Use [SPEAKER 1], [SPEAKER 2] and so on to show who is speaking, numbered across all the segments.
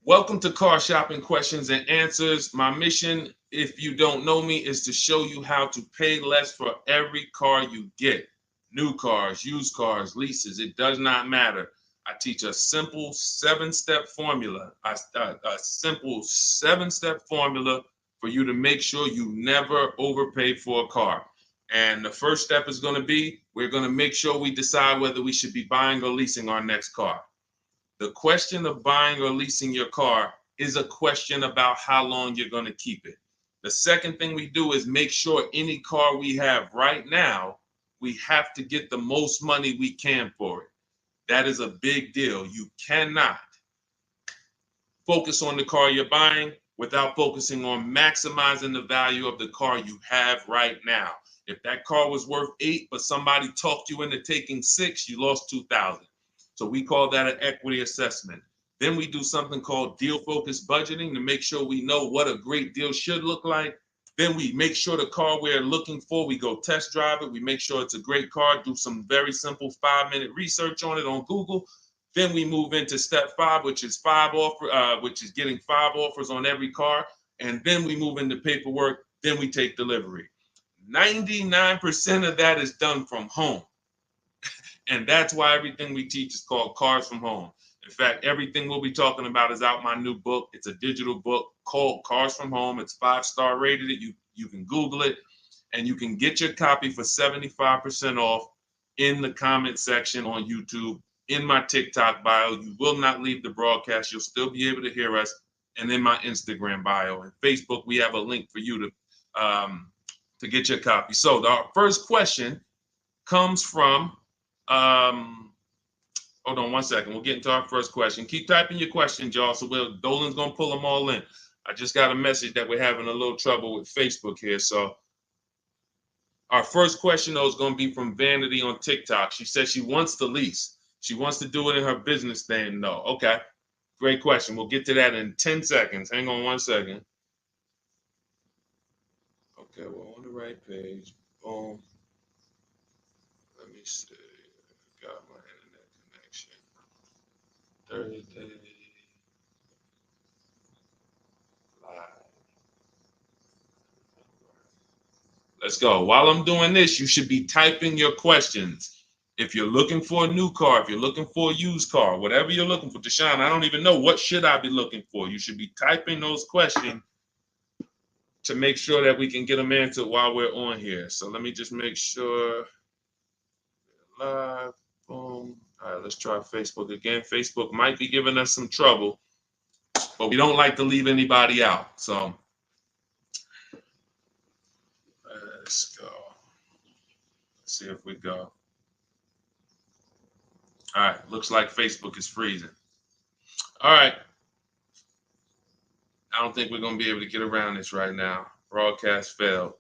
[SPEAKER 1] Welcome to Car Shopping Questions and Answers. My mission, if you don't know me, is to show you how to pay less for every car you get. New cars, used cars, leases, it does not matter. I teach a simple seven-step formula, a simple seven-step formula for you to make sure you never overpay for a car. And the first step is going to be, we're going to make sure we decide whether we should be buying or leasing our next car. The question of buying or leasing your car is a question about how long you're going to keep it. The second thing we do is make sure any car we have right now, we have to get the most money we can for it. That is a big deal. You cannot focus on the car you're buying without focusing on maximizing the value of the car you have right now. If that car was worth 8, but somebody talked you into taking 6, you lost 2,000. So we call that an equity assessment. Then we do something called deal focused budgeting to make sure we know what a great deal should look like. Then we make sure the car we're looking for, we go test drive it. We make sure it's a great car, do some very simple 5-minute research on it on Google. Then we move into step 5, which is getting 5 offers on every car. And then we move into paperwork. Then we take delivery. 99% of that is done from home. And that's why everything we teach is called Cars from Home. In fact, everything we'll be talking about is out my new book. It's a digital book called Cars from Home. It's 5-star rated. You can Google it, and you can get your copy for 75% off in the comment section on YouTube, in my TikTok bio. You will not leave the broadcast. You'll still be able to hear us. And in my Instagram bio and Facebook, we have a link for you to get your copy. So our first question comes from hold on one second. We'll get into our first question. Keep typing your questions, y'all. So Dolan's gonna pull them all in. I just got a message that we're having a little trouble with Facebook here. So our first question though is gonna be from Vanity on TikTok. She says she wants to lease. She wants to do it in her business name though. Okay, great question. We'll get to that in 10 seconds. Hang on one second. Okay, we're on the right page. Boom. Let me see. Got my internet connection. Thursday live. Let's go. While I'm doing this, you should be typing your questions. If you're looking for a new car, if you're looking for a used car, whatever you're looking for, Deshone, I don't even know what should I be looking for. You should be typing those questions to make sure that we can get them answered while we're on here. So let me just make sure. Live. Boom. All right, let's try Facebook again. Facebook might be giving us some trouble, but we don't like to leave anybody out. So let's go. Let's see if we go. All right, looks like Facebook is freezing. All right. I don't think we're going to be able to get around this right now. Broadcast failed.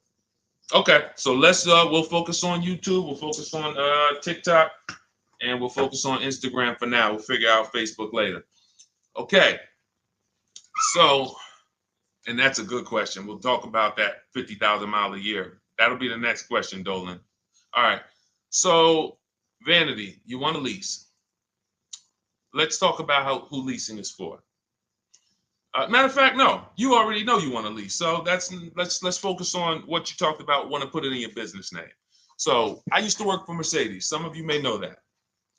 [SPEAKER 1] Okay, so we'll focus on YouTube. We'll focus on TikTok. And we'll focus on Instagram for now. We'll figure out Facebook later. Okay. So, and that's a good question. We'll talk about that 50,000 mile a year. That'll be the next question, Dolan. All right. So, Vanity, you want to lease. Let's talk about who leasing is for. Matter of fact, no, you already know you want to lease. So let's focus on what you talked about, want to put it in your business name. So I used to work for Mercedes. Some of you may know that.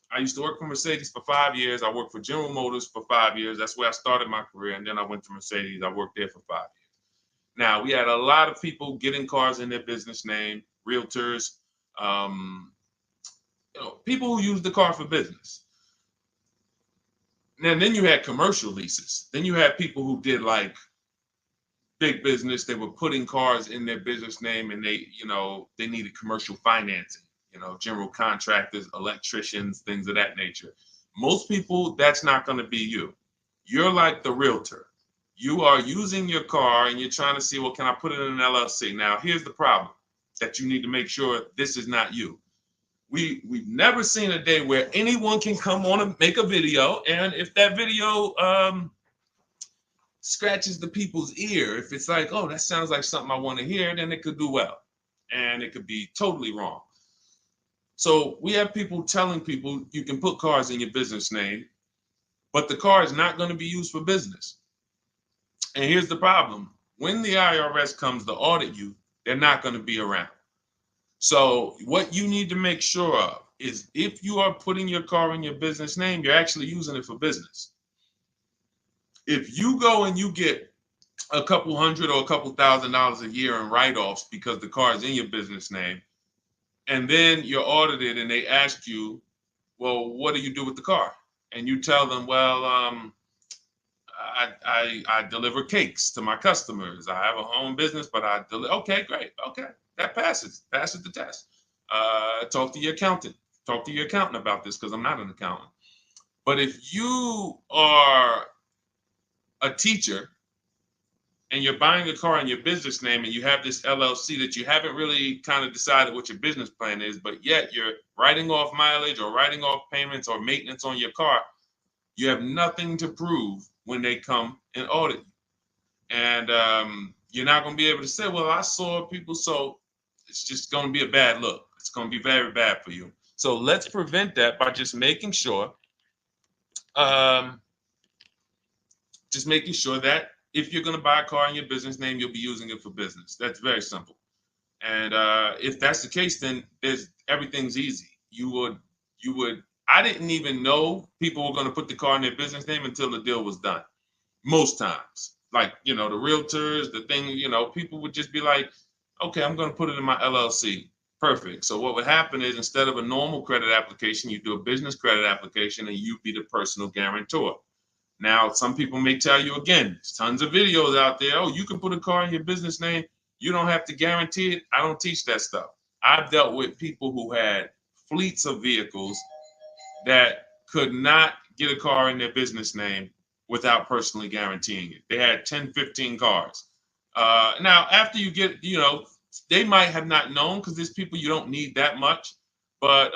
[SPEAKER 1] I used to work for Mercedes for 5 years. I worked for General Motors for 5 years. That's where I started my career. And then I went to Mercedes. I worked there for 5 years. Now, we had a lot of people getting cars in their business name, realtors, people who use the car for business. And then you had commercial leases. Then you had people who did like big business. They were putting cars in their business name and they needed commercial financing. General contractors, electricians, things of that nature. Most people, that's not going to be you. You're like the realtor. You are using your car and you're trying to see, well, can I put it in an LLC? Now, here's the problem that you need to make sure this is not you. We've never seen a day where anyone can come on and make a video, and if that video scratches the people's ear, if it's like, oh, that sounds like something I want to hear, then it could do well, and it could be totally wrong. So we have people telling people you can put cars in your business name, but the car is not going to be used for business. And here's the problem. When the IRS comes to audit you, they're not going to be around. So what you need to make sure of is if you are putting your car in your business name, you're actually using it for business. If you go and you get a couple hundred or a couple $1,000s a year in write-offs because the car is in your business name, and then you're audited and they ask you, well, what do you do with the car? And you tell them, well, I deliver cakes to my customers. I have a home business, but I deliver. Okay, great. Okay, that passes the test. Talk to your accountant. Talk to your accountant about this because I'm not an accountant. But if you are a teacher and you're buying a car in your business name and you have this LLC that you haven't really kind of decided what your business plan is, but yet you're writing off mileage or writing off payments or maintenance on your car, you have nothing to prove when they come and audit you. And you're not going to be able to say, well, I saw people. So it's just going to be a bad look. It's going to be very bad for you. So let's prevent that by just making sure that if you're going to buy a car in your business name, you'll be using it for business. That's very simple. And if that's the case, then everything's easy. I didn't even know people were going to put the car in their business name until the deal was done. Most times, like, the realtors, the thing, people would just be like, okay, I'm going to put it in my LLC. Perfect. So what would happen is instead of a normal credit application, you do a business credit application and you be the personal guarantor. Now, some people may tell you, again, there's tons of videos out there. Oh, you can put a car in your business name. You don't have to guarantee it. I don't teach that stuff. I've dealt with people who had fleets of vehicles that could not get a car in their business name without personally guaranteeing it. They had 10, 15 cars. Now, after you get, they might have not known because there's people you don't need that much, but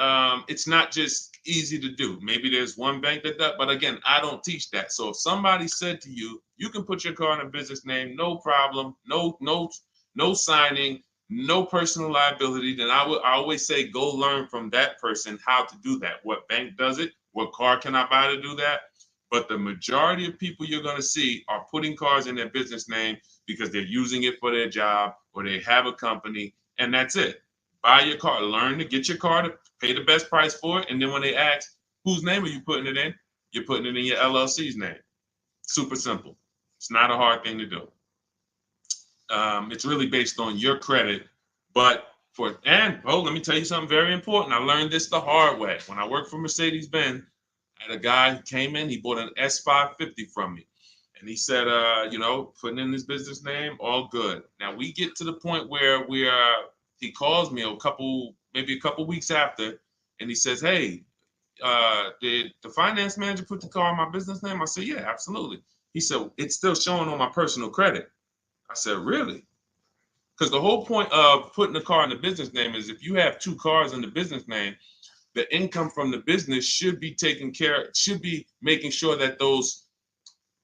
[SPEAKER 1] it's not just easy to do. Maybe there's one bank that does, but again, I don't teach that. So if somebody said to you, you can put your car in a business name, no problem, no signing, no personal liability, then I always say go learn from that person how to do that. What bank does it? What car can I buy to do that? But the majority of people you're going to see are putting cars in their business name because they're using it for their job or they have a company, and that's it. Buy your car, learn to get your car to pay the best price for it, and then when they ask, whose name are you putting it in? You're putting it in your LLC's name. Super simple. It's not a hard thing to do. It's really based on your credit, but let me tell you something very important. I learned this the hard way. When I worked for Mercedes-Benz, I had a guy who came in, he bought an S550 from me. And he said, putting in his business name, all good. Now we get to the point where he calls me maybe a couple weeks after, and he says, hey, did the finance manager put the car on my business name? I said, yeah, absolutely. He said, it's still showing on my personal credit. I said, really? Because the whole point of putting the car in the business name is if you have two cars in the business name, the income from the business should be making sure that those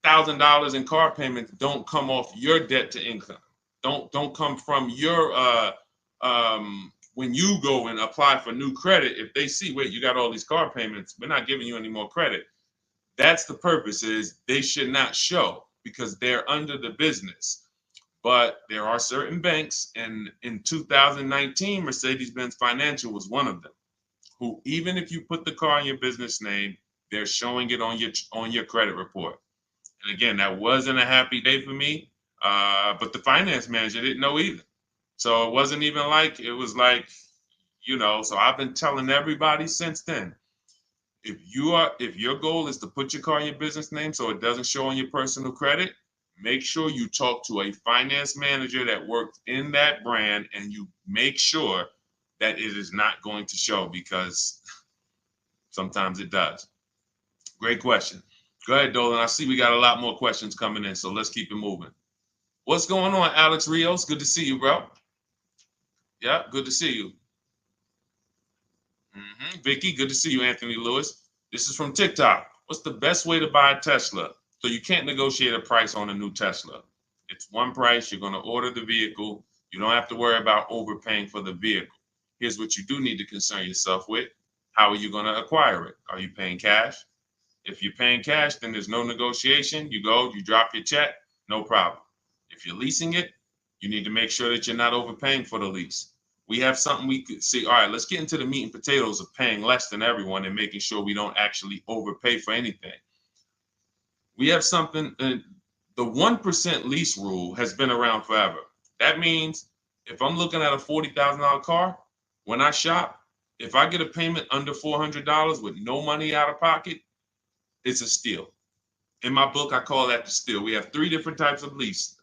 [SPEAKER 1] $1,000 in car payments don't come off your debt to income. Don't come from your when you go and apply for new credit. If they see, wait, you got all these car payments, we're not giving you any more credit. That's the purpose, is they should not show because they're under the business. But there are certain banks, and in 2019, Mercedes-Benz Financial was one of them, who even if you put the car in your business name, they're showing it on your credit report. And again, that wasn't a happy day for me, but the finance manager didn't know either. So it wasn't even like, it was like, so I've been telling everybody since then, if your goal is to put your car in your business name so it doesn't show on your personal credit, make sure you talk to a finance manager that works in that brand and you make sure that it is not going to show, because sometimes it does. Great question. Go ahead, Dolan. I see we got a lot more questions coming in, so let's keep it moving. What's going on, Alex Rios? Good to see you, bro. Yeah, good to see you. Vicky, good to see you, Anthony Lewis. This is from TikTok. What's the best way to buy a Tesla? So you can't negotiate a price on a new Tesla. It's one price. You're going to order the vehicle. You don't have to worry about overpaying for the vehicle. Here's what you do need to concern yourself with. How are you going to acquire it? Are you paying cash? If you're paying cash, then there's no negotiation. You go, you drop your check, no problem. If you're leasing it, you need to make sure that you're not overpaying for the lease. We have something we could see. All right, let's get into the meat and potatoes of paying less than everyone and making sure we don't actually overpay for anything. We have something, the 1% lease rule has been around forever. That means if I'm looking at a $40,000 car, when I shop, if I get a payment under $400 with no money out of pocket, it's a steal. In my book, I call that the steal. We have 3 different types of lease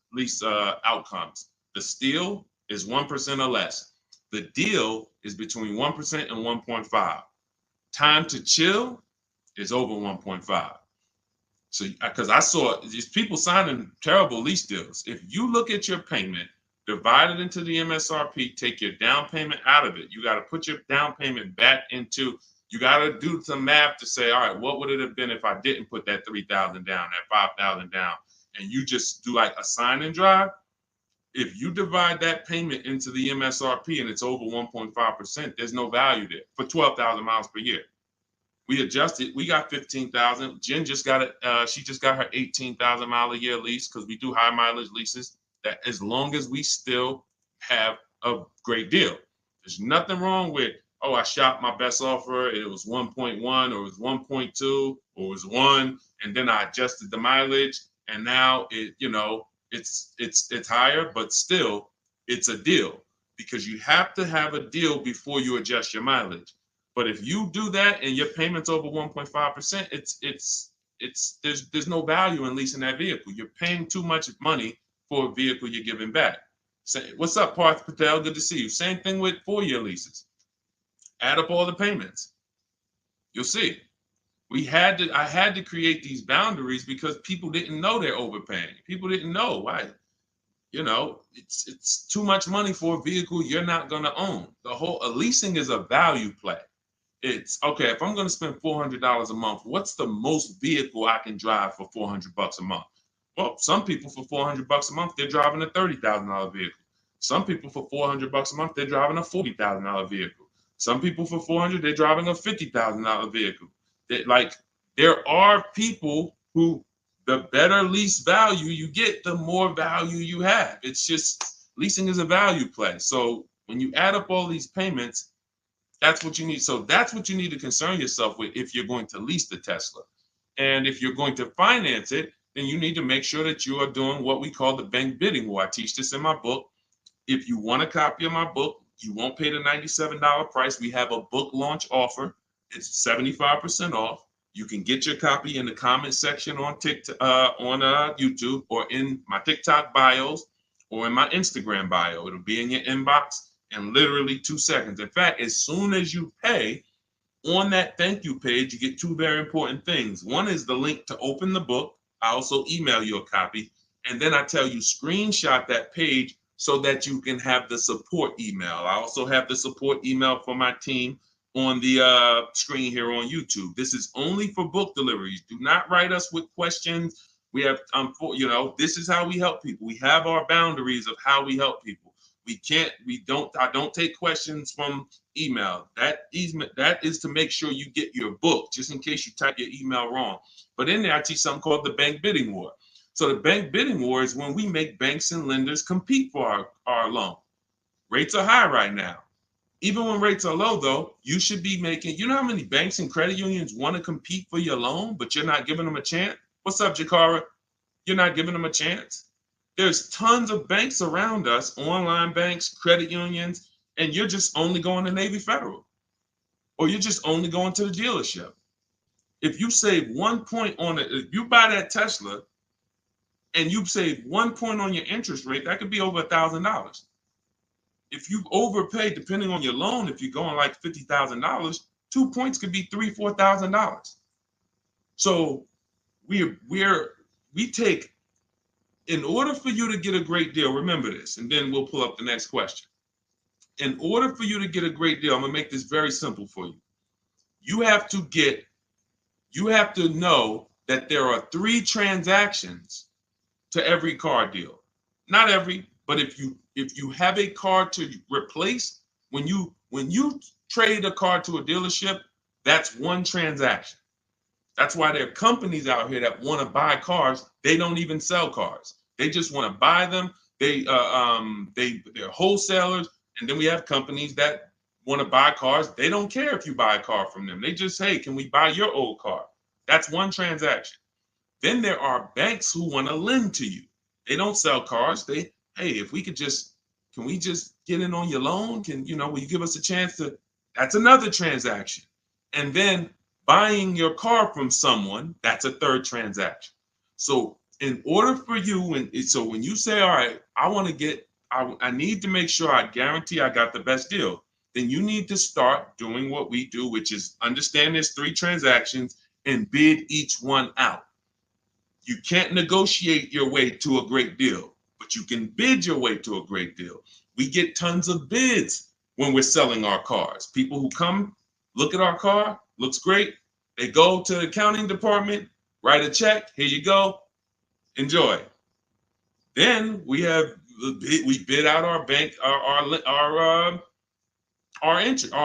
[SPEAKER 1] outcomes. The steal is 1% or less. The deal is between 1% and 1.5. Time to chill is over 1.5. So, because I saw these people signing terrible lease deals. If you look at your payment, divide it into the MSRP, take your down payment out of it. You got to put your down payment back into, you got to do some math to say, all right, what would it have been if I didn't put that 3,000 down, that 5,000 down, and you just do like a sign and drive? If you divide that payment into the MSRP and it's over 1.5%, there's no value there for 12,000 miles per year. We adjusted. We got 15,000. Jen just got it. She just got her 18,000 mile a year lease because we do high mileage leases. That as long as we still have a great deal, there's nothing wrong with, oh, I shopped my best offer. It was 1.1 or it was 1.2 or it was 1, and then I adjusted the mileage, and now it's higher, but still it's a deal because you have to have a deal before you adjust your mileage. But if you do that and your payment's over 1.5%, there's no value in leasing that vehicle. You're paying too much money for a vehicle you're giving back. Say, what's up, Parth Patel? Good to see you. Same thing with 4-year leases. Add up all the payments. You'll see. I had to create these boundaries because people didn't know they're overpaying. People didn't know why. It's too much money for a vehicle you're not going to own. Leasing is a value play. It's okay, if I'm going to spend $400 a month, what's the most vehicle I can drive for $400 a month? Well, some people for $400 a month, they're driving a $30,000 vehicle. Some people for $400 a month, they're driving a $40,000 vehicle. Some people for $400, they're driving a $50,000 vehicle. There are people who, the better lease value you get, the more value you have. It's just, leasing is a value play. So when you add up all these payments, that's what you need. So that's what you need to concern yourself with if you're going to lease the Tesla. And if you're going to finance it, then you need to make sure that you are doing what we call the bank bidding war. I teach this in my book. If you want a copy of my book, you won't pay the $97 price. We have a book launch offer. It's 75% off. You can get your copy in the comment section on TikTok, on YouTube, or in my TikTok bios, or in my Instagram bio. It'll be in your inbox in literally 2 seconds. In fact, as soon as you pay, on that thank you page, you get 2 very important things. One is the link to open the book. I also email you a copy. And then I tell you, screenshot that page so that you can have the support email. I also have the support email for my team on the screen here on YouTube. This is only for book deliveries. Do not write us with questions. We have, this is how we help people. We have our boundaries of how we help people. I don't take questions from email. That is to make sure you get your book, just in case you type your email wrong. But in there, I teach something called the bank bidding war. So the bank bidding war is when we make banks and lenders compete for our loan. Rates are high right now. Even when rates are low, though, you should be making, you know how many banks and credit unions want to compete for your loan, but you're not giving them a chance? What's up, Jakara? You're not giving them a chance? There's tons of banks around us, online banks, credit unions, and you're just only going to Navy Federal, or you're just only going to the dealership. If you save 1 point on it, if you buy that Tesla and you save 1 point on your interest rate, that could be over $1,000. If you overpay, depending on your loan, if you're going like $50,000, 2 points could be $3,000, $4,000. So we take, in order for you to get a great deal, remember this, and then we'll pull up the next question. In order for you to get a great deal, I'm gonna make this very simple for you. You have to know that there are 3 transactions to every car deal. Not every, but if you have a car to replace, when you trade a car to a dealership, that's 1 transaction. That's why there are companies out here that want to buy cars. They don't even sell cars. They just want to buy them. They're wholesalers, and then we have companies that want to buy cars. They don't care if you buy a car from them. They just say, "Can we buy your old car?" That's one transaction. Then there are banks who want to lend to you. They don't sell cars. Hey, if we could just, can we just get in on your loan? Will you give us a chance to? That's another transaction. And then buying your car from someone, that's a third transaction. So in order for you, so when you say, all right, I need to make sure I guarantee I got the best deal, then you need to start doing what we do, which is understand there's 3 transactions and bid each one out. You can't negotiate your way to a great deal, but you can bid your way to a great deal. We get tons of bids when we're selling our cars. People who come, look at our car, looks great. They go to the accounting department, write a check. Here you go. Enjoy. Then we bid out our bank, our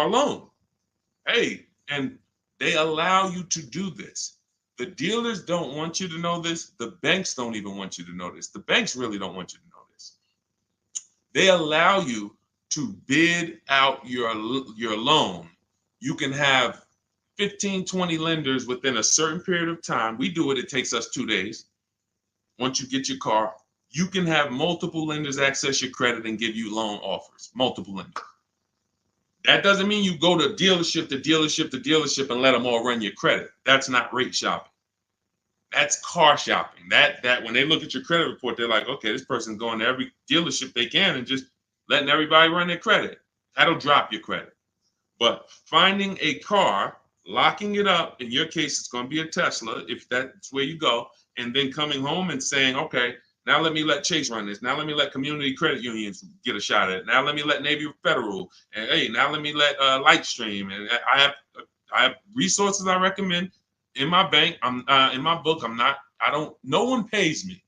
[SPEAKER 1] loan. Hey, and they allow you to do this. The dealers don't want you to know this. The banks don't even want you to know this. The banks really don't want you to know this. They allow you to bid out your loan. You can have 15, 20 lenders within a certain period of time. We do it. It takes us 2 days. Once you get your car, you can have multiple lenders access your credit and give you loan offers. Multiple lenders. That doesn't mean you go to dealership to dealership to dealership and let them all run your credit. That's not rate shopping. That's car shopping. That when they look at your credit report, they're like, okay, this person's going to every dealership they can and just letting everybody run their credit. That'll drop your credit. But finding a car, locking it up, in your case, it's going to be a Tesla, if that's where you go, and then coming home and saying, okay, now let me let Chase run this. Now let me let community credit unions get a shot at it. Now let me let Navy Federal. And hey, now let me let Lightstream. And I have resources I recommend in my bank. In my book. No one pays me.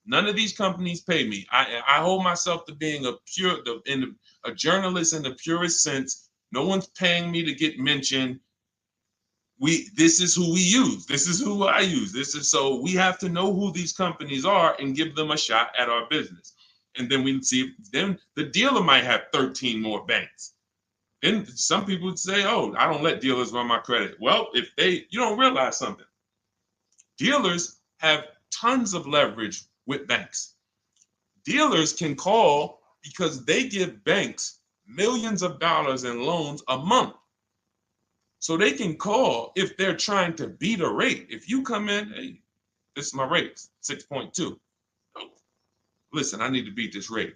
[SPEAKER 1] None of these companies pay me. I hold myself to being a journalist in the purest sense. No one's paying me to get mentioned. This is who we use. This is who I use. So we have to know who these companies are and give them a shot at our business. And then we see, then the dealer might have 13 more banks. Then some people would say, oh, I don't let dealers run my credit. Well, you don't realize something. Dealers have tons of leverage with banks. Dealers can call because they give banks millions of dollars in loans a month. So they can call if they're trying to beat a rate. If you come in, hey, this is my rate, 6.2. Oh, listen, I need to beat this rate.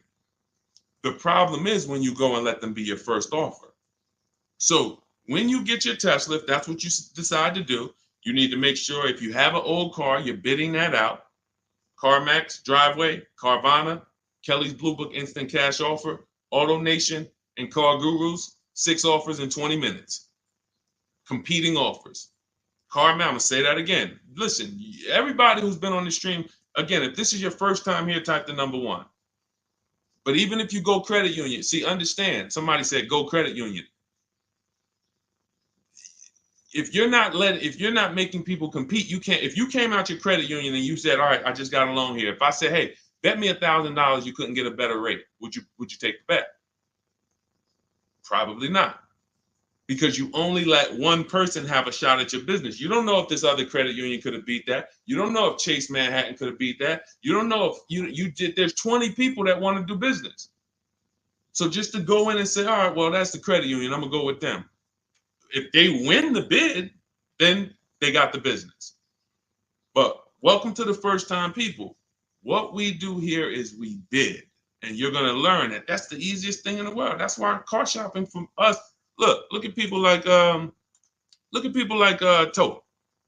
[SPEAKER 1] The problem is when you go and let them be your first offer. So when you get your Tesla, if that's what you decide to do, you need to make sure if you have an old car, you're bidding that out. CarMax, Driveway, Carvana, Kelly's Blue Book Instant Cash Offer, AutoNation, and Car Gurus, 6 offers in 20 minutes. Competing offers. CarMax, I'm going to say that again. Listen, everybody who's been on the stream, again, if this is your first time here, type the number 1. But even if you go credit union, see, understand, somebody said go credit union. If you're not making people compete, you can't. If you came out your credit union and you said, all right, I just got a loan here. If I said, hey, bet me $1,000 you couldn't get a better rate, would you take the bet? Probably not. Because you only let one person have a shot at your business. You don't know if this other credit union could have beat that. You don't know if Chase Manhattan could have beat that. You don't know if you did. There's 20 people that want to do business. So just to go in and say, all right, well, that's the credit union, I'm going to go with them. If they win the bid, then they got the business. But welcome to the first time people. What we do here is we bid. And you're going to learn that that's the easiest thing in the world. That's why car shopping from us. Look at people like Tote,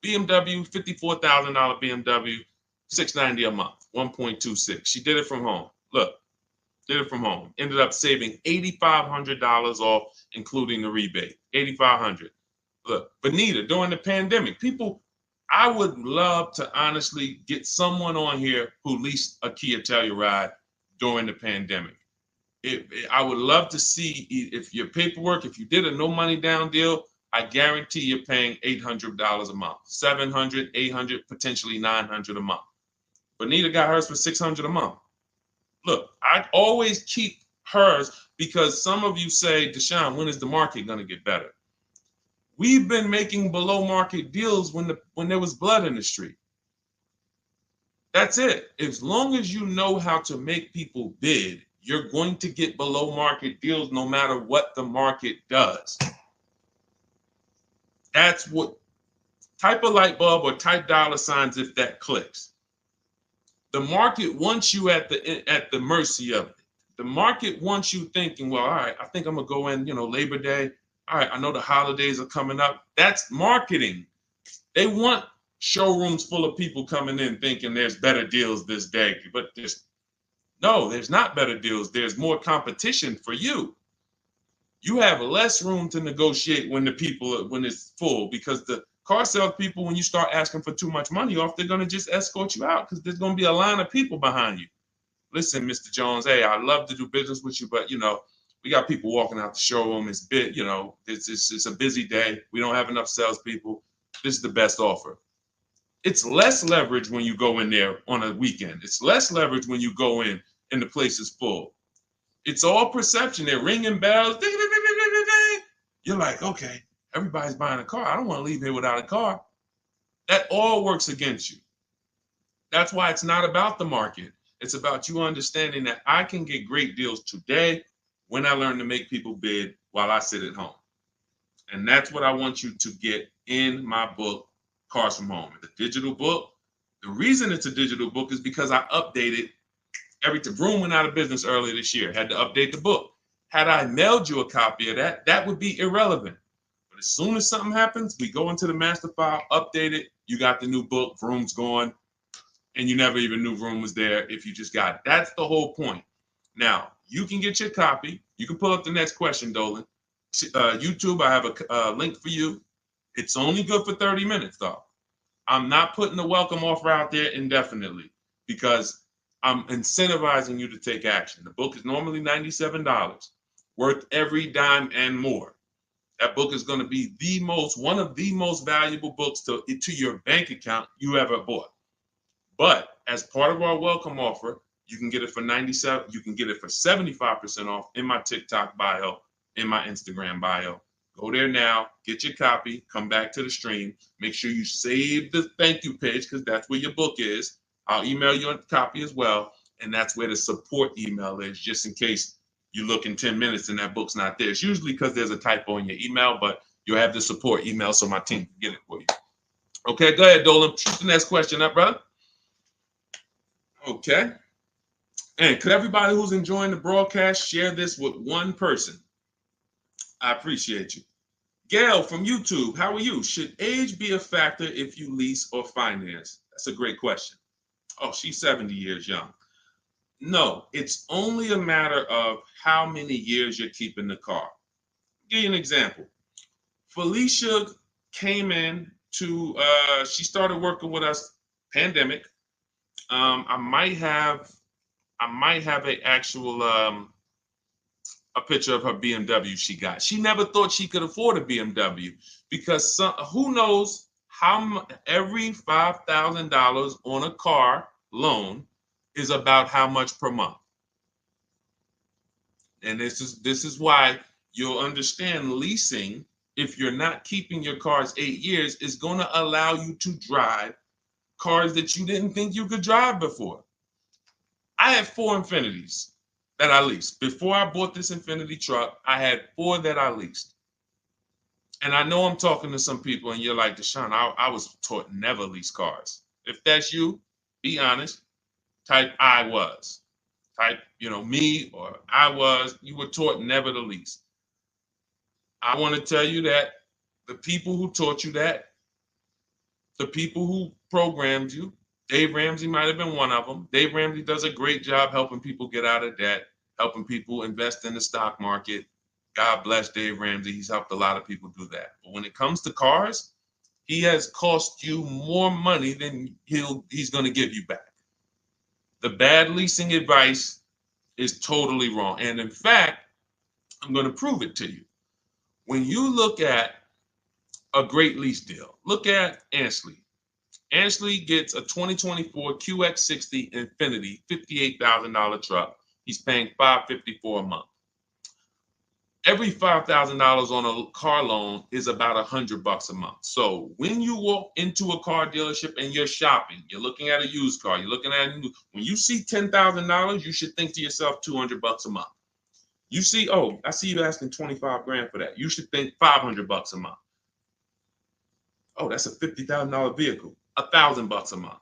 [SPEAKER 1] BMW, $54,000 BMW, $690 a month, 1.26. She did it from home. Did it from home. Ended up saving $8,500 off, including the rebate. $8,500. Look, Benita, during the pandemic, I would love to honestly get someone on here who leased a Kia Telluride during the pandemic. I would love to see if your paperwork, if you did a no money down deal, I guarantee you're paying $800 a month, 700, 800, potentially 900 a month. Bonita got hers for 600 a month. Look, I always keep hers because some of you say, Deshone, when is the market going to get better? We've been making below market deals when there was blood in the street. That's it. As long as you know how to make people bid, you're going to get below market deals no matter what the market does. That's what, type a light bulb or type dollar signs if that clicks. The market wants you at the mercy of it. The market wants you thinking, well, all right, I think I'm gonna go in, Labor Day. All right, I know the holidays are coming up. That's marketing. They want showrooms full of people coming in thinking there's better deals this day, but there's not better deals. There's more competition for you. You have less room to negotiate when it's full, because the car sales people, when you start asking for too much money off, they're going to just escort you out because there's going to be a line of people behind you. Listen, Mr. Jones, hey, I'd love to do business with you, but we got people walking out the showroom. It's it's a busy day. We don't have enough salespeople. This is the best offer. It's less leverage when you go in there on a weekend. It's less leverage when you go in and the place is full. It's all perception. They're ringing bells. You're like, okay, everybody's buying a car. I don't want to leave here without a car. That all works against you. That's why it's not about the market. It's about you understanding that I can get great deals today when I learn to make people bid while I sit at home. And that's what I want you to get in my book, Cars from Home. It's a digital book. The reason it's a digital book is because I updated Vroom went out of business earlier this year. Had to update the book. Had I mailed you a copy of that would be irrelevant. But as soon as something happens, we go into the master file, update it. You got the new book. Vroom's gone, and you never even knew Vroom was there if you just got it. That's the whole point. Now you can get your copy. You can pull up the next question, Dolan. YouTube, I have a link for you. It's only good for 30 minutes, though. I'm not putting the welcome offer out there indefinitely because I'm incentivizing you to take action. The book is normally $97, worth every dime and more. That book is going to be one of the most valuable books to your bank account you ever bought. But as part of our welcome offer, you can get it for $97. You can get it for 75% off in my TikTok bio, in my Instagram bio. Go there now, get your copy, come back to the stream. Make sure you save the thank you page because that's where your book is. I'll email you a copy as well. And that's where the support email is, just in case you look in 10 minutes and that book's not there. It's usually because there's a typo in your email, but you'll have the support email so my team can get it for you. Okay, go ahead, Dolan. Shoot the next question up, brother. Okay. And could everybody who's enjoying the broadcast share this with one person? I appreciate you. Gail from YouTube, how are you? Should age be a factor if you lease or finance? That's a great question. Oh, she's 70 years young. No, it's only a matter of how many years you're keeping the car. I'll give you an example. Felicia came in she started working with us, pandemic. I might have a picture of her BMW she got. She never thought she could afford a BMW because who knows how every $5,000 on a car loan is about how much per month. And this is why you'll understand leasing, if you're not keeping your cars 8 years, is going to allow you to drive cars that you didn't think you could drive before. I had 4 Infinities that I leased. Before I bought this Infinity truck, I had 4 that I leased. And I know I'm talking to some people and you're like, Deshone, I was taught never lease cars. If that's you, be honest. Type I was. Type, me or I was. You were taught never to lease. I want to tell you that the people who taught you that, the people who programmed you, Dave Ramsey might have been one of them. Dave Ramsey does a great job helping people get out of debt, helping people invest in the stock market. God bless Dave Ramsey. He's helped a lot of people do that. But when it comes to cars, he has cost you more money than he's going to give you back. The bad leasing advice is totally wrong. And in fact, I'm going to prove it to you. When you look at a great lease deal. Look at Ansley. Ansley gets a 2024 QX60 Infinity $58,000 truck. He's paying $554 a month. Every $5,000 on a car loan is about $100 a month. So when you walk into a car dealership and you're shopping, you're looking at a used car, you're looking at a new, when you see $10,000, you should think to yourself $200 a month. You see, oh, I see you asking 25 grand for that. You should think $500 a month. Oh, that's a $50,000 vehicle, $1,000 a month.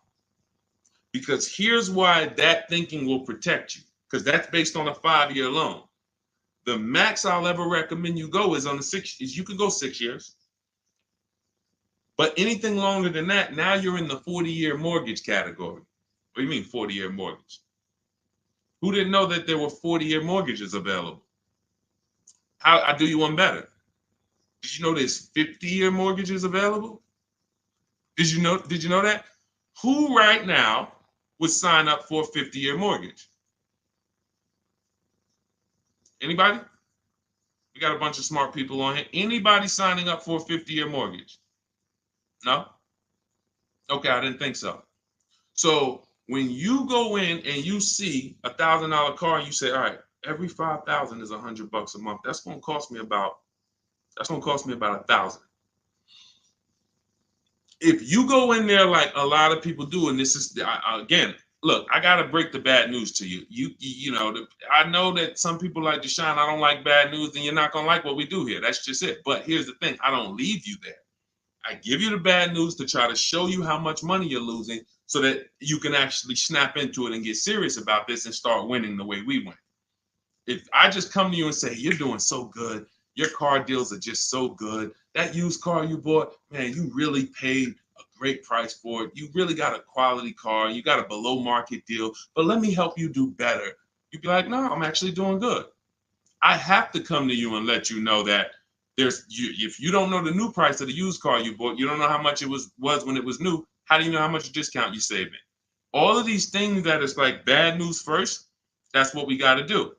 [SPEAKER 1] Because here's why that thinking will protect you, because that's based on a 5-year loan. The max I'll ever recommend you go is on the 6 years. You can go 6 years. But anything longer than that, now you're in the 40-year mortgage category. What do you mean 40-year mortgage? Who didn't know that there were 40-year mortgages available? I'll do you one better. Did you know there's 50-year mortgages available? Did you know that? Who right now would sign up for a 50-year mortgage? Anybody? We got a bunch of smart people on here. Anybody signing up for a 50-year mortgage? No? Okay, I didn't think so. So when you go in and you see a $1,000 car and you say, all right, every $5,000 is $100 a month. That's going to cost me about $1,000. If you go in there like a lot of people do, and this is again, look, I gotta break the bad news to you. I know that some people like Deshone, I don't like bad news, and you're not gonna like what we do here. That's just it. But here's the thing: I don't leave you there. I give you the bad news to try to show you how much money you're losing, so that you can actually snap into it and get serious about this and start winning the way we win. If I just come to you and say, you're doing so good, your car deals are just so good, that used car you bought, man, you really paid a great price for it. You really got a quality car. You got a below market deal, but let me help you do better. You'd be like, no, I'm actually doing good. I have to come to you and let you know that if you don't know the new price of the used car you bought, you don't know how much it was when it was new. How do you know how much discount you saving? All of these things that is like bad news first, that's what we got to do.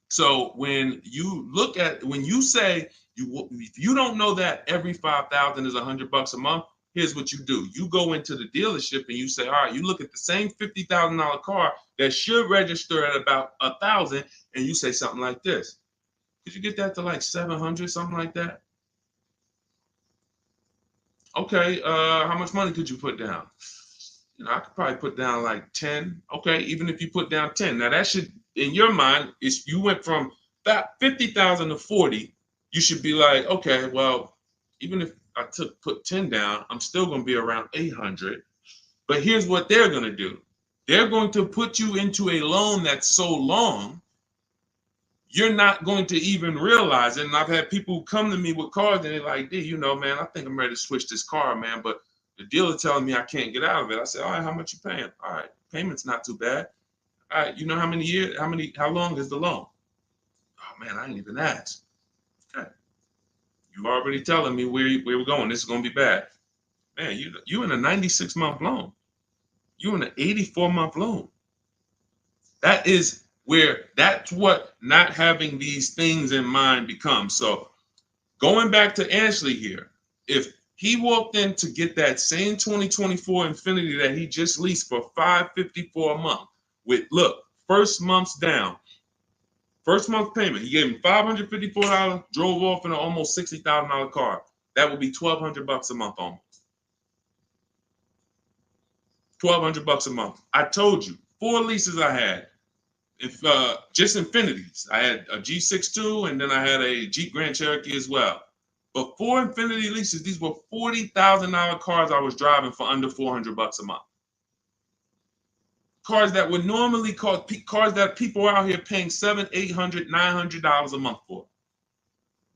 [SPEAKER 1] So when you say if you don't know that every 5,000 is $100 a month, here's what you do. You go into the dealership and you say, all right, you look at the same $50,000 car that should register at about 1,000, and you say something like this. Could you get that to like 700, something like that? Okay, how much money could you put down? I could probably put down like 10. Okay, even if you put down 10. Now that should, in your mind, if you went from that 50,000 to 40, you should be like, okay, well, even if I put 10 down, I'm still going to be around 800. But here's what they're going to do. They're going to put you into a loan that's so long, you're not going to even realize it. And I've had people come to me with cars and they're like, D, man, I think I'm ready to switch this car, man, but the dealer telling me I can't get out of it. I said, all right, how much you paying? All right, payment's not too bad. All right, you know how many years, how long is the loan? Oh man, I ain't even asked. Okay. You already telling me where we're going. This is gonna be bad. Man, you in a 96-month loan. You in an 84-month loan. That's what not having these things in mind becomes. So going back to Ashley here, if he walked in to get that same 2024 Infinity that he just leased for $554 a month with, look, first month's down, first month payment, he gave him $554, drove off in an almost $60,000 car. That would be $1,200 a month almost. $1,200 a month. I told you, 4 leases I had. If just Infinities. I had a G62 and then I had a Jeep Grand Cherokee as well. But 4 Infinity leases, these were $40,000 cars I was driving for under $400 a month. Cars that would normally cost, cars that people are out here paying $700, $800, $900 a month for.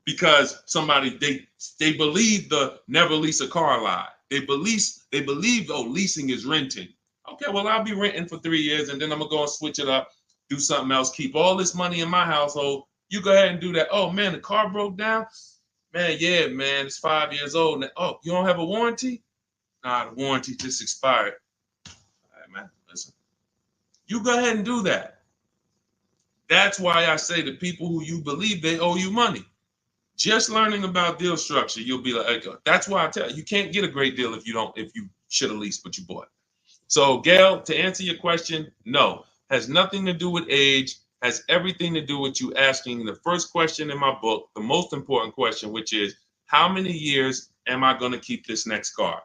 [SPEAKER 1] Because they believe the never lease a car lie. They believe, oh, leasing is renting. Okay, well, I'll be renting for 3 years and then I'm gonna go and switch it up, do something else, keep all this money in my household. You go ahead and do that. Oh man, the car broke down. Man, yeah, man, it's 5 years old. Now, oh, you don't have a warranty? Nah, the warranty just expired. All right, man, listen. You go ahead and do that. That's why I say to people who you believe they owe you money. Just learning about deal structure, you'll be like, that's why I tell you, you can't get a great deal if you should have leased what you bought. So, Gail, to answer your question, no, has nothing to do with age, has everything to do with you asking the first question in my book, the most important question, which is, how many years am I going to keep this next car?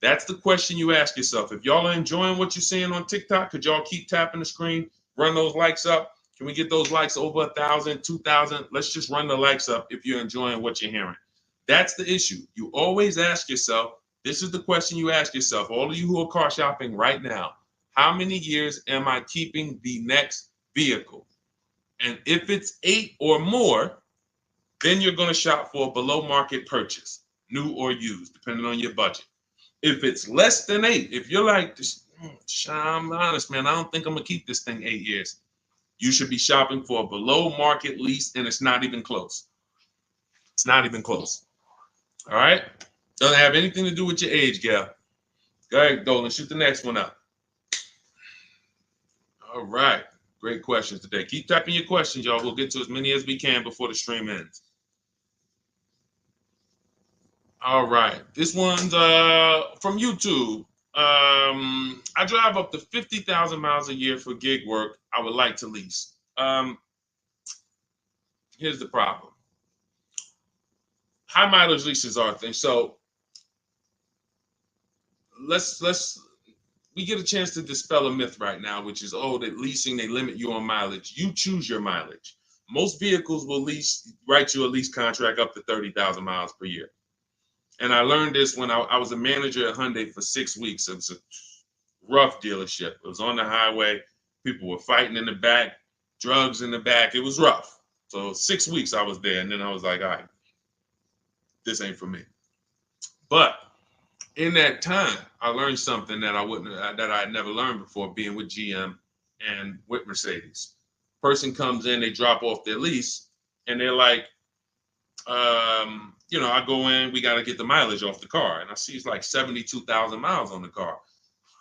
[SPEAKER 1] That's the question you ask yourself. If y'all are enjoying what you're seeing on TikTok, could y'all keep tapping the screen, run those likes up? Can we get those likes over 1,000, 2,000? Let's just run the likes up if you're enjoying what you're hearing. That's the issue. You always ask yourself, this is the question you ask yourself, all of you who are car shopping right now, how many years am I keeping the next vehicle? And if it's 8 or more, then you're going to shop for a below market purchase, new or used, depending on your budget. If it's less than 8, if you're like, I'm honest, man, I don't think I'm going to keep this thing 8 years. You should be shopping for a below market lease, and it's not even close. It's not even close. All right? Doesn't have anything to do with your age, Gail. Go ahead, Dolan, shoot the next one up. All right. Great questions today. Keep typing your questions, y'all. We'll get to as many as we can before the stream ends. All right. This one's from YouTube. I drive up to 50,000 miles a year for gig work. I would like to lease. Here's the problem. High mileage leases are a thing. So we get a chance to dispel a myth right now, which is, oh, that leasing, they limit you on mileage. You choose your mileage. Most vehicles will write you a lease contract up to 30,000 miles per year. And I learned this when I was a manager at Hyundai for 6 weeks. It was a rough dealership. It was on the highway. People were fighting in the back, drugs in the back. It was rough. So 6 weeks I was there, and then I was like, all right, this ain't for me. But in that time, I learned something that I had never learned before, being with GM and with Mercedes. Person comes in, they drop off their lease, and they're like, I go in, we got to get the mileage off the car. And I see it's like 72,000 miles on the car.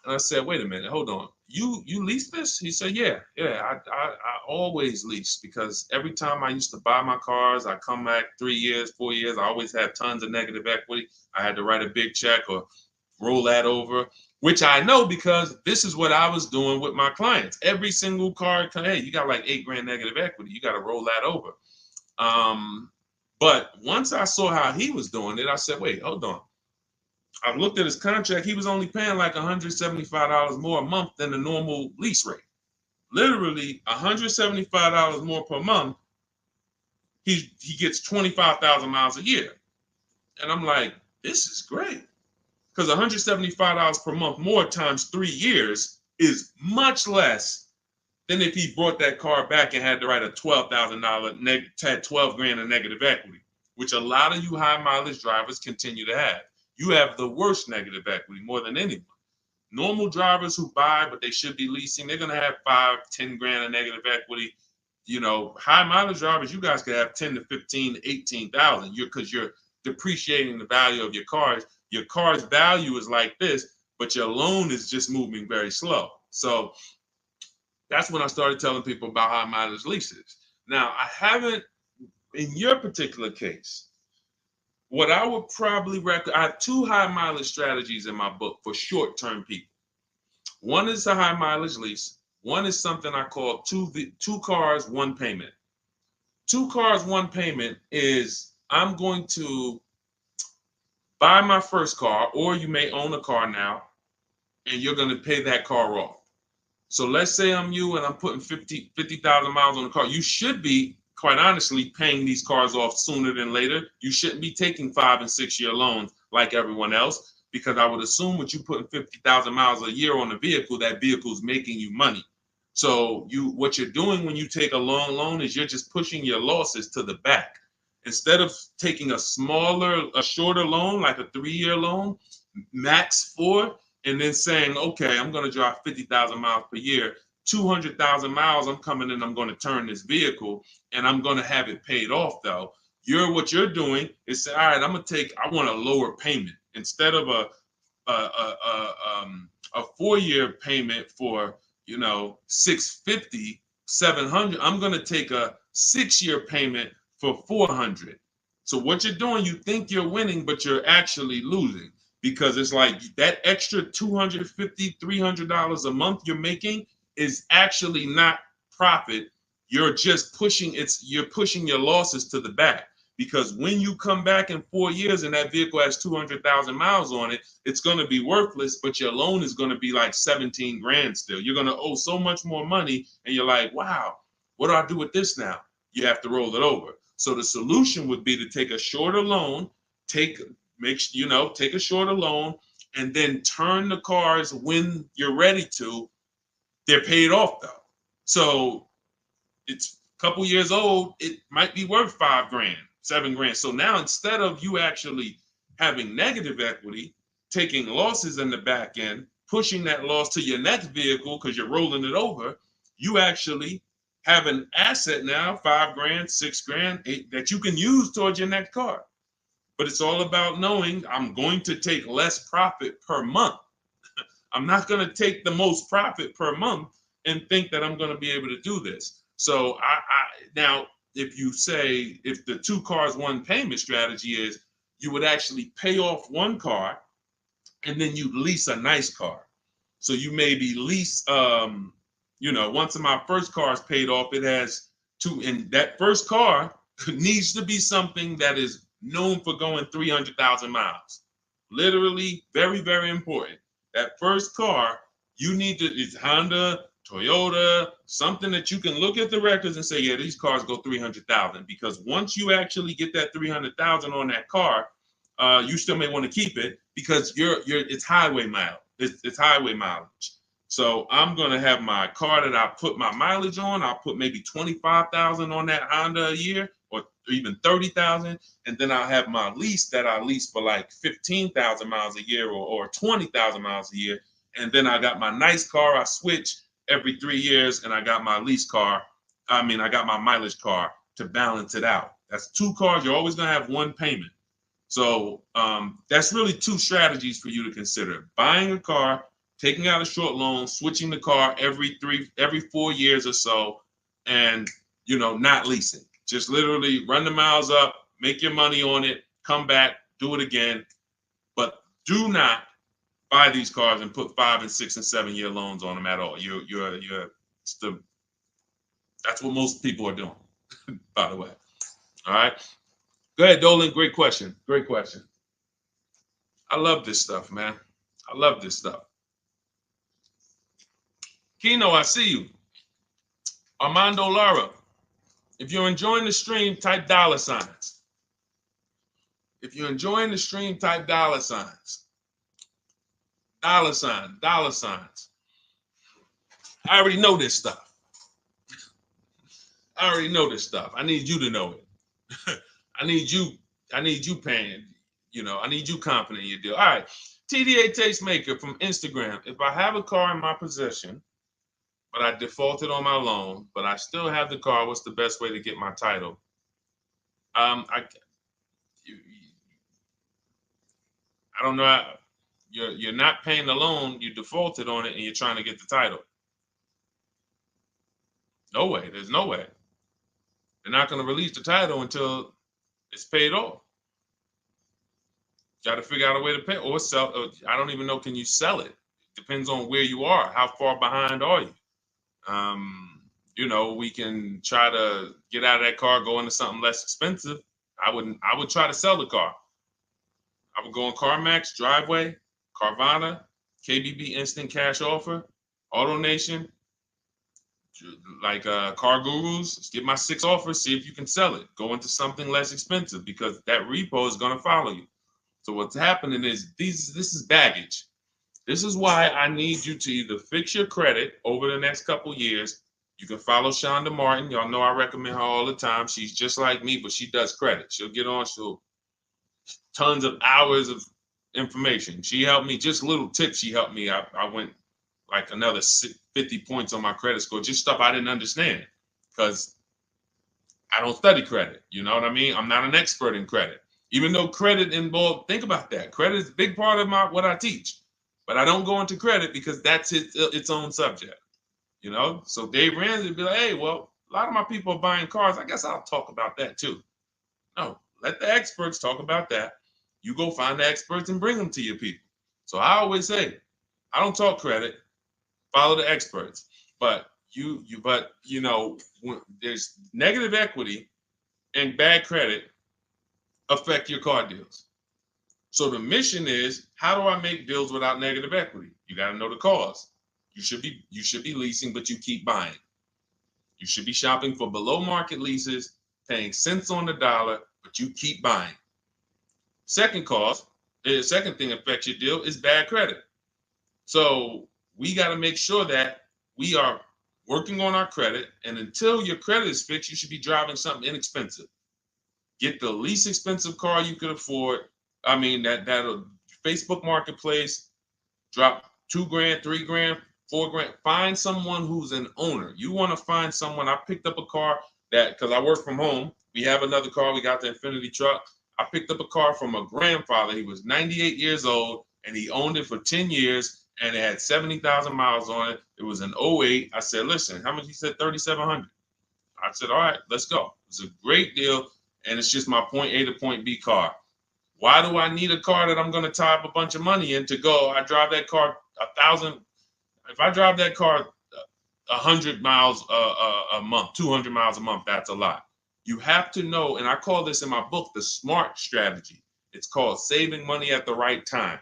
[SPEAKER 1] And I said, wait a minute, hold on. You lease this? He said, yeah, I always lease, because every time I used to buy my cars, I come back 3 years, 4 years, I always had tons of negative equity. I had to write a big check or roll that over, which I know because this is what I was doing with my clients. Every single car, hey, you got like $8,000 negative equity. You got to roll that over. But once I saw how he was doing it, I said, wait, hold on. I looked at his contract. He was only paying like $175 more a month than the normal lease rate. Literally $175 more per month. He gets 25,000 miles a year. And I'm like, this is great. Because $175 per month more times 3 years is much less than if he brought that car back and had to write a $12,000 had $12,000 in negative equity, which a lot of you high mileage drivers continue to have. You have the worst negative equity more than anyone. Normal drivers who buy, but they should be leasing, they're going to have $5,000-10,000 in negative equity. High mileage drivers, you guys could have 10 to 15, 18,000 because you're depreciating the value of your cars. Your car's value is like this, but your loan is just moving very slow. So that's when I started telling people about high mileage leases. Now, I haven't, in your particular case, what I would probably recommend, I have 2 high mileage strategies in my book for short-term people. One is a high mileage lease. One is something I call two cars, one payment. 2 cars, one payment is I'm going to buy my first car, or you may own a car now, and you're going to pay that car off. So let's say I'm you and I'm putting 50,000 miles on the car. You should be, quite honestly, paying these cars off sooner than later. You shouldn't be taking 5- and 6-year loans like everyone else, because I would assume with you putting 50,000 miles a year on a vehicle, that vehicle is making you money. So what you're doing when you take a long loan is you're just pushing your losses to the back. Instead of taking a shorter loan, like a 3-year loan, max 4, and then saying, okay, I'm going to drive 50,000 miles per year, 200,000 miles, I'm coming in, I'm going to turn this vehicle, and I'm going to have it paid off, though. What you're doing is say, all right, I want a lower payment. Instead of a 4-year payment for, $650, $700, I'm going to take a 6-year payment for $400. So what you're doing, you think you're winning, but you're actually losing, because it's like that extra $250, $300 a month you're making is actually not profit. You're just you're pushing your losses to the back, because when you come back in 4 years and that vehicle has 200,000 miles on it, it's going to be worthless, but your loan is going to be like 17 grand still. You're going to owe so much more money, and you're like, wow, what do I do with this now? You have to roll it over. So the solution would be to take a shorter loan, take a shorter loan, and then turn the cars when you're ready to. They're paid off though. So it's a couple years old, it might be worth 5 grand, 7 grand. So now instead of you actually having negative equity, taking losses in the back end, pushing that loss to your next vehicle because you're rolling it over, you actually have an asset now, 5 grand, 6 grand, 8, that you can use towards your next car. But it's all about knowing I'm going to take less profit per month. I'm not going to take the most profit per month and think that I'm going to be able to do this. So now, if you say, if the 2 cars, 1 payment strategy is, you would actually pay off 1 car and then you lease a nice car. So you maybe lease, once my first car is paid off, it has 2, and that first car needs to be something that is known for going 300,000 miles. Literally, very, very important. That first car, you need to, it's Honda, Toyota, something that you can look at the records and say, yeah, these cars go 300,000. Because once you actually get that 300,000 on that car, you still may want to keep it because it's highway mileage. It's highway mileage. So I'm gonna have my car that I put my mileage on. I'll put maybe 25,000 on that Honda a year, or even 30,000, and then I'll have my lease that I lease for like 15,000 miles a year, or 20,000 miles a year. And then I got my nice car. I switch every 3 years, and I got my lease car. I got my mileage car to balance it out. That's 2 cars. You're always gonna have 1 payment. So that's really 2 strategies for you to consider: buying a car, taking out a short loan, switching the car every 4 years or so, and not leasing. Just literally run the miles up, make your money on it, come back, do it again. But do not buy these cars and put 5 and 6 and 7 year loans on them at all. That's what most people are doing, by the way. All right. Go ahead, Dolan. Great question. Great question. I love this stuff, man. I love this stuff. Kino, I see you. Armando Lara, if you're enjoying the stream, type $signs. If you're enjoying the stream, type $signs. $signs. I already know this stuff. I already know this stuff. I need you to know it. I need you paying, I need you confident in your deal. All right. TDA Tastemaker from Instagram. If I have a car in my possession, but I defaulted on my loan, but I still have the car, what's the best way to get my title? I don't know. You're not paying the loan, you defaulted on it, and you're trying to get the title. No way. There's no way. They're not going to release the title until it's paid off. Got to figure out a way to pay or sell. I don't even know. Can you sell it? Depends on where you are. How far behind are you? We can try to get out of that car, go into something less expensive. I would try to sell the car. I would go on CarMax, Driveway, Carvana, KBB Instant Cash Offer, AutoNation, like Car Gurus. Get my 6 offers, see if you can sell it. Go into something less expensive because that repo is going to follow you. So what's happening is this is baggage. This is why I need you to either fix your credit over the next couple years. You can follow Shonda Martin. Y'all know I recommend her all the time. She's just like me, but she does credit. She'll get on, tons of hours of information. She helped me, just little tips she helped me. I went like another 50 points on my credit score, just stuff I didn't understand because I don't study credit. You know what I mean? I'm not an expert in credit. Even though credit involved, think about that. Credit is a big part of what I teach. But I don't go into credit because that's its own subject. So Dave Ramsey would be like, hey, well, a lot of my people are buying cars. I guess I'll talk about that too. No, let the experts talk about that. You go find the experts and bring them to your people. So I always say, I don't talk credit, follow the experts. But when there's negative equity and bad credit affect your car deals. So the mission is, how do I make deals without negative equity? You got to know the cause. You should be leasing, but you keep buying. You should be shopping for below market leases, paying cents on the dollar, but you keep buying. Second cause, the second thing affects your deal is bad credit. So we got to make sure that we are working on our credit, and until your credit is fixed, you should be driving something inexpensive. Get the least expensive car you could afford. I mean, that'll Facebook Marketplace, drop $2,000, $3,000, $4,000. Find someone who's an owner. You want to find someone. I picked up a car because I work from home. We have another car. We got the Infinity truck. I picked up a car from a grandfather. He was 98 years old, and he owned it for 10 years, and it had 70,000 miles on it. It was an '08. I said, listen, how much? He said, $3,700. I said, all right, let's go. It's a great deal, and it's just my point A to point B car. Why do I need a car that I'm going to tie up a bunch of money in to go? I drive that car 1,000. If I drive that car 100 miles a month, 200 miles a month, that's a lot. You have to know, and I call this in my book, the SMART strategy. It's called saving money at the right time.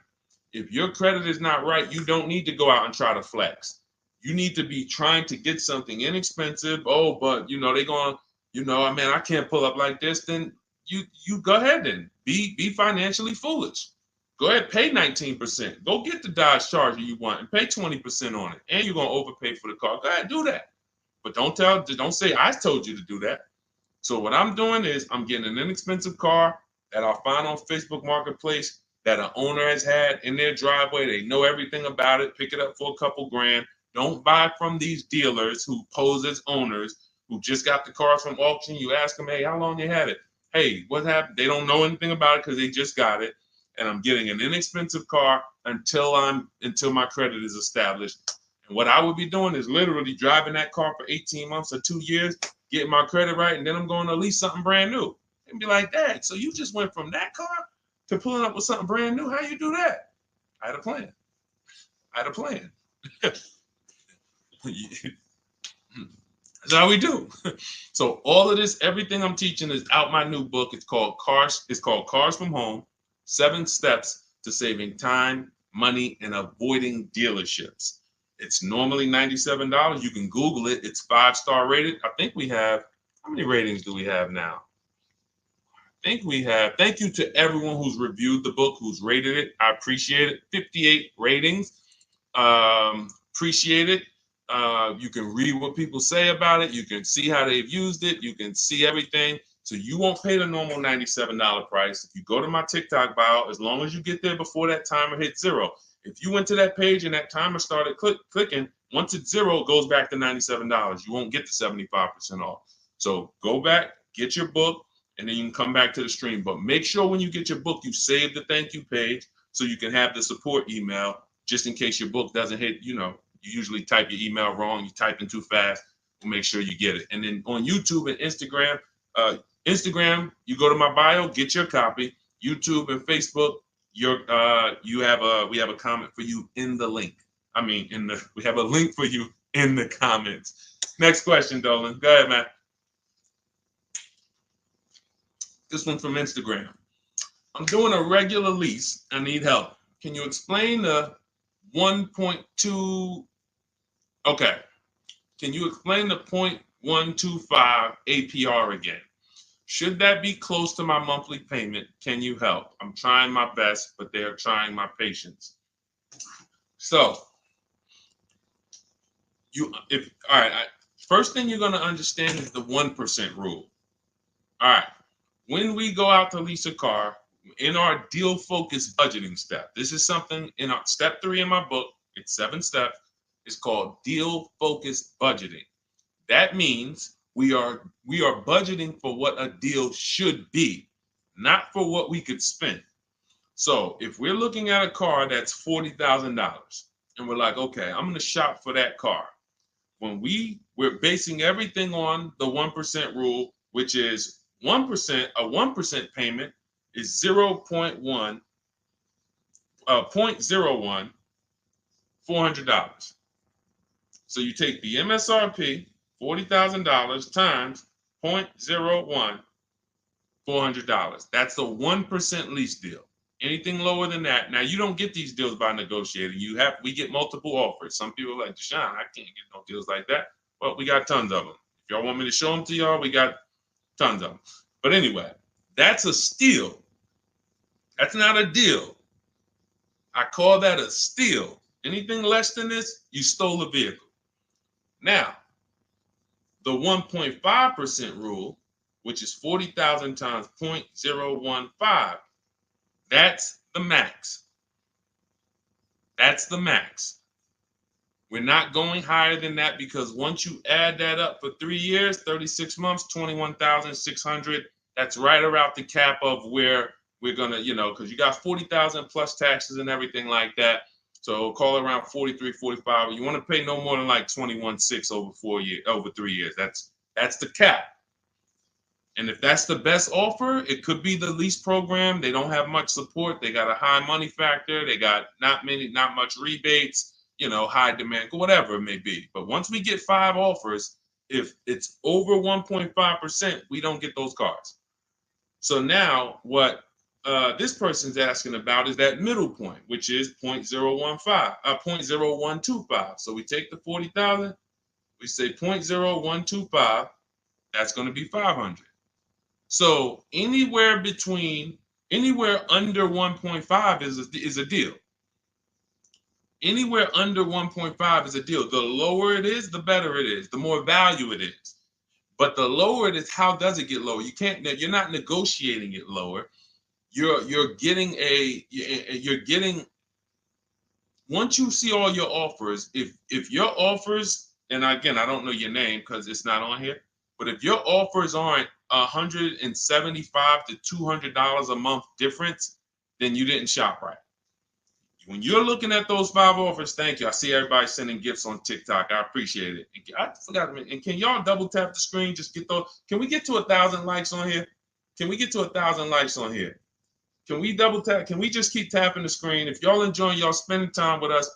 [SPEAKER 1] If your credit is not right, you don't need to go out and try to flex. You need to be trying to get something inexpensive. Oh, but they're going, man, I can't pull up like this. Then you go ahead and be financially foolish. Go ahead, pay 19%. Go get the Dodge Charger you want and pay 20% on it. And you're gonna overpay for the car. Go ahead, do that. But don't say I told you to do that. So what I'm doing is I'm getting an inexpensive car that I'll find on Facebook Marketplace that an owner has had in their driveway. They know everything about it. Pick it up for a couple grand. Don't buy from these dealers who pose as owners who just got the cars from auction. You ask them, hey, how long you had it? Hey, what happened? They don't know anything about it because they just got it. And I'm getting an inexpensive car until my credit is established. And what I would be doing is literally driving that car for 18 months or 2 years, getting my credit right, and then I'm going to lease something brand new. And be like, Dad, so you just went from that car to pulling up with something brand new? How you do that? I had a plan. That's how we do. So all of this, everything I'm teaching is out my new book. It's called Cars from Home, 7 Steps to Saving Time, Money, and Avoiding Dealerships. It's normally $97. You can Google it. It's 5-star rated. I think we have, how many ratings do we have now? I think we have, thank you to everyone who's reviewed the book, who's rated it. I appreciate it. 58 ratings. Appreciate it. You can read what people say about it. You can see how they've used it. You can see everything. So you won't pay the normal $97 price. If you go to my TikTok bio, as long as you get there before that timer hits 0. If you went to that page and that timer started clicking, once it's 0, it goes back to $97. You won't get the 75% off. So go back, get your book, and then you can come back to the stream. But make sure when you get your book, you save the thank you page so you can have the support email just in case your book doesn't hit, you usually type your email wrong, you type in too fast. We'll make sure you get it. And then on YouTube and Instagram, you go to my bio, get your copy. YouTube and Facebook, we have a comment for you in the link. We have a link for you in the comments. Next question, Dolan. Go ahead, man. This one from Instagram. I'm doing a regular lease. I need help. Can you explain the 1.2? Okay. Can you explain the 0.125 APR again? Should that be close to my monthly payment? Can you help? I'm trying my best, but they're trying my patience. So, first thing you're going to understand is the 1% rule. All right. When we go out to lease a car, in our deal focused budgeting step, this is something in our step 3 in my book. It's 7 steps. It's called deal focused budgeting. That means we are budgeting for what a deal should be, not for what we could spend. So if we're looking at a car that's $40,000 and we're like, okay, I'm going to shop for that car. When we're basing everything on the 1% rule, which is 1%, a 1% payment is 0.01, 0.01, $400. So you take the MSRP, $40,000 times 0.01, $400. That's the 1% lease deal. Anything lower than that, now you don't get these deals by negotiating. We get multiple offers. Some people are like, Deshone, I can't get no deals like that. Well, we got tons of them. If y'all want me to show them to y'all, we got tons of them. But anyway, that's a steal. That's not a deal. I call that a steal. Anything less than this, you stole a vehicle. Now, the 1.5% rule, which is 40,000 times 0.015, that's the max. That's the max. We're not going higher than that because once you add that up for 3 years, 36 months, 21,600, that's right around the cap of where we're gonna, because you got 40,000 plus taxes and everything like that. So call it around 43, 45. You want to pay no more than like 21.6 over 3 years. That's the cap. And if that's the best offer, it could be the lease program. They don't have much support. They got a high money factor. They got not much rebates, high demand, whatever it may be. But once we get 5 offers, if it's over 1.5%, we don't get those cars. So now what this person's asking about is that middle point, which is 0.0125. So we take the 40,000, we say 0.0125, that's going to be 500. So anywhere under 1.5 is a deal. Anywhere under 1.5 is a deal. The lower it is, the better it is, the more value it is. But the lower it is, how does it get lower? You're not negotiating it lower. You're getting once you see all your offers, if your offers, and again, I don't know your name because it's not on here, but if your offers aren't $175 to $200 a month difference, then you didn't shop right. When you're looking at those 5 offers, thank you. I see everybody sending gifts on TikTok. I appreciate it. I forgot. And can y'all double tap the screen? Just get those. Can we get to 1,000 likes on here? Can we get to 1,000 likes on here? Can we double tap? Can we just keep tapping the screen? If y'all enjoying y'all spending time with us,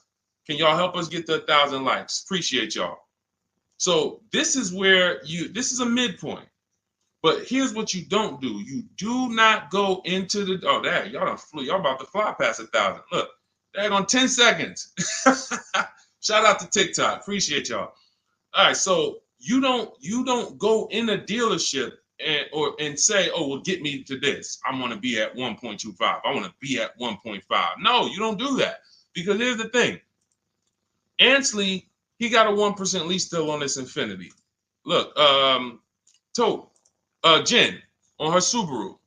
[SPEAKER 1] can y'all help us get to 1,000 likes? Appreciate y'all. So this is where this is a midpoint. But here's what you don't do. You do not go into the, y'all done flew. Y'all about to fly past 1,000. Look, on 10 seconds. Shout out to TikTok. Appreciate y'all. All right, so you don't go in a dealership and say, oh, well, get me to this. I want to be at 1.25. I want to be at 1.5. No, you don't do that. Because here's the thing. Ansley, he got a 1% lease deal on this Infiniti. Look, Jen on her Subaru.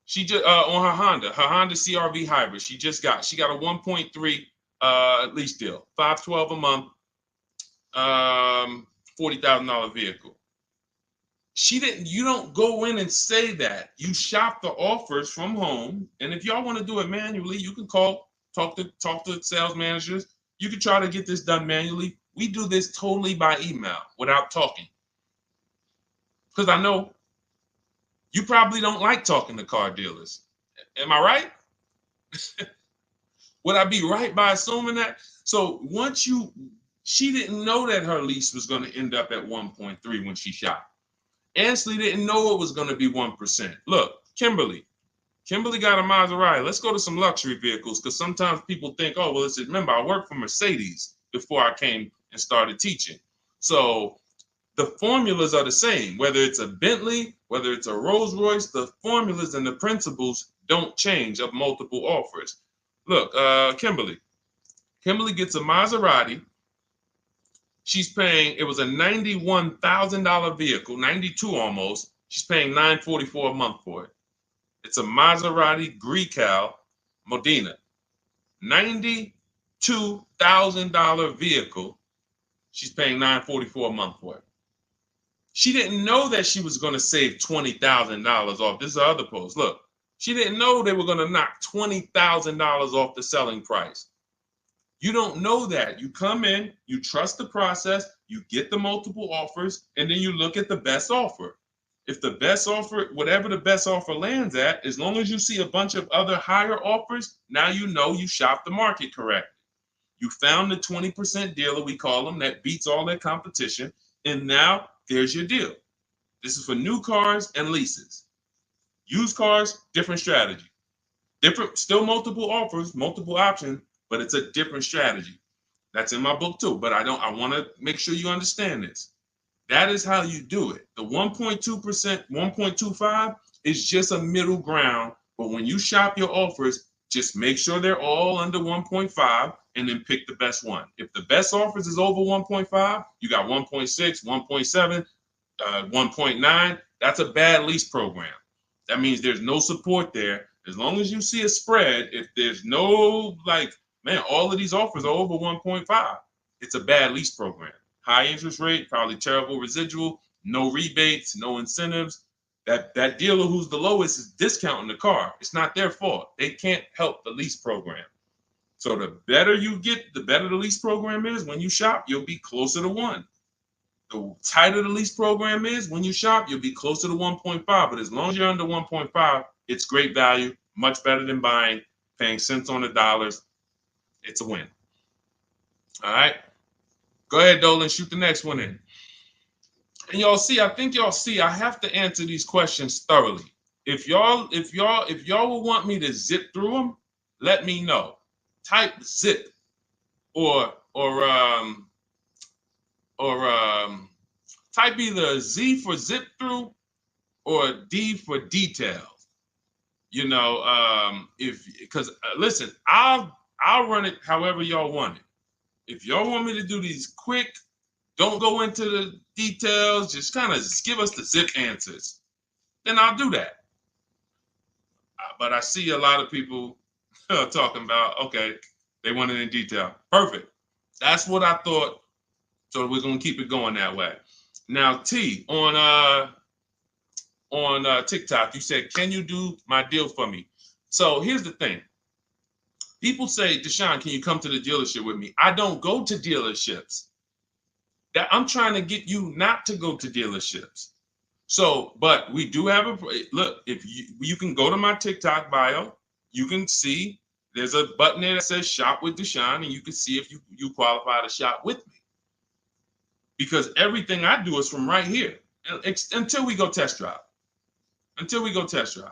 [SPEAKER 1] She just on her Honda CRV hybrid. She got a 1.3 lease deal, $512 a month, $40,000 vehicle. You don't go in and say that. You shop the offers from home, and if y'all want to do it manually, you can talk to sales managers. You can try to get this done manually. We do this totally by email without talking, because I know you probably don't like talking to car dealers. Am I right? Would I be right by assuming that? So she didn't know that her lease was going to end up at 1.3 when she shopped. Ansley didn't know it was going to be 1%. Look, Kimberly got a Maserati. Let's go to some luxury vehicles, because sometimes people think, oh, well, remember, I worked for Mercedes before I came and started teaching. So the formulas are the same, whether it's a Bentley, whether it's a Rolls Royce, the formulas and the principles don't change of multiple offers. Look, Kimberly gets a Maserati. She's paying, it was a $91,000 vehicle, 92 almost. She's paying $944 a month for it. It's a Maserati Grecal Modena, $92,000 vehicle. She's paying $944 a month for it. She didn't know that she was going to save $20,000 off. This is the other post. Look, she didn't know they were going to knock $20,000 off the selling price. You don't know that. You come in, you trust the process, you get the multiple offers, and then you look at the best offer. If the best offer, whatever the best offer lands at, as long as you see a bunch of other higher offers, now you know you shopped the market correctly. You found the 20% dealer, we call them, that beats all their competition. And now there's your deal. This is for new cars and leases. Used cars, different strategy. Different, still multiple offers, multiple options, but it's a different strategy. That's in my book too. But I want to make sure you understand this. That is how you do it. The 1.2%, 1.25 is just a middle ground. But when you shop your offers, just make sure they're all under 1.5 and then pick the best one. If the best offers is over 1.5, you got 1.6, 1.7, 1.9. That's a bad lease program. That means there's no support there. As long as you see a spread, if there's no, like, man, all of these offers are over 1.5, it's a bad lease program. High interest rate, probably terrible residual, no rebates, no incentives. That dealer who's the lowest is discounting the car. It's not their fault. They can't help the lease program. So the better you get, the better the lease program is. When you shop, you'll be closer to 1. The tighter the lease program is, when you shop, you'll be closer to 1.5. But as long as you're under 1.5, it's great value, much better than buying, paying cents on the dollars. It's a win. All right. Go ahead, Dolan, shoot the next one in. And I think y'all see, I have to answer these questions thoroughly. If y'all will want me to zip through them, let me know. Type zip or type either Z for zip through or D for details. Because listen, I'll run it however y'all want it. If y'all want me to do these quick, don't go into the details, just kind of give us the zip answers, then I'll do that. But I see a lot of people talking about, okay, they want it in detail. Perfect. That's what I thought. So we're going to keep it going that way. Now, T, on TikTok, you said, can you do my deal for me? So here's the thing. People say, Deshone, can you come to the dealership with me? I don't go to dealerships. That I'm trying to get you not to go to dealerships. So, but we do have a look. If you can go to my TikTok bio, you can see there's a button there that says "Shop with Deshone," and you can see if you qualify to shop with me. Because everything I do is from right here until we go test drive. Until we go test drive.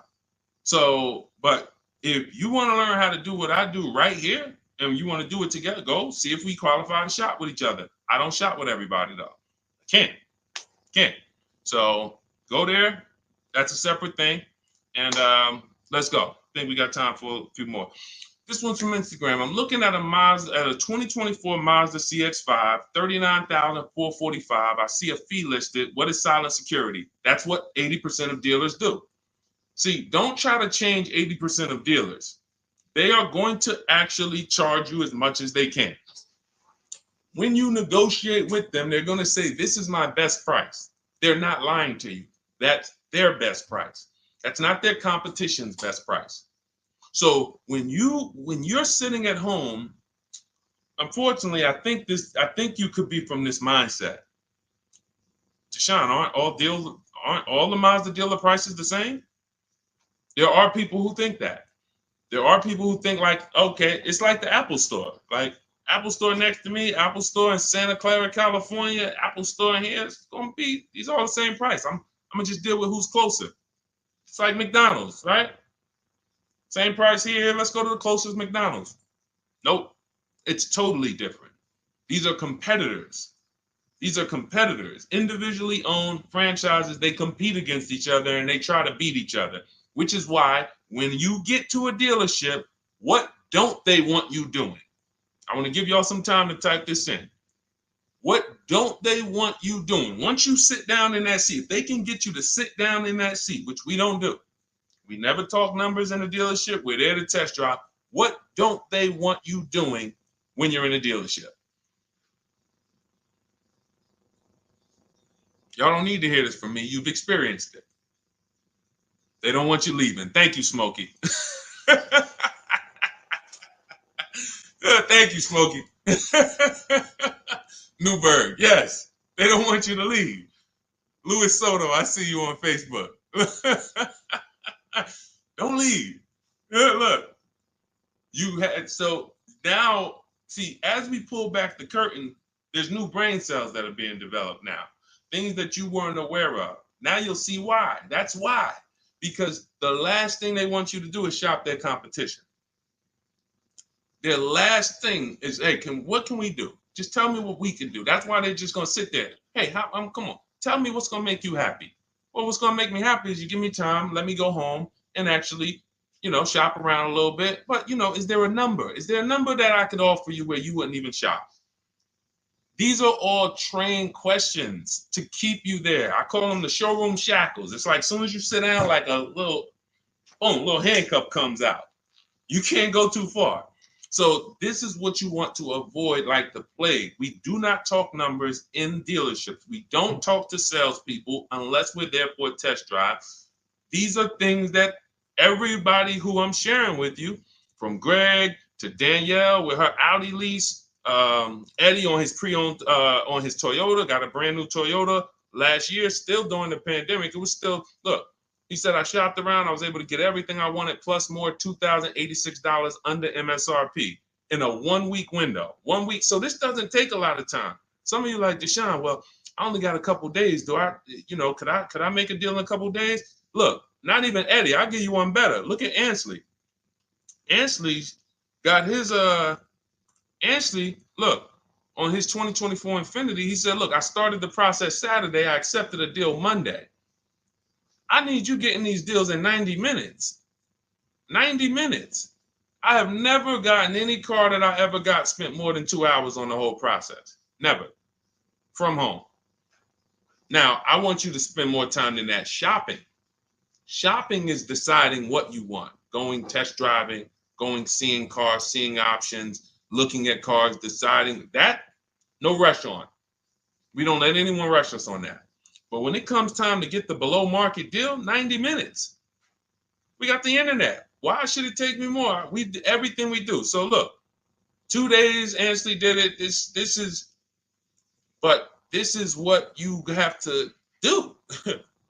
[SPEAKER 1] So, but if you want to learn how to do what I do right here, and you want to do it together, go see if we qualify to shop with each other. I don't shop with everybody though. I can't. So go there. That's a separate thing. And let's go. I think we got time for a few more. This one's from Instagram. I'm looking at a 2024 Mazda CX-5, $39,445. I see a fee listed. What is silent security? That's what 80% of dealers do. See, don't try to change 80% of dealers. They are going to actually charge you as much as they can. When you negotiate with them, they're going to say, this is my best price. They're not lying to you. That's their best price. That's not their competition's best price. So when you're sitting at home, unfortunately, I think you could be from this mindset. Deshone, aren't all the Mazda dealer prices the same? There are people who think that. There are people who think like, okay, it's like the Apple store. Like Apple store next to me, Apple store in Santa Clara, California, Apple store in here, it's gonna be, these are all the same price. I'm gonna just deal with who's closer. It's like McDonald's, right? Same price here, let's go to the closest McDonald's. Nope, it's totally different. These are competitors. These are competitors, individually owned franchises. They compete against each other and they try to beat each other, which is why when you get to a dealership, what don't they want you doing? I want to give y'all some time to type this in. What don't they want you doing? Once you sit down in that seat, if they can get you to sit down in that seat, which we don't do. We never talk numbers in a dealership. We're there to test drive. What don't they want you doing when you're in a dealership? Y'all don't need to hear this from me. You've experienced it. They don't want you leaving. Thank you, Smokey. Thank you, Smokey. Newberg, yes. They don't want you to leave. Luis Soto, I see you on Facebook. Don't leave. Look, you had, so now, see, as we pull back the curtain, there's new brain cells that are being developed now, things that you weren't aware of. Now you'll see why. That's why. Because the last thing they want you to do is shop their competition. Their last thing is, hey, what can we do? Just tell me what we can do. That's why they're just gonna sit there. Hey, come on, tell me what's gonna make you happy. Well, what's gonna make me happy is you give me time, let me go home and actually, shop around a little bit. But is there a number? Is there a number that I could offer you where you wouldn't even shop? These are all trained questions to keep you there. I call them the showroom shackles. It's like as soon as you sit down, like a little, boom, little handcuff comes out. You can't go too far. So this is what you want to avoid like the plague. We do not talk numbers in dealerships. We don't talk to salespeople unless we're there for a test drive. These are things that everybody who I'm sharing with you, from Greg to Danielle with her Audi lease, Eddie on his pre-owned, on his Toyota, got a brand new Toyota last year, still during the pandemic. It was still, look, he said, I shopped around. I was able to get everything I wanted, plus more, $2,086 under MSRP in a 1 week window. 1 week. So this doesn't take a lot of time. Some of you like, Deshone, well, I only got a couple days. Could I make a deal in a couple days? Look, not even Eddie. I'll give you one better. Look at Ansley. Ansley's got his, Ansley, look, on his 2024 Infiniti, he said, look, I started the process Saturday. I accepted a deal Monday. I need you getting these deals in 90 minutes. 90 minutes. I have never gotten any car that I ever got spent more than 2 hours on the whole process. Never. From home. Now, I want you to spend more time than that shopping. Shopping is deciding what you want. Going test driving, going seeing cars, seeing options, looking at cars, deciding that. No rush on. We don't let anyone rush us on that. But when it comes time to get the below market deal, 90 minutes. We got the internet. Why should it take me more? We do everything we do. So look, 2 days, Ansley did it. This is what you have to do.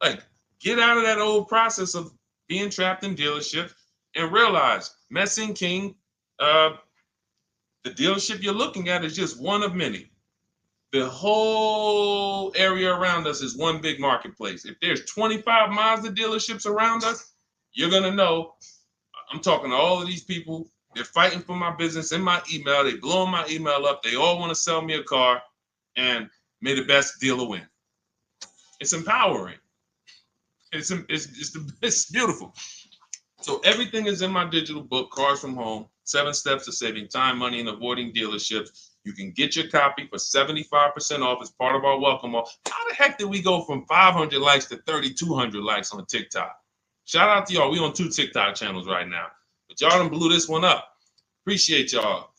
[SPEAKER 1] Like, get out of that old process of being trapped in dealership and realize, Messing King, the dealership you're looking at is just one of many. The whole area around us is one big marketplace. If there's 25 Mazda dealerships around us, you're going to know. I'm talking to all of these people. They're fighting for my business in my email. They blowing my email up. They all want to sell me a car, and may the best dealer win. It's empowering. It's beautiful. So everything is in my digital book, Cars from Home, 7 Steps to Saving Time, Money, and Avoiding Dealerships. You can get your copy for 75% off as part of our welcome offer. How the heck did we go from 500 likes to 3,200 likes on TikTok? Shout out to y'all. We on 2 TikTok channels right now. But y'all done blew this one up. Appreciate y'all.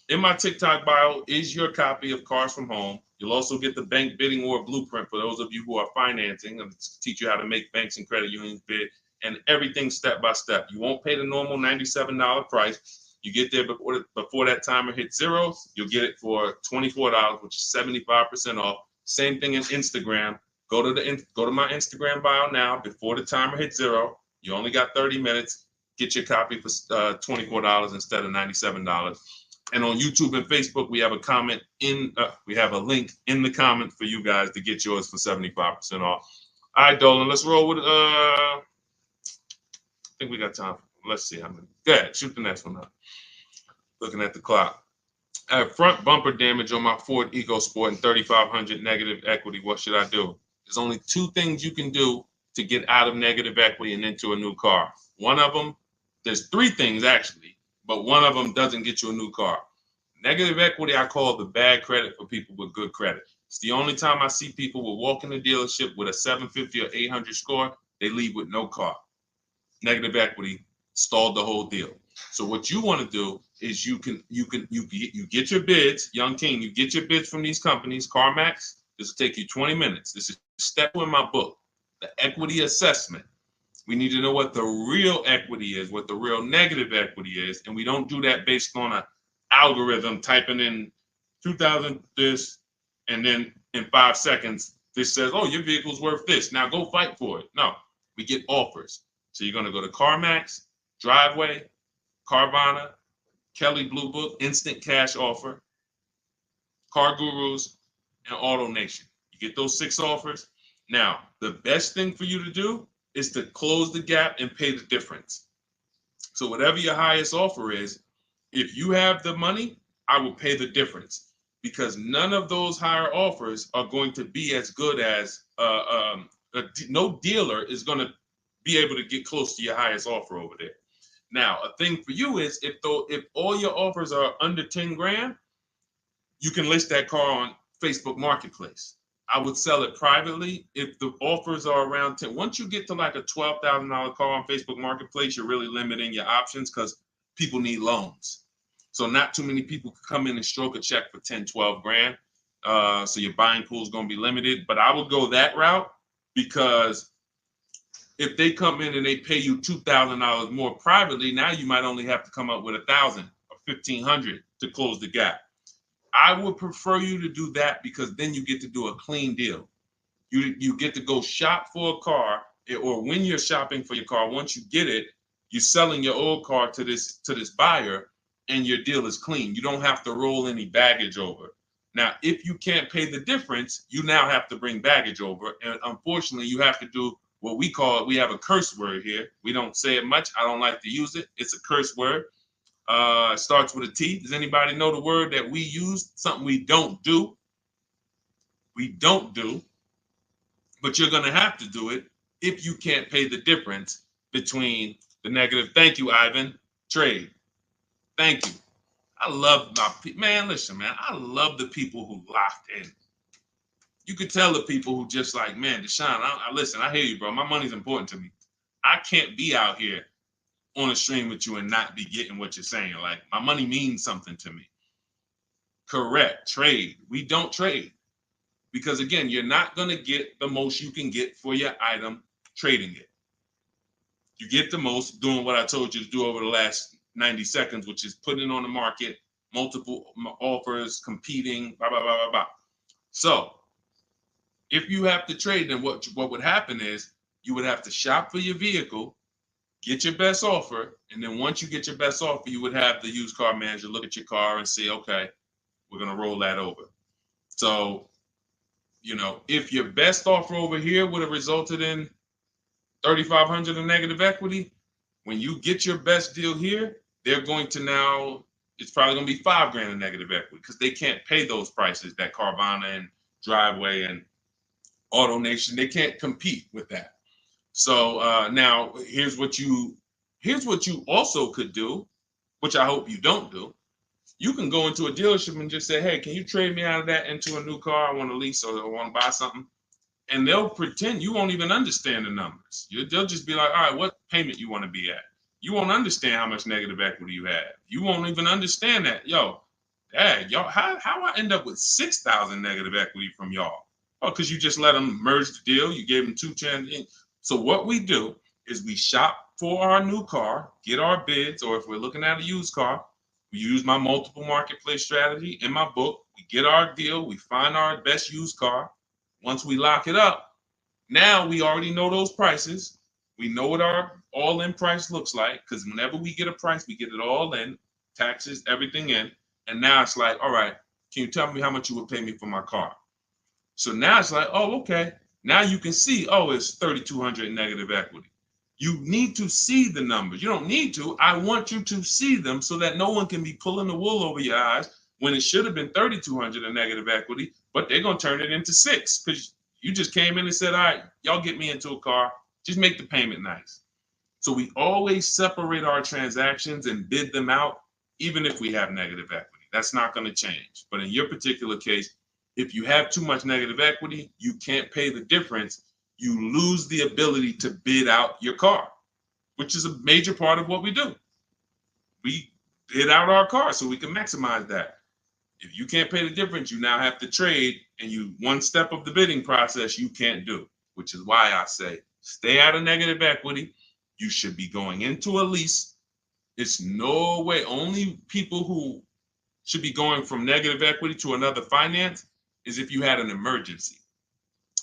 [SPEAKER 1] In my TikTok bio is your copy of Cars from Home. You'll also get the bank bidding war blueprint for those of you who are financing, and teach you how to make banks and credit unions bid, and everything step by step. You won't pay the normal $97 price. You get there before that timer hits 0. You'll get it for $24, which is 75% off. Same thing in Instagram. Go to my Instagram bio now. Before the timer hits 0, you only got 30 minutes. Get your copy for $24 instead of $97. And on YouTube and Facebook, we have a link in the comment for you guys to get yours for 75% off. All right, Dolan, let's roll with I think we got time. Let's see how many. Go ahead, shoot the next one up. Looking at the clock. I have front bumper damage on my Ford EcoSport and 3,500 negative equity. What should I do? There's only 2 things you can do to get out of negative equity and into a new car. One of them, there's 3 things actually, but one of them doesn't get you a new car. Negative equity, I call the bad credit for people with good credit. It's the only time I see people will walk in the dealership with a 750 or 800 score, they leave with no car. Negative equity stalled the whole deal. So what you want to do is you get your bids, Young King, you get your bids from these companies, CarMax. This will take you 20 minutes. This is step 2 in my book, the equity assessment. We need to know what the real equity is, what the real negative equity is, and we don't do that based on an algorithm typing in 2,000 this, and then in 5 seconds This says, oh, your vehicle's worth this. Now go fight for it. No, we get offers. So you're going to go to CarMax, Driveway, Carvana, Kelly Blue Book, Instant Cash Offer, Car Gurus, and Auto Nation. You get those 6 offers. Now, the best thing for you to do is to close the gap and pay the difference. So whatever your highest offer is, if you have the money, I will pay the difference, because none of those higher offers are going to be as good as no dealer is going to be able to get close to your highest offer over there. Now, a thing for you is if all your offers are under 10 grand, you can list that car on Facebook Marketplace. I would sell it privately if the offers are around 10. Once you get to like a $12,000 car on Facebook Marketplace, you're really limiting your options because people need loans. So not too many people can come in and stroke a check for 10, 12 grand. So your buying pool is going to be limited. But I would go that route, because if they come in and they pay you $2,000 more privately, now you might only have to come up with $1,000 or $1,500 to close the gap. I would prefer you to do that, because then you get to do a clean deal. You get to go shop for a car, or when you're shopping for your car, once you get it, you're selling your old car to this buyer, and your deal is clean. You don't have to roll any baggage over. Now, if you can't pay the difference, you now have to bring baggage over. And unfortunately, you have to do what we have a curse word here. We don't say it much. I don't like to use it. It's a curse word. It starts with a T. Does anybody know the word that we use? Something we don't do. We don't do. But you're going to have to do it if you can't pay the difference between the negative. Thank you, Ivan. Trade. Thank you. I love my people. Man, listen, man. I love the people who locked in. You could tell the people who just like, man, Deshone, listen, I hear you, bro. My money's important to me. I can't be out here on a stream with you and not be getting what you're saying. Like, my money means something to me. Correct. Trade. We don't trade, because again, you're not going to get the most you can get for your item trading it. You get the most doing what I told you to do over the last 90 seconds, which is putting it on the market, multiple offers, competing, blah, blah, blah, blah, blah. So if you have to trade, then what would happen is you would have to shop for your vehicle, get your best offer, and then once you get your best offer, you would have the used car manager look at your car and say, okay, we're going to roll that over. So, if your best offer over here would have resulted in $3,500 in negative equity, when you get your best deal here, they're going to now, it's probably going to be $5 grand in negative equity, because they can't pay those prices that Carvana and Driveway and Auto Nation, they can't compete with that. So now here's what you also could do, which I hope you don't do. You can go into a dealership and just say, hey, can you trade me out of that into a new car? I want to lease or I want to buy something. And they'll pretend you won't even understand the numbers. They'll just be like, all right, what payment you want to be at? You won't understand how much negative equity you have. You won't even understand that. Yo, dad, y'all, how I end up with 6,000 negative equity from y'all? Oh, because you just let them merge the deal. You gave them 2 chances. So what we do is we shop for our new car, get our bids, or if we're looking at a used car, we use my multiple marketplace strategy in my book. We get our deal. We find our best used car. Once we lock it up, now we already know those prices. We know what our all-in price looks like, because whenever we get a price, we get it all in, taxes, everything in. And now it's like, all right, can you tell me how much you would pay me for my car? So now it's like, oh, okay. Now you can see, oh, it's 3,200 in negative equity. You need to see the numbers. You don't need to. I want you to see them so that no one can be pulling the wool over your eyes when it should have been 3,200 in negative equity, but they're going to turn it into 6 because you just came in and said, all right, y'all get me into a car. Just make the payment nice. So we always separate our transactions and bid them out, even if we have negative equity. That's not going to change. But in your particular case, if you have too much negative equity, you can't pay the difference. You lose the ability to bid out your car, which is a major part of what we do. We bid out our car so we can maximize that. If you can't pay the difference, you now have to trade, and one step of the bidding process you can't do, which is why I say stay out of negative equity. You should be going into a lease. It's no way. Only people who should be going from negative equity to another finance is if you had an emergency.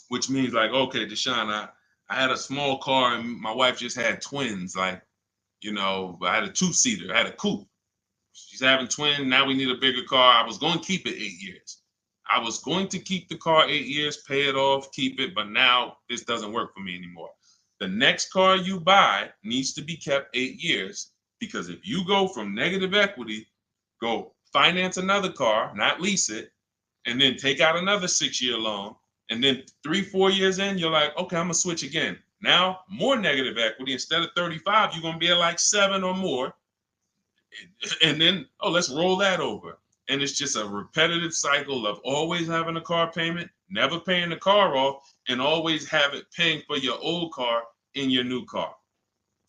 [SPEAKER 1] which means like, okay, Deshone, I had a small car and my wife just had twins. Like, you know, I had a two-seater, I had a coupe. She's having twins. Now we need a bigger car. I was going to keep it 8 years. I was going to keep the car 8 years, pay it off, keep it, but now this doesn't work for me anymore. The next car you buy needs to be kept 8 years, because if you go from negative equity, go finance another car, not lease it, and then take out another 6-year loan, and then 3-4 years in, you're like, okay, I'm gonna switch again. Now more negative equity. Instead of 35, you're gonna be at like 7 or more. And then, oh, let's roll that over. And it's just a repetitive cycle of always having a car payment, never paying the car off, and always have it paying for your old car in your new car.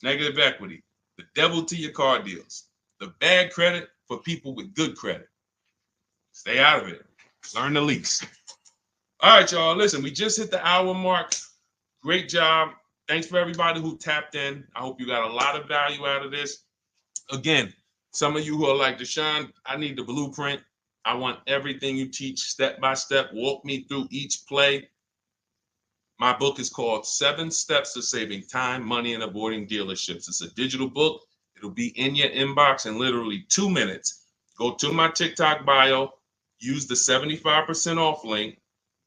[SPEAKER 1] Negative equity, the devil to your car deals. The bad credit for people with good credit. Stay out of it. Learn the lease. All right, y'all. Listen, we just hit the hour mark. Great job. Thanks for everybody who tapped in. I hope you got a lot of value out of this. Again, some of you who are like, Deshone, I need the blueprint. I want everything you teach step by step. Walk me through each play. My book is called 7 Steps to Saving Time, Money, and Avoiding Dealerships. It's a digital book. It'll be in your inbox in literally 2 minutes. Go to my TikTok bio, use the 75% off link.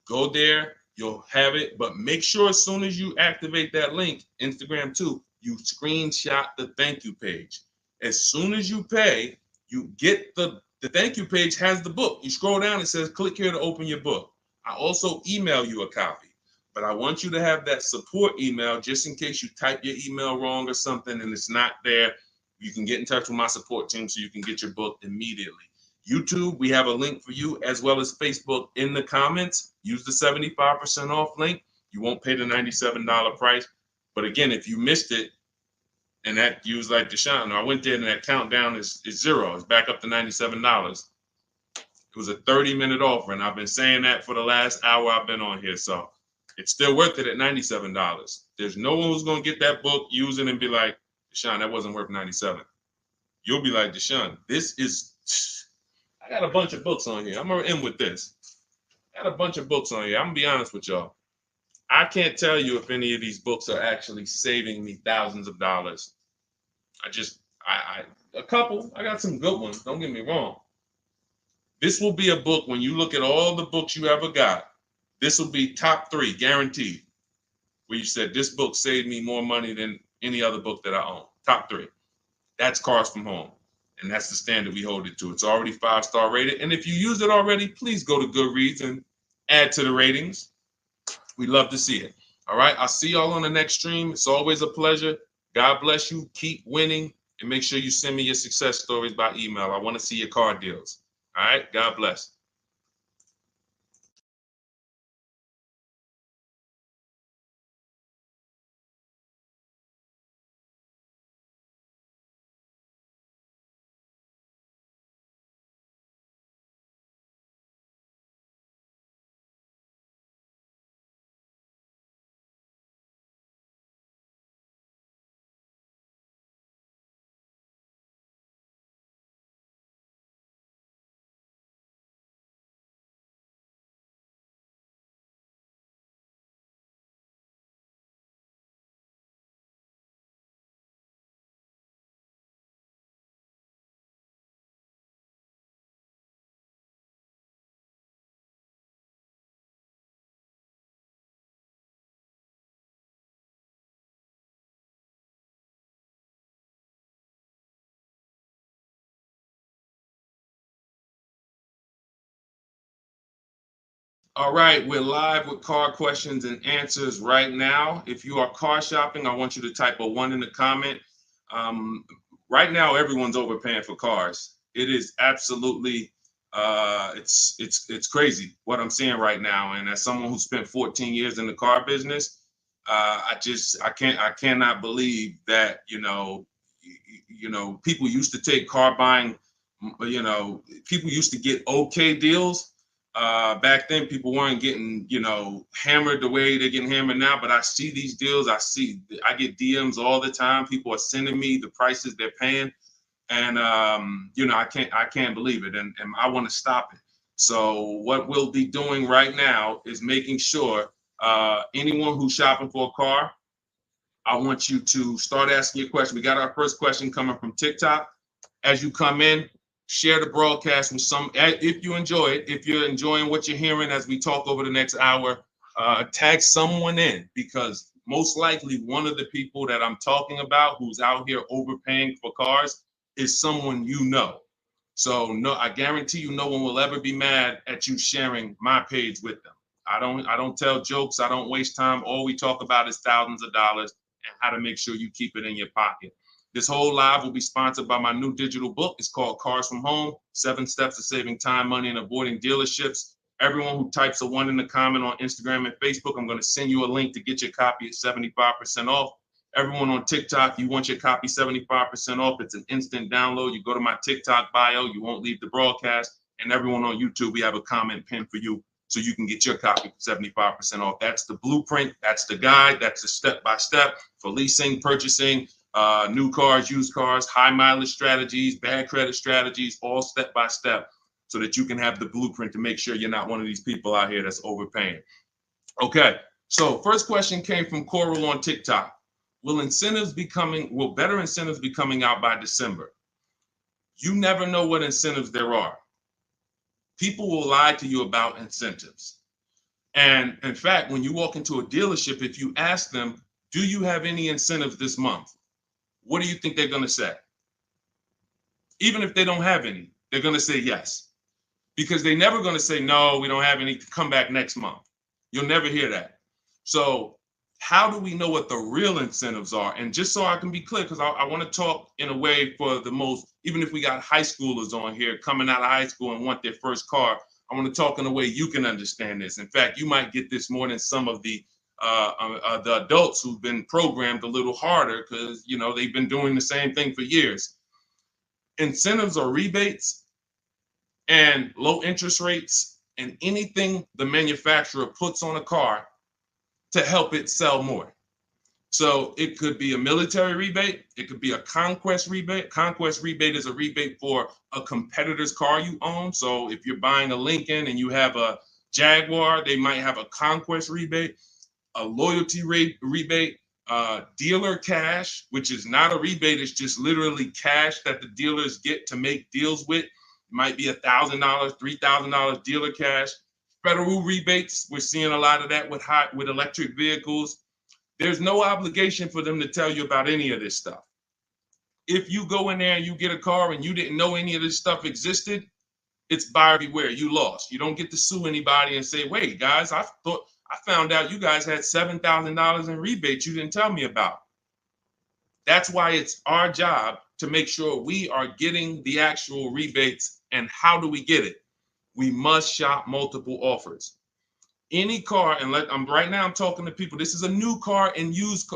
[SPEAKER 1] Go there, you'll have it. But make sure as soon as you activate that link, Instagram too, you screenshot the thank you page. As soon as you pay, you get the thank you page has the book. You scroll down, it says click here to open your book. I also email you a copy, but I want you to have that support email just in case you type your email wrong or something and it's not there. You can get in touch with my support team so you can get your book immediately. YouTube, we have a link for you, as well as Facebook in the comments. Use the 75% off link. You won't pay the $97 price. But again, if you missed it, and that you was like, Deshone, I went there and that countdown is 0. It's back up to $97. It was a 30-minute offer, and I've been saying that for the last hour I've been on here. So it's still worth it at $97. There's no one who's going to get that book, use it, and be like, Deshone, that wasn't worth $97. You'll be like, Deshone, this is, I got a bunch of books on here. I'm going to end with this. I got a bunch of books on here. I'm going to be honest with y'all. I can't tell you if any of these books are actually saving me thousands of dollars. A couple. I got some good ones. Don't get me wrong. This will be a book, when you look at all the books you ever got, this will be top 3, guaranteed. Where you said, this book saved me more money than any other book that I own. Top 3. That's Cars from Home. And that's the standard we hold it to. It's already 5-star rated. And if you use it already, please go to Goodreads and add to the ratings. We love to see it. All right. I'll see y'all on the next stream. It's always a pleasure. God bless you. Keep winning. And make sure you send me your success stories by email. I want to see your car deals. All right. God bless. All right, we're live with car questions and answers right now. If you are car shopping, I want you to type a 1 in the comment. Right now, everyone's overpaying for cars. It is absolutely, it's crazy what I'm seeing right now. And as someone who spent 14 years in the car business, I cannot believe that people used to take car buying. People used to get okay deals. Back then, people weren't getting, hammered the way they're getting hammered now. But I see these deals. I get DMs all the time. People are sending me the prices they're paying, and I can't believe it, and I want to stop it. So what we'll be doing right now is making sure Anyone who's shopping for a car, I want you to start asking your question. We got our first question coming from TikTok. As you come in, share the broadcast with some, if you enjoy it, if you're enjoying what you're hearing as we talk over the next hour, tag someone in, because most likely one of the people that I'm talking about who's out here overpaying for cars is someone you know. So no, I guarantee you no one will ever be mad at you sharing my page with them. I don't tell jokes. I don't waste time. All we talk about is thousands of dollars and how to make sure you keep it in your pocket. This whole live will be sponsored by my new digital book. It's called Cars from Home, 7 Steps to Saving Time, Money, and Avoiding Dealerships. Everyone who types a 1 in the comment on Instagram and Facebook, I'm going to send you a link to get your copy at 75% off. Everyone on TikTok, you want your copy 75% off. It's an instant download. You go to my TikTok bio, you won't leave the broadcast. And everyone on YouTube, we have a comment pin for you so you can get your copy for 75% off. That's the blueprint. That's the guide. That's the step-by-step for leasing, purchasing, new cars, used cars, high mileage strategies, bad credit strategies, all step-by-step so that you can have the blueprint to make sure you're not one of these people out here that's overpaying. Okay, so first question came from Coral on TikTok. Will better incentives be coming out by December? You never know what incentives there are. People will lie to you about incentives. And in fact, when you walk into a dealership, if you ask them, do you have any incentives this month? What do you think they're going to say? Even if they don't have any, they're going to say yes. Because they're never going to say, no, we don't have any, come back next month. You'll never hear that. So how do we know what the real incentives are? And just so I can be clear, because I want to talk in a way for the most, even if we got high schoolers on here coming out of high school and want their first car, I want to talk in a way you can understand this. In fact, you might get this more than some of the adults who've been programmed a little harder because, you know, they've been doing the same thing for years. Incentives or rebates and low interest rates and anything the manufacturer puts on a car to help it sell more. So it could be a military rebate. It could be a conquest rebate. Conquest rebate is a rebate for a competitor's car you own. So if you're buying a Lincoln and you have a Jaguar, they might have a conquest rebate, a loyalty rebate, dealer cash, which is not a rebate. It's just literally cash that the dealers get to make deals with. It might be $1,000, $3,000 dealer cash. Federal rebates, we're seeing a lot of that with electric vehicles. There's no obligation for them to tell you about any of this stuff. If you go in there and you get a car and you didn't know any of this stuff existed, it's buyer beware. You lost. You don't get to sue anybody and say, wait, guys, I found out you guys had $7,000 in rebates you didn't tell me about. That's why it's our job to make sure we are getting the actual rebates. And how do we get it? We must shop multiple offers. Any car, and right now I'm talking to people. This is a new car and used.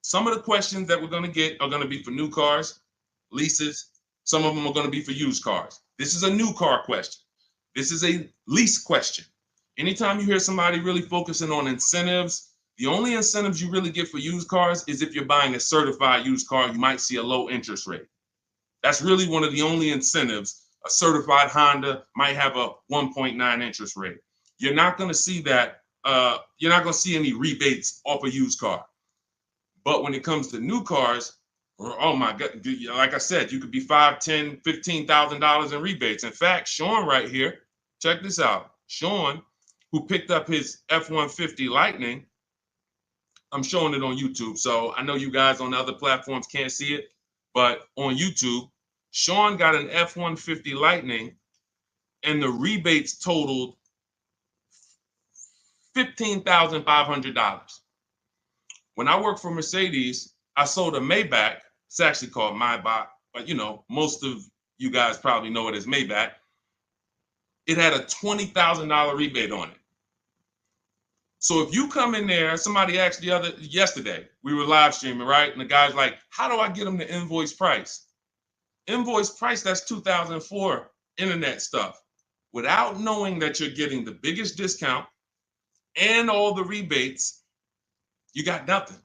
[SPEAKER 1] Some of the questions that we're going to get are going to be for new cars, leases. Some of them are going to be for used cars. This is a new car question. This is a lease question. Anytime you hear somebody really focusing on incentives, the only incentives you really get for used cars is if you're buying a certified used car, you might see a low interest rate. That's really one of the only incentives. A certified Honda might have a 1.9 interest rate. You're not going to see that. You're not going to see any rebates off a used car. But when it comes to new cars, oh my God, like I said, you could be $5,000, $10,000, $15,000 in rebates. In fact, Sean right here, check this out. Sean, who picked up his F-150 Lightning, I'm showing it on YouTube. So I know you guys on the other platforms can't see it, but on YouTube, Sean got an F-150 Lightning and the rebates totaled $15,500. When I worked for Mercedes, I sold a Maybach. It's actually called Maybach, but you know, most of you guys probably know it as Maybach. It had a $20,000 rebate on it. So if you come in there, somebody asked yesterday, we were live streaming, right? And the guy's like, how do I get them the invoice price? Invoice price, that's 2004 internet stuff. Without knowing that you're getting the biggest discount and all the rebates, you got nothing.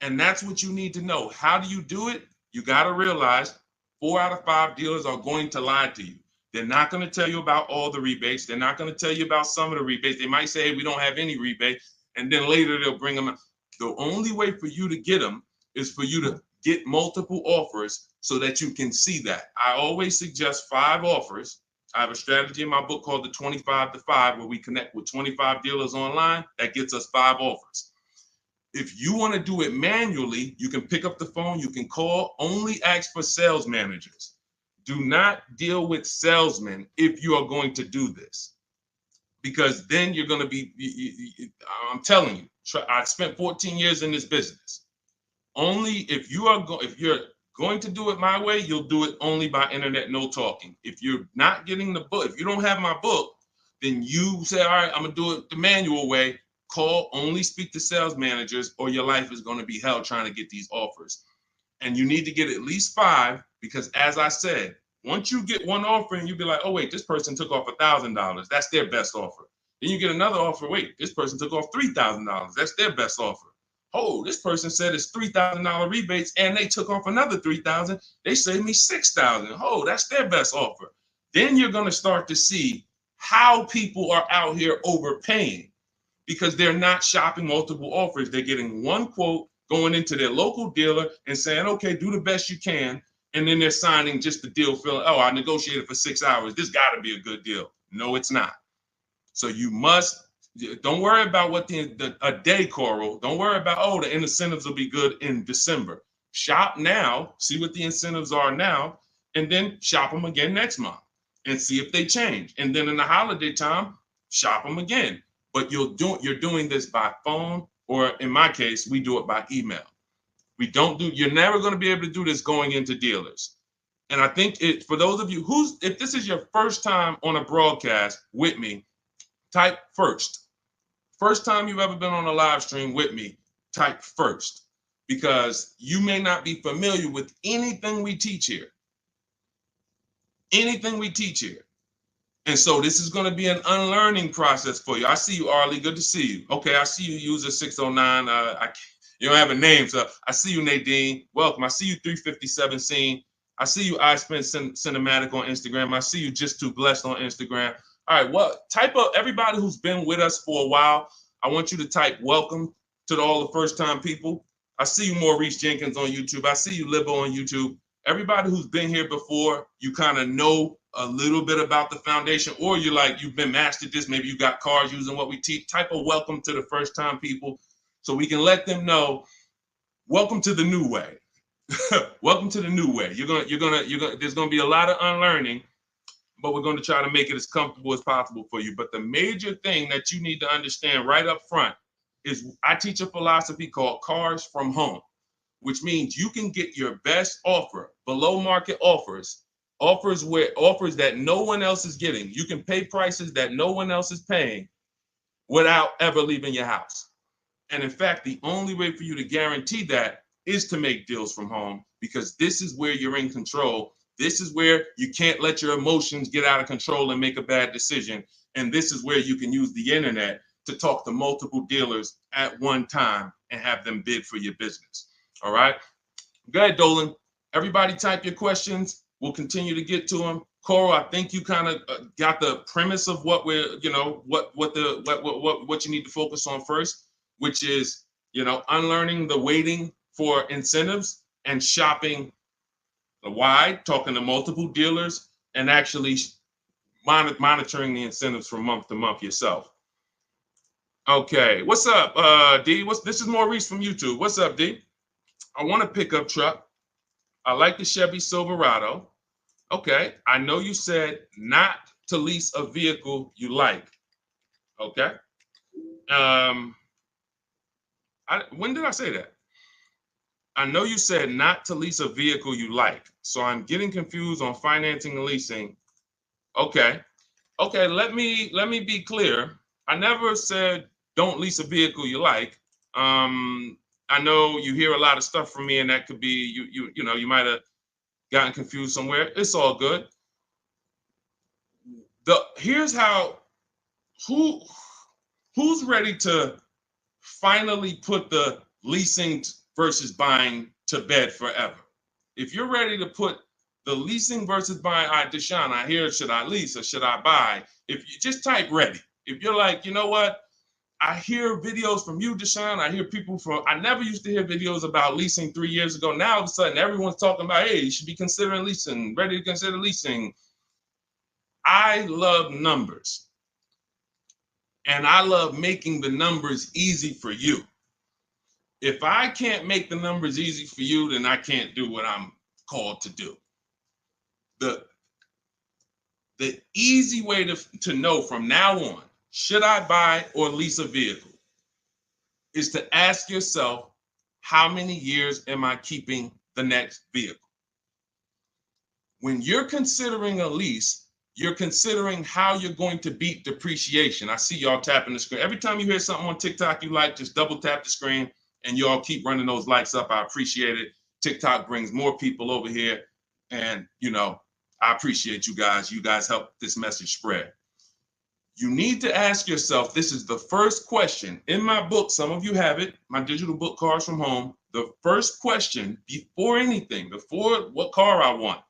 [SPEAKER 1] And that's what you need to know. How do you do it? You got to realize 4 out of 5 dealers are going to lie to you. They're not going to tell you about all the rebates. They're not going to tell you about some of the rebates. They might say, hey, we don't have any rebate. And then later they'll bring them. The only way for you to get them is for you to get multiple offers so that you can see that. I always suggest 5 offers. I have a strategy in my book called the 25 to 5, where we connect with 25 dealers online. That gets us 5 offers. If you want to do it manually, you can pick up the phone, you can call, only ask for sales managers. Do not deal with salesmen if you are going to do this, because then you're going to be, I'm telling you, I spent 14 years in this business. Only if you're going to do it my way, you'll do it only by internet, no talking. If you're not getting the book, if you don't have my book, then you say, all right, I'm going to do it the manual way. Call, only speak to sales managers, or your life is going to be hell trying to get these offers. And you need to get at least 5, because as I said, once you get one offer and you be like, oh, wait, this person took off $1,000. That's their best offer. Then you get another offer. Wait, this person took off $3,000. That's their best offer. Oh, this person said it's $3,000 rebates and they took off another $3,000. They saved me $6,000. Oh, that's their best offer. Then you're going to start to see how people are out here overpaying, because they're not shopping multiple offers. They're getting one quote, going into their local dealer and saying, okay, do the best you can. And then they're signing just the deal, feeling, oh, I negotiated for 6 hours. This got to be a good deal. No, it's not. So you must, don't worry about what a day, Coral. Don't worry about, oh, the incentives will be good in December. Shop now, see what the incentives are now, and then shop them again next month and see if they change. And then in the holiday time, shop them again. But you're doing this by phone, or in my case, we do it by email. You're never going to be able to do this going into dealers. And I think for those of you if this is your first time on a broadcast with me, type first. First time you've ever been on a live stream with me, type first, because you may not be familiar with anything we teach here. Anything we teach here. And so this is going to be an unlearning process for you. I see you, Arlie. Good to see you. Okay, I see you, user 609. You don't have a name, so I see you, Nadine. Welcome. I see you, 357 Scene. I see you, I Spent Cinematic on Instagram. I see you, Just Too Blessed on Instagram. All right, well, type up everybody who's been with us for a while. I want you to type welcome to all the first-time people. I see you, Maurice Jenkins on YouTube. I see you, Libo on YouTube. Everybody who's been here before, you kind of know a little bit about the foundation, or you've been mastered this. Maybe you got cars using what we teach. Type a welcome to the first-time people, so we can let them know, welcome to the new way. Welcome to the new way. There's gonna be a lot of unlearning, but we're going to try to make it as comfortable as possible for you. But the major thing that you need to understand right up front is I teach a philosophy called cars from home, which means you can get your best offer, below market offers that no one else is getting. You can pay prices that no one else is paying without ever leaving your house. And in fact, the only way for you to guarantee that is to make deals from home, because this is where you're in control. This is where you can't let your emotions get out of control and make a bad decision. And this is where you can use the internet to talk to multiple dealers at one time and have them bid for your business. All right. Go ahead, Dolan. Everybody type your questions. We'll continue to get to them. Coral, I think you kind of got the premise of what we're, what you need to focus on first, which is, unlearning the waiting for incentives and shopping wide, talking to multiple dealers, and actually monitoring the incentives from month to month yourself. Okay, what's up, D? This is Maurice from YouTube. What's up, D? I want a pickup truck. I like the Chevy Silverado. Okay, I know you said not to lease a vehicle you like. Okay. When did I say that? I know you said not to lease a vehicle you like. So I'm getting confused on financing and leasing. Okay. Okay, let me be clear. I never said don't lease a vehicle you like. I know you hear a lot of stuff from me, and that could be you might have gotten confused somewhere. It's all good. Here's how who's ready to finally put the leasing versus buying to bed forever. If you're ready to put The leasing versus buying. All right, Deshone, I hear, should I lease or should I buy? If you just type ready. If you're like, you know what? I hear videos from you, Deshone. I hear people from, I never used to hear videos about leasing 3 years ago. Now all of a sudden everyone's talking about, hey, you should be considering leasing, ready to consider leasing. I love numbers. And I love making the numbers easy for you. If I can't make the numbers easy for you, then I can't do what I'm called to do. The easy way to know from now on, should I buy or lease a vehicle, is to ask yourself, how many years am I keeping the next vehicle? When you're considering a lease, you're considering how you're going to beat depreciation. I see y'all tapping the screen. Every time you hear something on TikTok you like, just double tap the screen and y'all keep running those likes up. I appreciate it. TikTok brings more people over here. And, you know, I appreciate you guys. You guys help this message spread. You need to ask yourself, this is the first question. In my book, some of you have it, my digital book, Cars from Home. The first question before anything, before what car I want,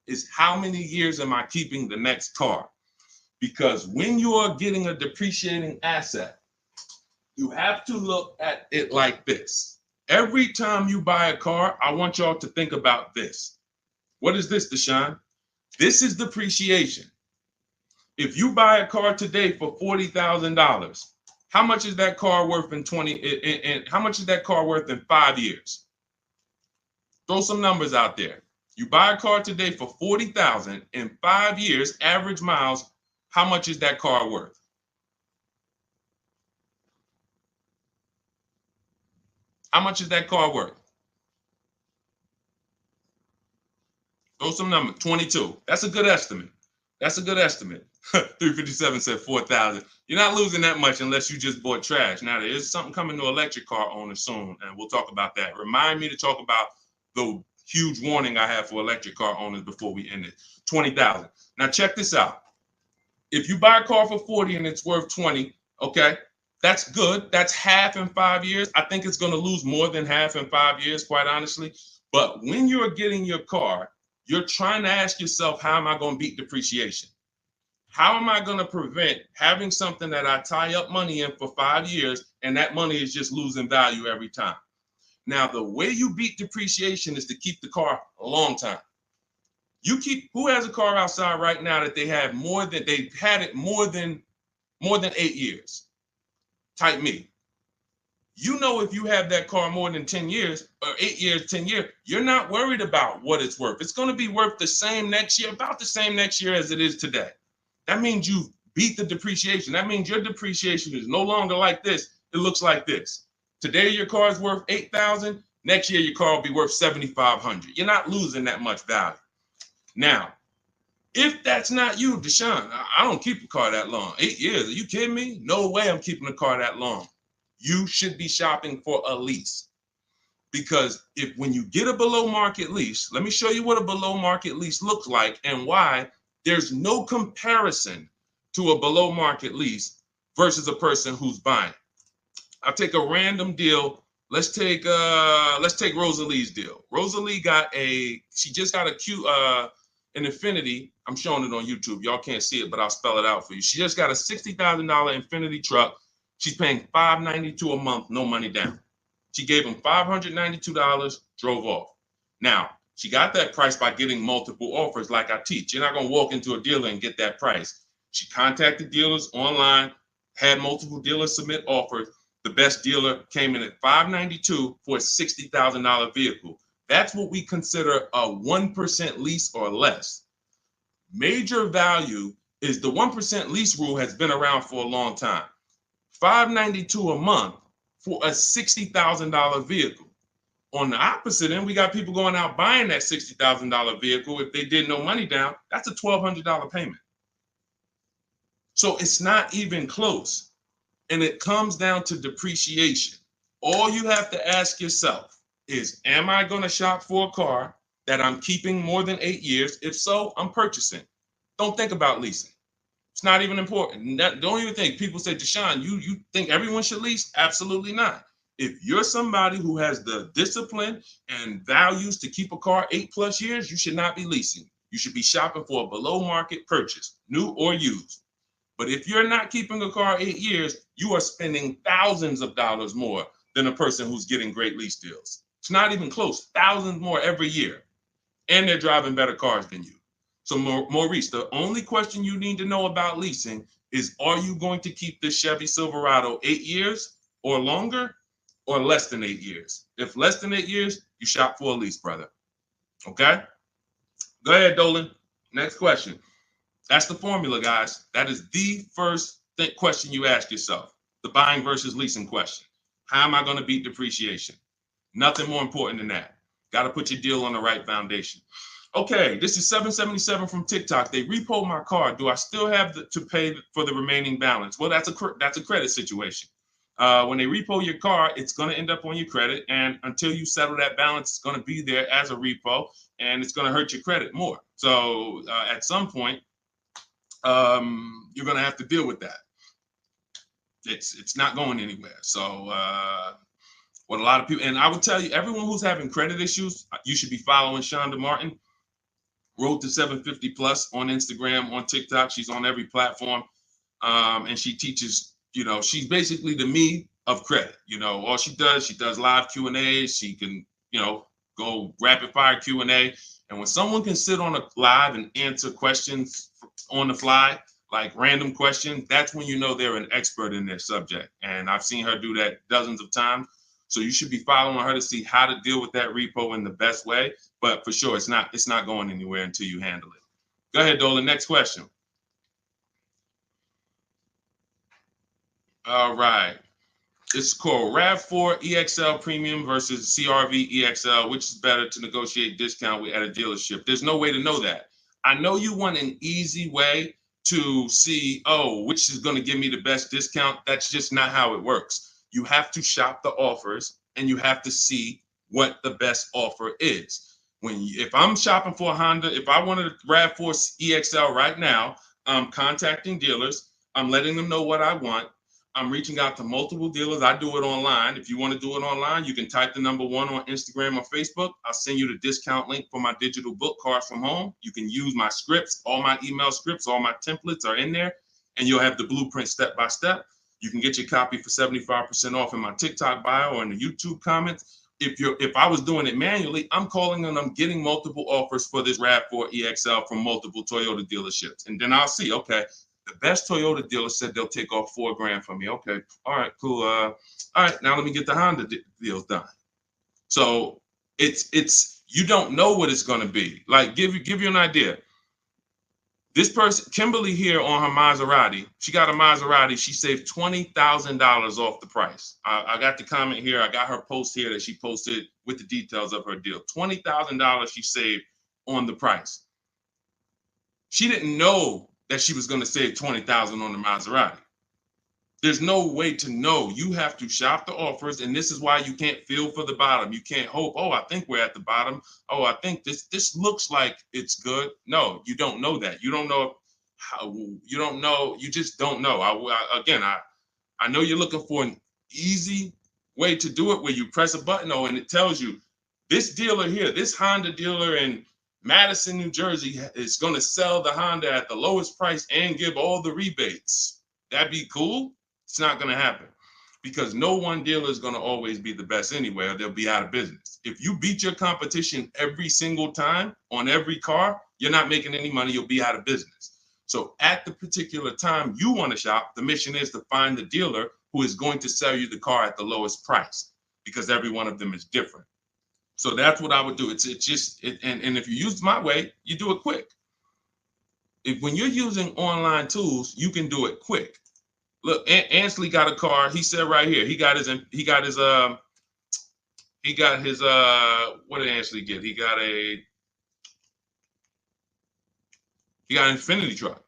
[SPEAKER 1] is how many years am I keeping the next car? Because when you are getting a depreciating asset, you have to look at it like this. Every time you buy a car, I want y'all to think about this. What is this, Deshone? This is depreciation. If you buy a car today for $40,000, how much is that car worth in how much is that car worth in 5 years? Throw some numbers out there. You buy a car today for $40,000 in 5 years, average miles, how much is that car worth? How much is that car worth? Throw some numbers. 22. That's a good estimate. That's a good estimate. 357 said 4,000. You're not losing that much unless you just bought trash. Now, there is something coming to electric car owners soon, and we'll talk about that. Remind me to talk about the huge warning I have for electric car owners before we end it. 20,000. Now, check this out. If you buy a car for 40 and it's worth 20, okay, that's good. That's half in 5 years. I think it's going to lose more than half in 5 years, quite honestly. But when you're getting your car, you're trying to ask yourself, how am I going to beat depreciation? How am I going to prevent having something that I tie up money in for 5 years and that money is just losing value every time? Now, the way you beat depreciation is to keep the car a long time. Who has a car outside right now that they've had it more than 8 years? Type me. You know, if you have that car more than 10 years or 8 years, 10 years, you're not worried about what it's worth. It's going to be worth the same next year, about the same next year as it is today. That means you beat the depreciation. That means your depreciation is no longer like this. It looks like this. Today, your car is worth $8,000. Next year, your car will be worth $7,500. You're not losing that much value. Now, if that's not you, Deshone, I don't keep a car that long. 8 years, are you kidding me? No way I'm keeping a car that long. You should be shopping for a lease. Because when you get a below market lease, let me show you what a below market lease looks like and why there's no comparison to a below market lease versus a person who's buying. I'll take a random deal. Let's take Rosalie's deal. Rosalie she just got an Infiniti. I'm showing it on YouTube. Y'all can't see it, but I'll spell it out for you. She just got a $60,000 Infiniti truck. She's paying $592 a month, no money down. She gave him $592, drove off. Now, she got that price by getting multiple offers like I teach. You're not going to walk into a dealer and get that price. She contacted dealers online, had multiple dealers submit offers. The best dealer came in at $592 for a $60,000 vehicle. That's what we consider a 1% lease or less. Major value is the 1% lease rule has been around for a long time. $592 a month for a $60,000 vehicle. On the opposite end, we got people going out buying that $60,000 vehicle. If they did no money down, that's a $1,200 payment. So it's not even close. And it comes down to depreciation. All you have to ask yourself is, am I going to shop for a car that I'm keeping more than 8 years? If so, I'm purchasing. Don't think about leasing. It's not even important. Don't even think. People say, Deshone, you think everyone should lease? Absolutely not. If you're somebody who has the discipline and values to keep a car 8+ years, you should not be leasing. You should be shopping for a below market purchase, new or used. But if you're not keeping a car 8 years, you are spending thousands of dollars more than a person who's getting great lease deals. It's not even close, thousands more every year. And they're driving better cars than you. So Maurice, the only question you need to know about leasing is, are you going to keep this Chevy Silverado 8 years or longer, or less than 8 years? If less than 8 years, you shop for a lease, brother. Okay? Go ahead, Dolan. Next question. That's the formula, guys. That is the first question you ask yourself. The buying versus leasing question. How am I going to beat depreciation? Nothing more important than that. Got to put your deal on the right foundation. Okay, this is 777 from TikTok. They repoed my car. Do I still have to pay for the remaining balance? Well, that's a credit situation. When they repo your car, it's going to end up on your credit, and until you settle that balance, it's going to be there as a repo, and it's going to hurt your credit more. So at some point, you're going to have to deal with that. It's not going anywhere. So what a lot of people, and I would tell you, everyone who's having credit issues, you should be following Shonda Martin, Road to 750 Plus on Instagram, on TikTok. She's on every platform, and she teaches. She's basically the me of credit. All she does live Q&As. She can, go rapid fire Q&A. And when someone can sit on a live and answer questions on the fly, like random questions, that's when you know they're an expert in their subject. And I've seen her do that dozens of times. So you should be following her to see how to deal with that repo in the best way. But for sure, it's not going anywhere until you handle it. Go ahead, Dolan. Next question. All right. This is called RAV4 EXL Premium versus CRV EXL. Which is better to negotiate discount with at a dealership? There's no way to know that. I know you want an easy way to see, which is going to give me the best discount. That's just not how it works. You have to shop the offers, and you have to see what the best offer is. If I'm shopping for a Honda, if I wanted a RAV4 EXL right now, I'm contacting dealers. I'm letting them know what I want. I'm reaching out to multiple dealers. I do it online. If you want to do it online, you can type the number 1 on Instagram or Facebook. I'll send you the discount link for my digital book, Cars from Home. You can use my scripts. All my email scripts, all my templates are in there, and you'll have the blueprint step by step. You can get your copy for 75% off in my TikTok bio or in the YouTube comments. If I was doing it manually, I'm calling and I'm getting multiple offers for this RAV4 EXL from multiple Toyota dealerships. And then I'll see, okay, the best Toyota dealer said they'll take off $4,000 from me. Okay, all right, cool. All right, now let me get the Honda deals done. So it's you don't know what it's going to be. Like give you an idea. This person, Kimberly here on her Maserati, she got a Maserati. She saved $20,000 off the price. I got the comment here. I got her post here that she posted with the details of her deal. $20,000 she saved on the price. She didn't know that she was going to save $20,000 on the Maserati. There's no way to know. You have to shop the offers, and this is why you can't feel for the bottom. You can't hope, I think we're at the bottom. I think this looks like it's good. No, you don't know that. You don't know how. You don't know. You just don't know. I know you're looking for an easy way to do it where you press a button, and it tells you this dealer here, this Honda dealer in Madison, New Jersey, is going to sell the Honda at the lowest price and give all the rebates. That'd be cool. It's not going to happen because no one dealer is going to always be the best anyway, or they'll be out of business. If you beat your competition every single time on every car, you're not making any money. You'll be out of business. So at the particular time you want to shop, the mission is to find the dealer who is going to sell you the car at the lowest price because every one of them is different. So that's what I would do. And if you use my way, you do it quick. When you're using online tools, you can do it quick. Look, Ansley got a car. He said right here, he got his what did Ansley get? He got an Infinity truck.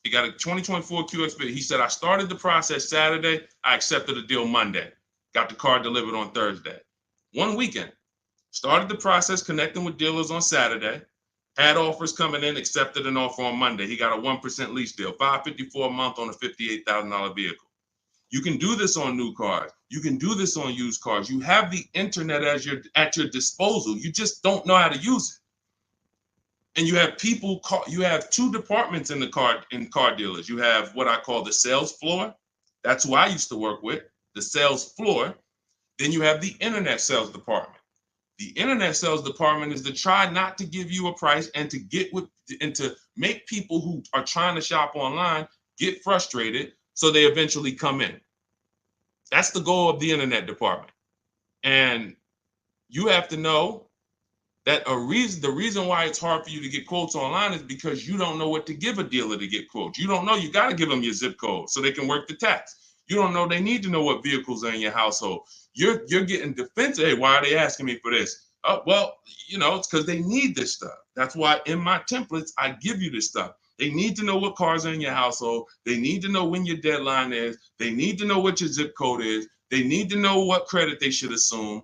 [SPEAKER 1] He got a 2024 QX. He said, I started the process Saturday. I accepted the deal Monday. Got the car delivered on Thursday. One weekend. Started the process connecting with dealers on Saturday. Had offers coming in, accepted an offer on Monday. He got a 1% lease deal, $554 a month on a $58,000 vehicle. You can do this on new cars. You can do this on used cars. You have the internet as at your disposal. You just don't know how to use it. And you have you have two departments in car dealers. You have what I call the sales floor. That's who I used to work with, the sales floor. Then you have the internet sales department. The internet sales department is to try not to give you a price and to make people who are trying to shop online get frustrated so they eventually come in. That's the goal of the internet department. And you have to know that the reason why it's hard for you to get quotes online is because you don't know what to give a dealer to get quotes. You don't know, you got to give them your zip code so they can work the tax. You don't know, they need to know what vehicles are in your household. You're getting defensive. Hey, why are they asking me for this? Well, it's because they need this stuff. That's why in my templates, I give you this stuff. They need to know what cars are in your household. They need to know when your deadline is. They need to know what your zip code is. They need to know what credit they should assume.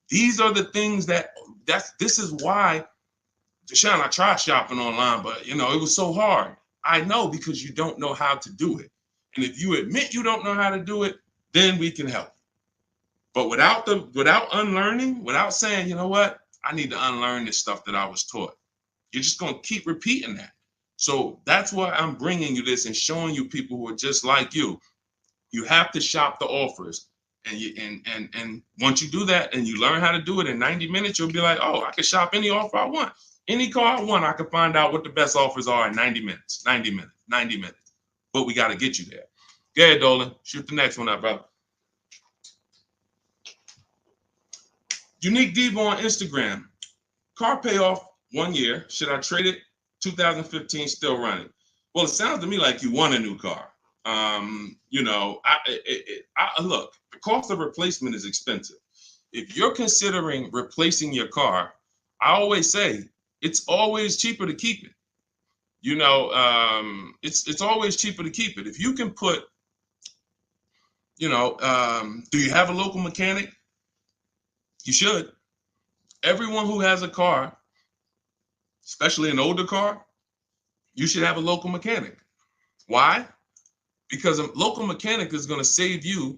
[SPEAKER 1] These are the things this is why, Deshone, I tried shopping online, but it was so hard. I know, because you don't know how to do it. And if you admit you don't know how to do it, then we can help. But without unlearning, without saying, you know what, I need to unlearn this stuff that I was taught, you're just going to keep repeating that. So that's why I'm bringing you this and showing you people who are just like you. You have to shop the offers. And once you do that and you learn how to do it in 90 minutes, you'll be like, oh, I can shop any offer I want. Any car I want, I can find out what the best offers are in 90 minutes. But we got to get you there. Go ahead, Dolan. Shoot the next one up, brother. Unique Devo on Instagram. Car payoff 1 year. Should I trade it? 2015 still running. Well, it sounds to me like you want a new car. Look, the cost of replacement is expensive. If you're considering replacing your car, I always say it's always cheaper to keep it. It's always cheaper to keep it. If you can put, do you have a local mechanic? You should. Everyone who has a car, especially an older car, you should have a local mechanic. Why? Because a local mechanic is going to save you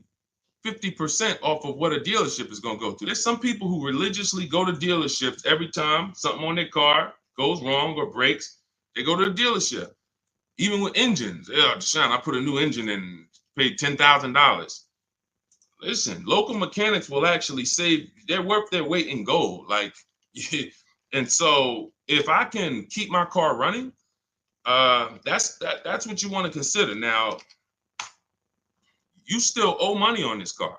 [SPEAKER 1] 50% off of what a dealership is going to go through. There's some people who religiously go to dealerships every time something on their car goes wrong or breaks. They go to the dealership. Even with engines. Yeah, Deshone, I put a new engine in and paid $10,000. Listen, local mechanics will actually save, they're worth their weight in gold. And so if I can keep my car running, that's what you want to consider. Now, you still owe money on this car.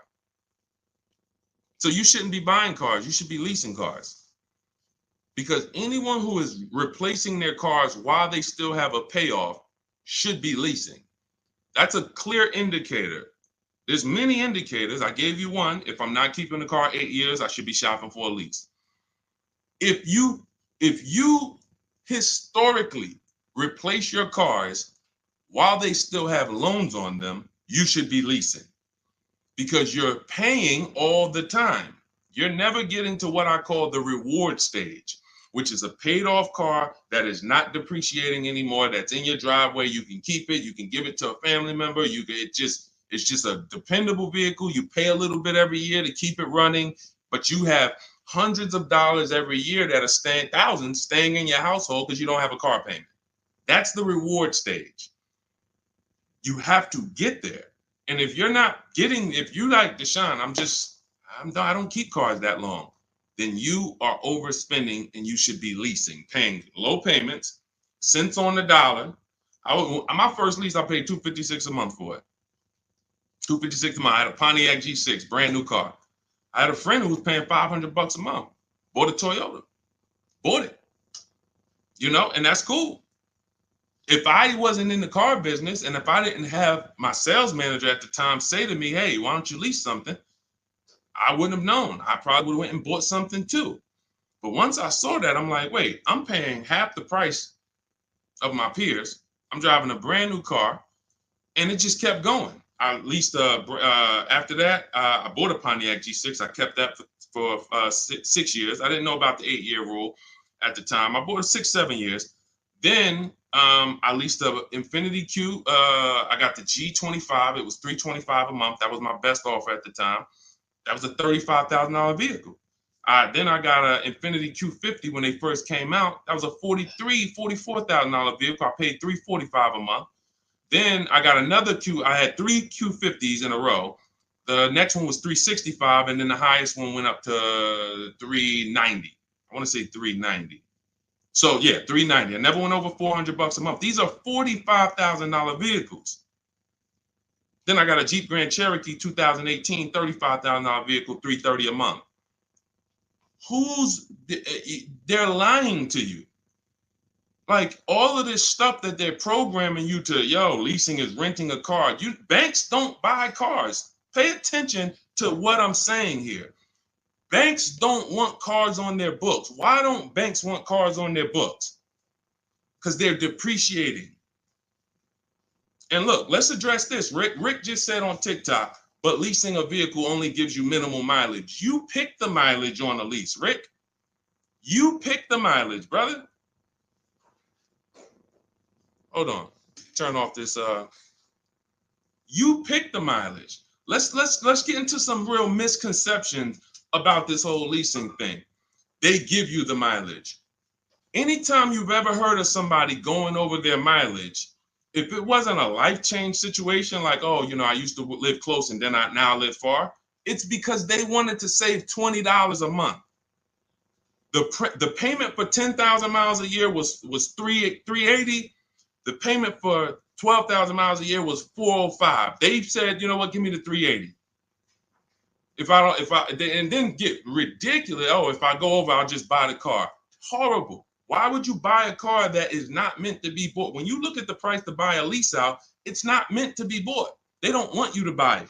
[SPEAKER 1] So you shouldn't be buying cars. You should be leasing cars. Because anyone who is replacing their cars while they still have a payoff should be leasing. That's a clear indicator. There's many indicators. I gave you one. If I'm not keeping the car 8 years, I should be shopping for a lease. If you historically replace your cars while they still have loans on them, you should be leasing, because you're paying all the time. You're never getting to what I call the reward stage, which is a paid off car that is not depreciating anymore, that's in your driveway. You can keep it. You can give it to a family member. It's just a dependable vehicle. You pay a little bit every year to keep it running, but you have hundreds of dollars every year that are thousands staying in your household because you don't have a car payment. That's the reward stage. You have to get there. And if you're like Deshone, I don't keep cars that long, then you are overspending and you should be leasing, paying low payments, cents on the dollar. My first lease, I paid $256 a month for it. $256 a month. I had a Pontiac G6, brand new car. I had a friend who was paying $500 a month. Bought a Toyota. Bought it. And that's cool. If I wasn't in the car business and if I didn't have my sales manager at the time say to me, hey, why don't you lease something? I wouldn't have known. I probably would have went and bought something too. But once I saw that, I'm like, wait, I'm paying half the price of my peers. I'm driving a brand new car, and it just kept going. I leased after that, I bought a Pontiac G6. I kept that for 6 years. I didn't know about the 8-year rule at the time. I bought it 6, 7 years. Then I leased a Infiniti Q. I got the G25. It was $325 a month. That was my best offer at the time. That was a $35,000 vehicle. Then I got an Infiniti Q50 when they first came out. That was a $44,000 vehicle. I paid $345 a month. Then I got another I had three Q50s in a row. The next one was $365, and then the highest one went up to $390. I want to say $390. So yeah, $390. I never went over $400 a month. These are $45,000 vehicles. Then I got a Jeep Grand Cherokee 2018, $35,000 vehicle, $330 a month. They're lying to you. Like all of this stuff that they're programming you to, leasing is renting a car. Banks don't buy cars. Pay attention to what I'm saying here. Banks don't want cars on their books. Why don't banks want cars on their books? Because they're depreciating. And look, let's address this. Rick just said on TikTok, but leasing a vehicle only gives you minimal mileage. You pick the mileage on a lease, Rick. You pick the mileage, brother. Hold on. Turn off this. You pick the mileage. Let's get into some real misconceptions about this whole leasing thing. They give you the mileage. Anytime you've ever heard of somebody going over their mileage, if it wasn't a life change situation, like, I used to live close and then I now live far, it's because they wanted to save $20 a month. The payment for 10,000 miles a year was $380. The payment for 12,000 miles a year was $405. They said, you know what, give me the $380. And then get ridiculous. If I go over, I'll just buy the car. Horrible. Why would you buy a car that is not meant to be bought? When you look at the price to buy a lease out, it's not meant to be bought. They don't want you to buy it.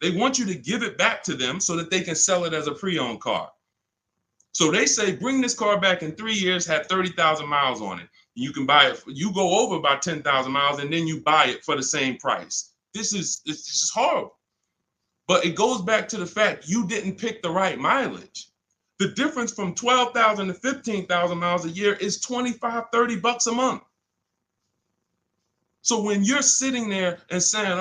[SPEAKER 1] They want you to give it back to them so that they can sell it as a pre-owned car. So they say, bring this car back in 3 years, have 30,000 miles on it. You can buy it. You go over by 10,000 miles and then you buy it for the same price. It's just horrible. But it goes back to the fact you didn't pick the right mileage. The difference from 12,000 to 15,000 miles a year is $25, $30 a month. So when you're sitting there and saying,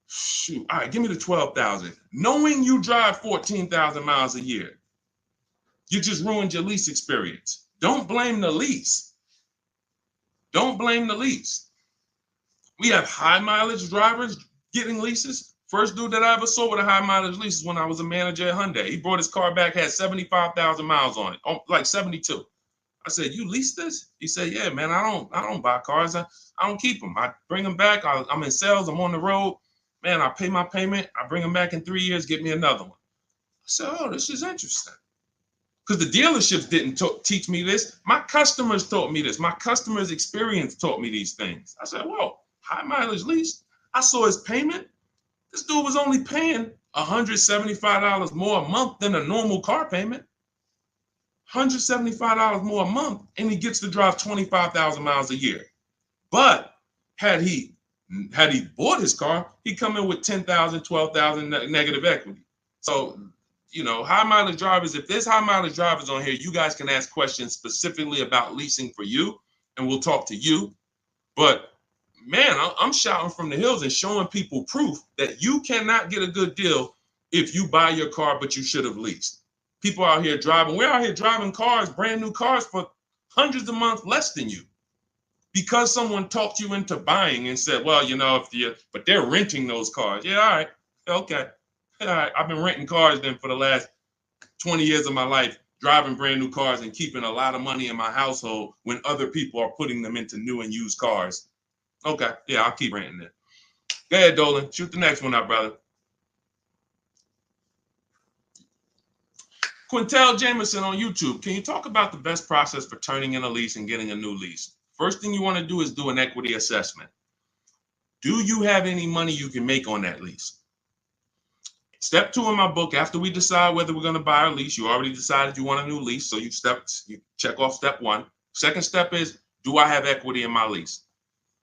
[SPEAKER 1] shoot, all right, give me the 12,000, knowing you drive 14,000 miles a year, you just ruined your lease experience. Don't blame the lease. Don't blame the lease. We have high mileage drivers getting leases. First dude that I ever saw with a high mileage lease is when I was a manager at Hyundai. He brought his car back, had 75,000 miles on it, like 72. I said, you lease this? He said, yeah, man, I don't buy cars. I don't keep them. I bring them back. I'm in sales. I'm on the road. Man, I pay my payment. I bring them back in 3 years, get me another one. I said, this is interesting. Because the dealerships didn't teach me this. My customers taught me this. My customers' experience taught me these things. I said, whoa, high mileage lease. I saw his payment. This dude was only paying $175 more a month than a normal car payment. $175 more a month, and he gets to drive 25,000 miles a year. But had he bought his car, he'd come in with 10,000, 12,000 negative equity. So, high mileage drivers, if there's high mileage drivers on here, you guys can ask questions specifically about leasing for you, and we'll talk to you. But man, I'm shouting from the hills and showing people proof that you cannot get a good deal if you buy your car, but you should have leased. People out here driving. We're out here driving cars, brand new cars for hundreds a month less than you. Because someone talked you into buying and said, well, but they're renting those cars. Yeah, all right. Okay. All right. I've been renting cars then for the last 20 years of my life, driving brand new cars and keeping a lot of money in my household when other people are putting them into new and used cars. Okay. Yeah, I'll keep renting it. Go ahead, Dolan. Shoot the next one up, brother. Quintel Jameson on YouTube. Can you talk about the best process for turning in a lease and getting a new lease? First thing you want to do is do an equity assessment. Do you have any money you can make on that lease? Step 2 in my book, after we decide whether we're going to buy a lease, you already decided you want a new lease, so you check off step 1. Second step is, do I have equity in my lease?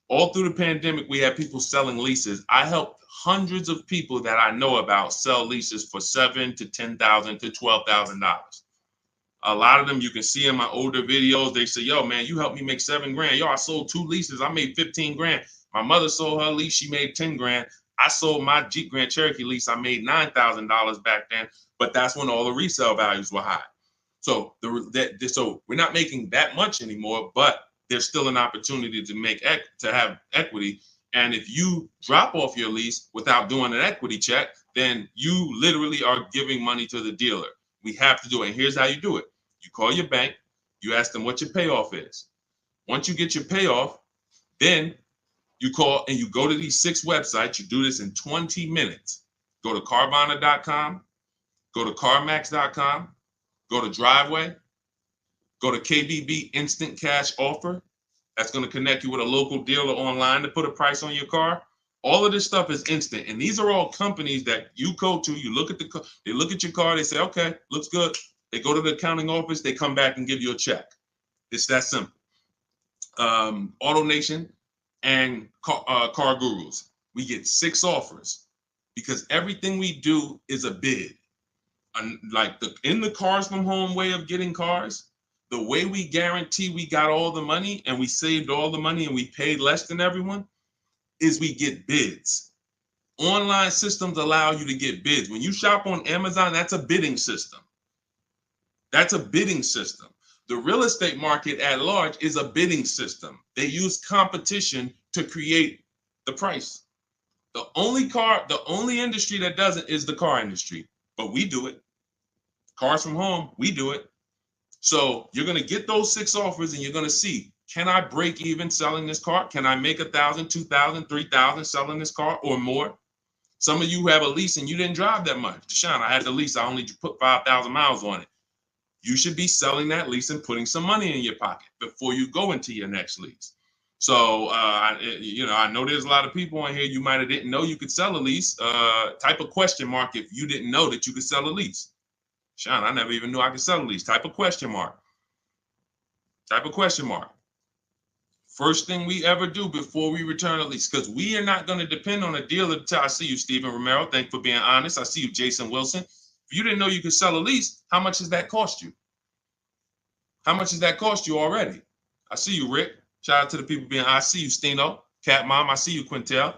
[SPEAKER 1] All through the pandemic, we had people selling leases. I helped hundreds of people that I know about sell leases for $7,000 to $10,000 to $12,000. A lot of them you can see in my older videos. They say, yo, man, you helped me make 7 grand. Yo, I sold 2 leases. I made 15 grand. My mother sold her lease. She made 10 grand. I sold my Jeep Grand Cherokee lease. I made $9,000 back then. But that's when all the resale values were high. So so we're not making that much anymore, but there's still an opportunity to have equity. And if you drop off your lease without doing an equity check, then you literally are giving money to the dealer. We have to do it. And here's how you do it. You call your bank, you ask them what your payoff is. Once you get your payoff, then you call and you go to these 6 websites. You do this in 20 minutes. Go to Carvana.com, go to CarMax.com, go to Driveway, go to KBB Instant Cash Offer. That's going to connect you with a local dealer online to put a price on your car. All of this stuff is instant. And these are all companies that you go to, you look at they look at your car, they say, okay, looks good. They go to the accounting office, they come back and give you a check. It's that simple. AutoNation and Car Gurus, we get 6 offers because everything we do is a bid. Like in the Cars from Home way of getting cars, the way we guarantee we got all the money and we saved all the money and we paid less than everyone is we get bids. Online systems allow you to get bids. When you shop on Amazon, that's a bidding system. That's a bidding system. The real estate market at large is a bidding system. They use competition to create the price. The only industry that doesn't is the car industry, but we do it. Cars from Home, we do it. So you're going to get those 6 offers and you're going to see, can I break even selling this car? Can I make $1,000, $2,000, $3,000 selling this car or more? Some of you have a lease and you didn't drive that much. Deshone, I had the lease. I only put 5,000 miles on it. You should be selling that lease and putting some money in your pocket before you go into your next lease. So, I know there's a lot of people on here. You might have didn't know you could sell a lease. Type a question mark if you didn't know that you could sell a lease. Sean, I never even knew I could sell a lease. Type a question mark. Type a question mark. First thing we ever do before we return a lease, because we are not going to depend on a dealer. I see you, Stephen Romero. Thank you for being honest. I see you, Jason Wilson. If you didn't know you could sell a lease, how much does that cost you? How much does that cost you already? I see you, Rick. Shout out to the people being. I see you, Stino. Cat Mom. I see you, Quintel.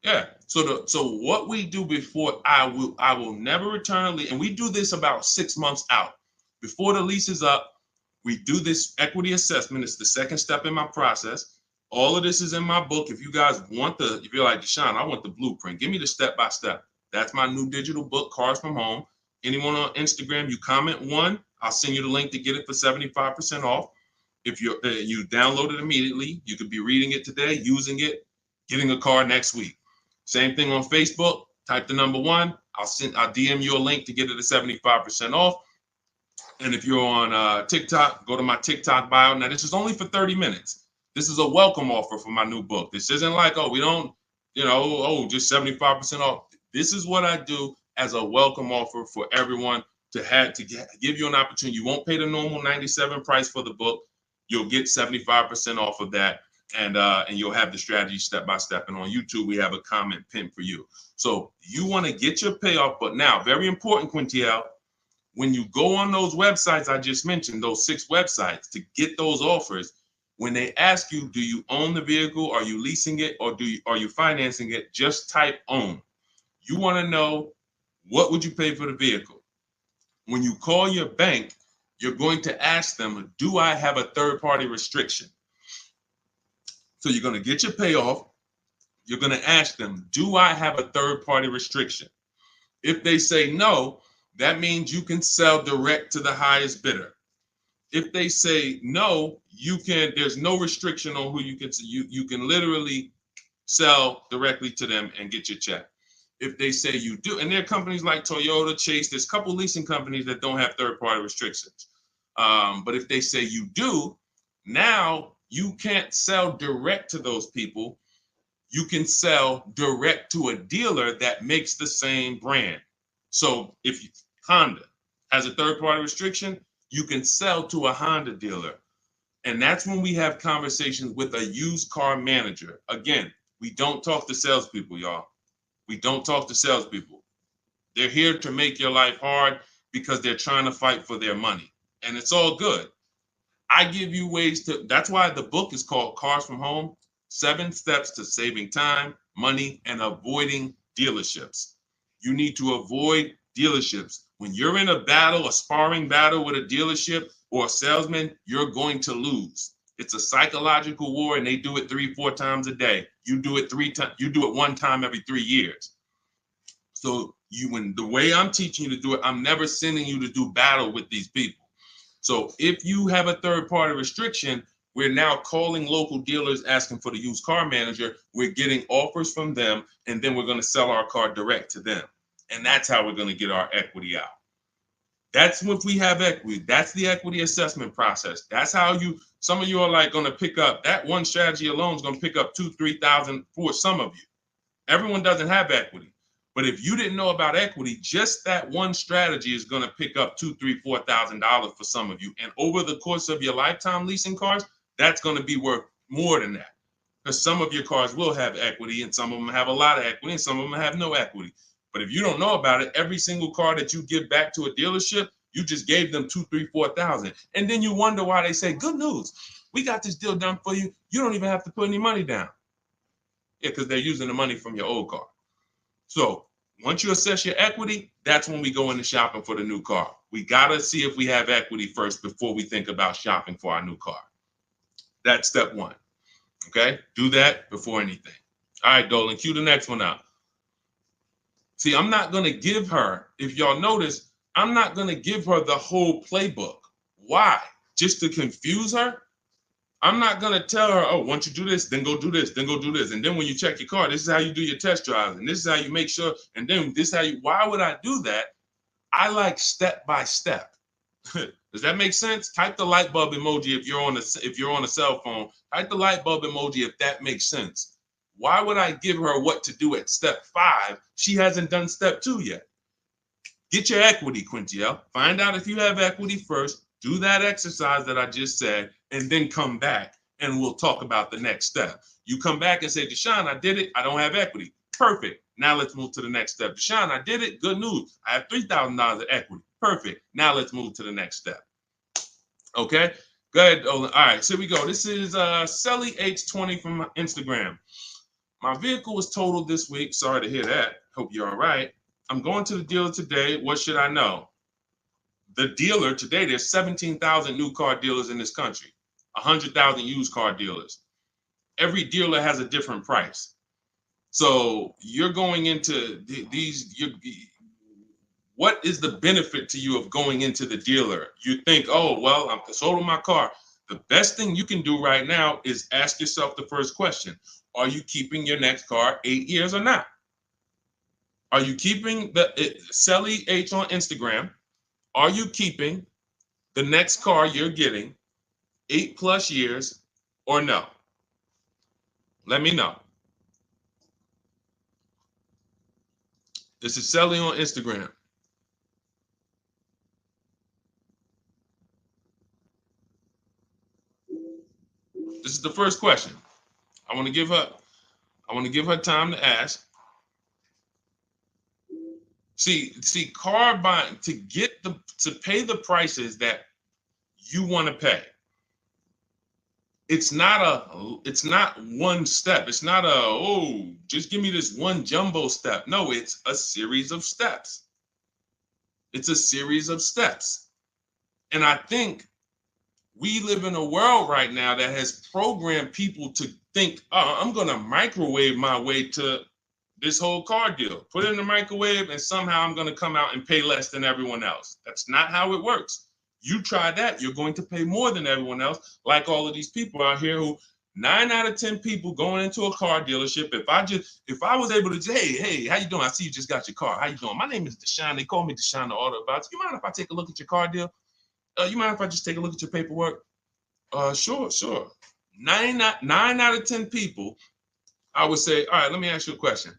[SPEAKER 1] Yeah. So what we do before I will never return a lease, and we do this about 6 months out before the lease is up. We do this equity assessment. It's the second step in my process. All of this is in my book. If you guys want if you're like, Deshone, I want the blueprint. Give me the step-by-step. That's my new digital book, Cars from Home. Anyone on Instagram, you comment 1, I'll send you the link to get it for 75% off. If you download it immediately, you could be reading it today, using it, getting a car next week. Same thing on Facebook. Type the number 1. I'll DM you a link to get it at 75% off. And if you're on TikTok, go to my TikTok bio. Now, this is only for 30 minutes. This is a welcome offer for my new book. This isn't like, oh, we don't, just 75% off. This is what I do as a welcome offer for everyone to give you an opportunity. You won't pay the normal $97 price for the book. You'll get 75% off of that. And you'll have the strategy step by step. And on YouTube, we have a comment pinned for you. So you want to get your payoff. But now, very important, Quintiel, when you go on those websites I just mentioned, those 6 websites to get those offers, when they ask you, do you own the vehicle? Are you leasing it? Or are you financing it? Just type own. You want to know, what would you pay for the vehicle? When you call your bank, you're going to ask them, do I have a third-party restriction? So you're going to get your payoff. You're going to ask them, do I have a third-party restriction? If they say no, that means you can sell direct to the highest bidder. If they say no, there's no restriction on who you can sell. You can literally sell directly to them and get your check. If they say you do, and there are companies like Toyota, Chase, there's a couple leasing companies that don't have third-party restrictions. But if they say you do, now you can't sell direct to those people. You can sell direct to a dealer that makes the same brand. So if Honda has a third-party restriction, you can sell to a Honda dealer. And that's when we have conversations with a used car manager. Again, we don't talk to salespeople, y'all. We don't talk to salespeople. They're here to make your life hard because they're trying to fight for their money. and it's all good. I give you ways to, that's why the book is called Cars from Home, 7 Steps to Saving Time, Money, and Avoiding Dealerships. You need to avoid dealerships. When you're in a battle, a sparring battle with a dealership or a salesman, you're going to lose. It's a psychological war, and they do it 3-4 times a day. You do it 3 times, you do it 1 time every 3 years. So when the way I'm teaching you to do it, I'm never sending you to do battle with these people. So if you have a third-party restriction, we're now calling local dealers asking for the used car manager. We're getting offers from them, and then we're going to sell our car direct to them. And that's how we're going to get our equity out. That's if we have equity. That's the equity assessment process. That's how some of you are like going to pick up, that one strategy alone is going to pick up $2,000-$3,000 for some of you. Everyone doesn't have equity. But if you didn't know about equity, just that one strategy is going to pick up $2,000, $3,000, $4,000 for some of you. And over the course of your lifetime leasing cars, that's going to be worth more than that. Because some of your cars will have equity, and some of them have a lot of equity, and some of them have no equity. But if you don't know about it, every single car that you give back to a dealership, you just gave them $2,000, $3,000, $4,000. And then you wonder why they say, good news, we got this deal done for you. You don't even have to put any money down. Yeah, because they're using the money from your old car. So once you assess your equity, that's when we go into shopping for the new car. We got to see if we have equity first before we think about shopping for our new car. That's step 1. Okay? Do that before anything. All right, Dolan, cue the next one out. See, I'm not going to give her, if y'all notice, I'm not going to give her the whole playbook. Why? Just to confuse her? I'm not going to tell her, oh, once you do this, then go do this, then go do this. And then when you check your car, this is how you do your test drives. And this is how you make sure. And then this is how you, why would I do that? I like step by step. Does that make sense? Type the light bulb emoji if you're on a cell phone. Type the light bulb emoji if that makes sense. Why would I give her what to do at step 5? She hasn't done step 2 yet. Get your equity, Quintiel. Find out if you have equity first. Do that exercise that I just said, and then come back and we'll talk about the next step. You come back and say, Deshone, I did it. I don't have equity. Perfect. Now let's move to the next step. Deshone, I did it. Good news. I have $3,000 of equity. Perfect. Now let's move to the next step. Okay. Go ahead, Olin. All right, so here we go. This is Selly H20 from Instagram. My vehicle was totaled this week. Sorry to hear that. Hope you're all right. I'm going to the dealer today. What should I know? The dealer today, there's 17,000 new car dealers in this country, 100,000 used car dealers. Every dealer has a different price. So you're going into what is the benefit to you of going into the dealer? You think, oh, well, I'm sold on my car. The best thing you can do right now is ask yourself the first question. Are you keeping your next car 8 years or not? Are you keeping Selly H on Instagram? Are you keeping the next car you're getting 8+ years or no? Let me know. This is Selly on Instagram. This is the first question. I want to give her time to ask. See, car buying, to pay the prices that you want to pay. It's not one step. It's not just give me this one jumbo step. No, it's a series of steps. It's a series of steps. And I think we live in a world right now that has programmed people to think, oh, I'm going to microwave my way to this whole car deal. Put it in the microwave and somehow I'm going to come out and pay less than everyone else. That's not how it works. You try that, you're going to pay more than everyone else, like all of these people out here who 9 out of 10 people going into a car dealership. If I was able to say, hey, how you doing? I see you just got your car. How you doing? My name is Deshone. They call me Deshone the Auto Advisor. You mind if I take a look at your car deal? You mind if I just take a look at your paperwork? Sure. 9 out of 10 people, I would say, all right, let me ask you a question.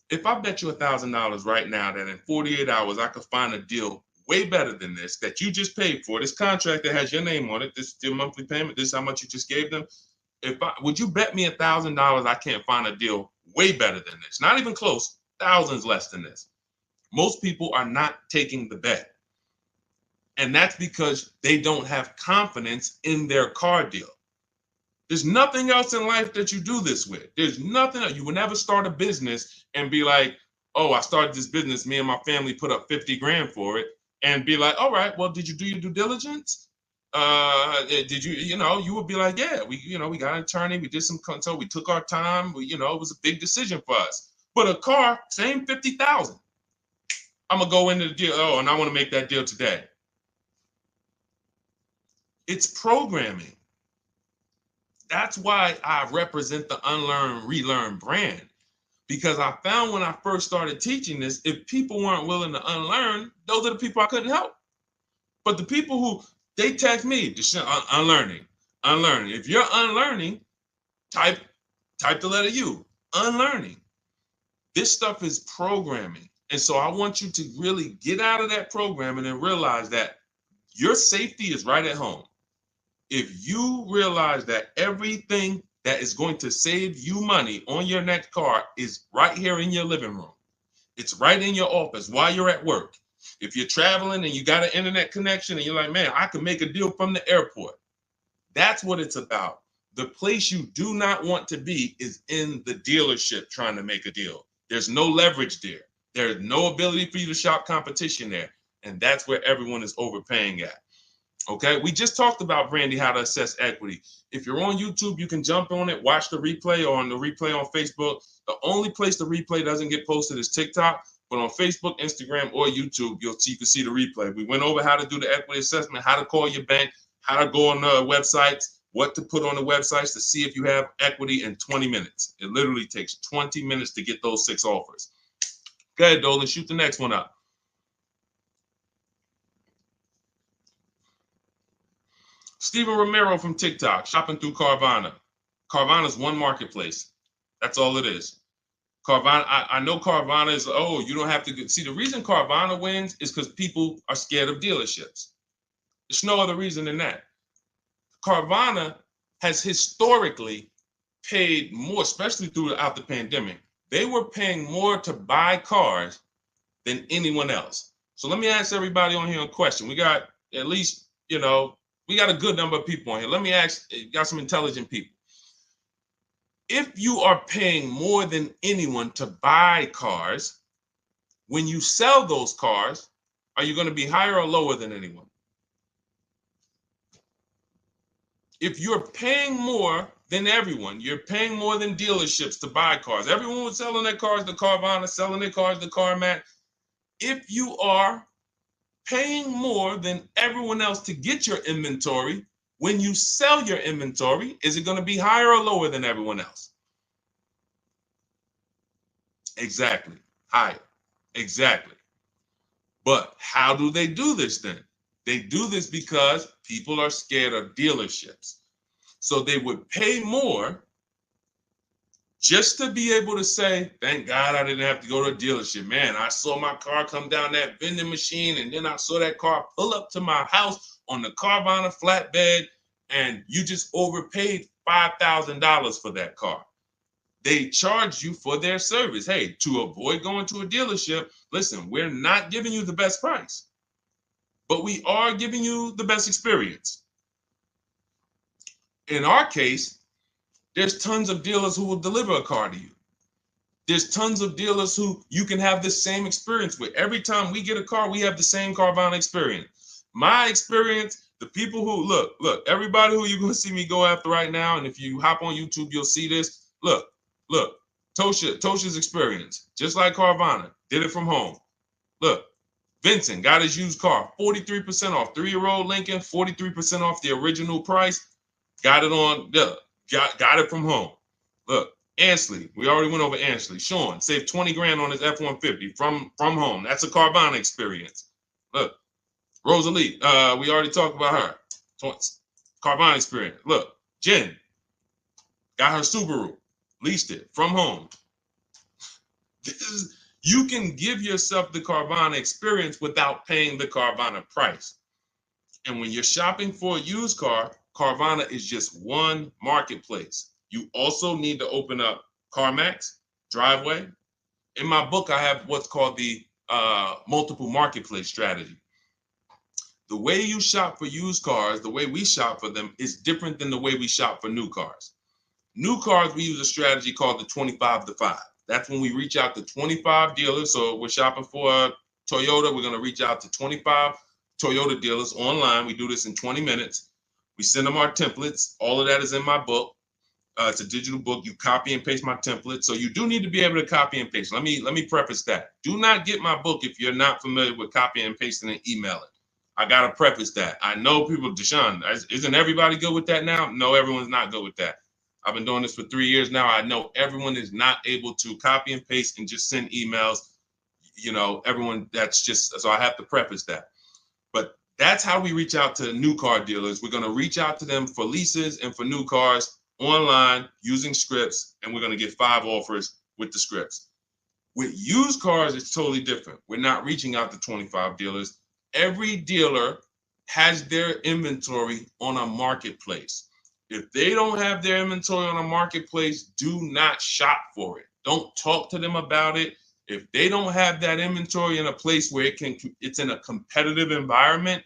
[SPEAKER 1] If I bet you $1,000 right now that in 48 hours I could find a deal way better than this that you just paid for, this contract that has your name on it, this is your monthly payment, this is how much you just gave them. Would you bet me $1,000 I can't find a deal way better than this? Not even close, thousands less than this. Most people are not taking the bet. And that's because they don't have confidence in their car deal. There's nothing else in life that you do this with. There's nothing else. You will never start a business and be like, oh, I started this business. Me and my family put up 50 grand for it, and be like, all right, well, did you do your due diligence? Did you, you would be like, yeah, we got an attorney. We did some consult. We took our time. It was a big decision for us. But a car, same 50,000. I'm going to go into the deal. Oh, and I want to make that deal today. It's programming. That's why I represent the unlearn, relearn brand, because I found when I first started teaching this, if people weren't willing to unlearn, those are the people I couldn't help. But the people who, they text me, unlearning. If you're unlearning, type the letter U, unlearning. This stuff is programming. And so I want you to really get out of that programming and realize that your safety is right at home. If you realize that everything that is going to save you money on your next car is right here in your living room, it's right in your office while you're at work. If you're traveling and you got an internet connection and you're like, man, I can make a deal from the airport. That's what it's about. The place you do not want to be is in the dealership trying to make a deal. There's no leverage there. There's no ability for you to shop competition there. And that's where everyone is overpaying at. Okay, we just talked about, Brandy, how to assess equity. If you're on YouTube, you can jump on it, watch the replay, or on the replay on Facebook. The only place the replay doesn't get posted is TikTok, but on Facebook, Instagram, or YouTube, you can see the replay. We went over how to do the equity assessment, how to call your bank, how to go on the websites, what to put on the websites to see if you have equity in 20 minutes. It literally takes 20 minutes to get those 6 offers. Go ahead, Dolan, shoot the next one up. Steven Romero from TikTok, shopping through Carvana. Carvana is one marketplace. That's all it is. Carvana, I know Carvana is, oh, you don't have to see. The reason Carvana wins is because people are scared of dealerships. There's no other reason than that. Carvana has historically paid more, especially throughout the pandemic. They were paying more to buy cars than anyone else. So let me ask everybody on here a question. We got at least, we got a good number of people on here. Let me ask, got some intelligent people. If you are paying more than anyone to buy cars, when you sell those cars, are you going to be higher or lower than anyone? If you're paying more than everyone, you're paying more than dealerships to buy cars. Everyone was selling their cars to Carvana, selling their cars to CarMax. If you are paying more than everyone else to get your inventory, when you sell your inventory, is it going to be higher or lower than everyone else? Exactly. Higher. Exactly. But how do they do this then? They do this because people are scared of dealerships. So they would pay more just to be able to say, thank God I didn't have to go to a dealership. Man, I saw my car come down that vending machine, and then I saw that car pull up to my house on the Carvana flatbed, and you just overpaid $5,000 for that car. They charge you for their service. Hey, to avoid going to a dealership, listen, we're not giving you the best price, but we are giving you the best experience. In our case, there's tons of dealers who will deliver a car to you. There's tons of dealers who you can have the same experience with. Every time we get a car, we have the same Carvana experience. My experience, the people who, look, everybody who you're going to see me go after right now, and if you hop on YouTube, you'll see this. Look, Tosha's experience, just like Carvana, did it from home. Look, Vincent got his used car, 43% off, 3-year-old Lincoln, 43% off the original price. Got it on, got it from home. Look, Ansley, we already went over Ansley. Sean saved 20 grand on his F-150 from home. That's a Carvana experience. Look, Rosalie, we already talked about her. Carvana experience. Look, Jen got her Subaru, leased it from home. You can give yourself the Carvana experience without paying the Carvana price. And when you're shopping for a used car, Carvana is just one marketplace. You also need to open up CarMax, Driveway. In my book, I have what's called the multiple marketplace strategy. The way you shop for used cars, the way we shop for them, is different than the way we shop for new cars. New cars, we use a strategy called the 25 to 5. That's when we reach out to 25 dealers. So we're shopping for a Toyota. We're going to reach out to 25 Toyota dealers online. We do this in 20 minutes. We send them our templates. All of that is in my book. It's a digital book. You copy and paste my template. So you do need to be able to copy and paste. Let me preface that. Do not get my book if you're not familiar with copying and pasting and emailing. I got to preface that. I know people, Deshone, isn't everybody good with that now? No, everyone's not good with that. I've been doing this for 3 years now. I know everyone is not able to copy and paste and just send emails. You know, everyone, that's just, so I have to preface that. But that's how we reach out to new car dealers. We're going to reach out to them for leases and for new cars online using scripts, and we're going to get 5 offers with the scripts. With used cars, it's totally different. We're not reaching out to 25 dealers. Every dealer has their inventory on a marketplace. If they don't have their inventory on a marketplace, do not shop for it. Don't talk to them about it. If they don't have that inventory in a place where it's in a competitive environment,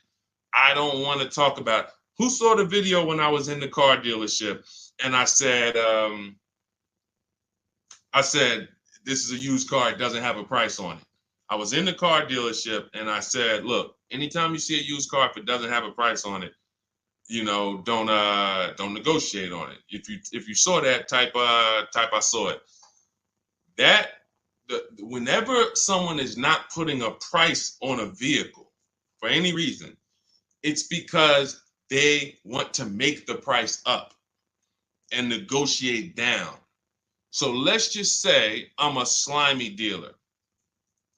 [SPEAKER 1] I don't want to talk about it. Who saw the video when I was in the car dealership and I said, this is a used car, it doesn't have a price on it. I was in the car dealership and I said, look, anytime you see a used car, if it doesn't have a price on it, you know, don't negotiate on it. If you saw that, type I saw it. Whenever someone is not putting a price on a vehicle for any reason, it's because they want to make the price up and negotiate down. So let's just say I'm a slimy dealer.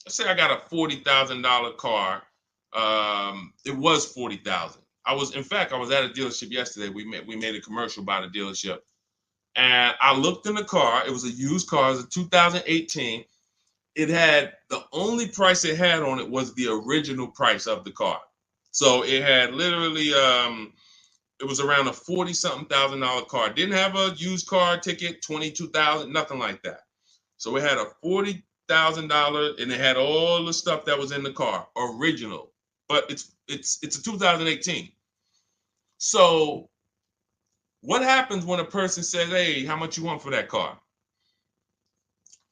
[SPEAKER 1] Let's say I got a $40,000 car. It was $40,000. I was at a dealership yesterday. We made a commercial about a dealership, and I looked in the car. It was a used car. It was a 2018. It had, the only price it had on it was the original price of the car. So it had literally, it was around a $40-something thousand car. It didn't have a used car ticket, $22,000, nothing like that. So it had a $40,000 and it had all the stuff that was in the car, original. But it's a 2018. So what happens when a person says, hey, how much you want for that car?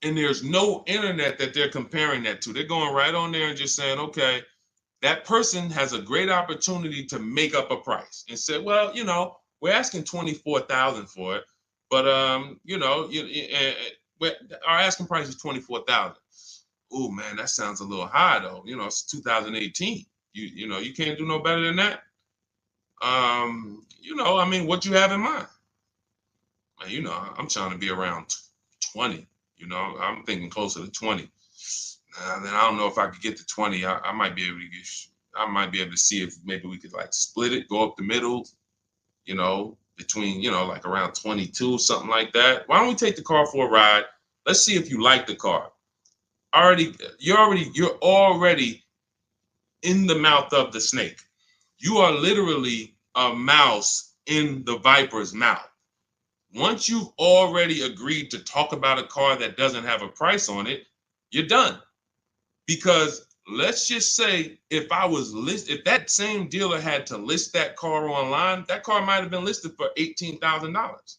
[SPEAKER 1] And there's no internet that they're comparing that to. They're going right on there and just saying, okay, that person has a great opportunity to make up a price and say, well, you know, we're asking $24,000 for it, but you know, our asking price is $24,000. Oh man, that sounds a little high though. You know, it's 2018. You know, you can't do no better than that. You know, I mean, what you have in mind? You know, I'm trying to be around 20. You know, I'm thinking closer to 20. Then I don't know if I could get to 20. I might be able to to see if maybe we could like split it, go up the middle, you know, between, you know, like around 22, something like that. Why don't we take the car for a ride? Let's see if you like the car. You're already in the mouth of the snake. You are literally a mouse in the viper's mouth. Once you've already agreed to talk about a car that doesn't have a price on it, you're done. Because let's just say if that same dealer had to list that car online, that car might have been listed for $18,000.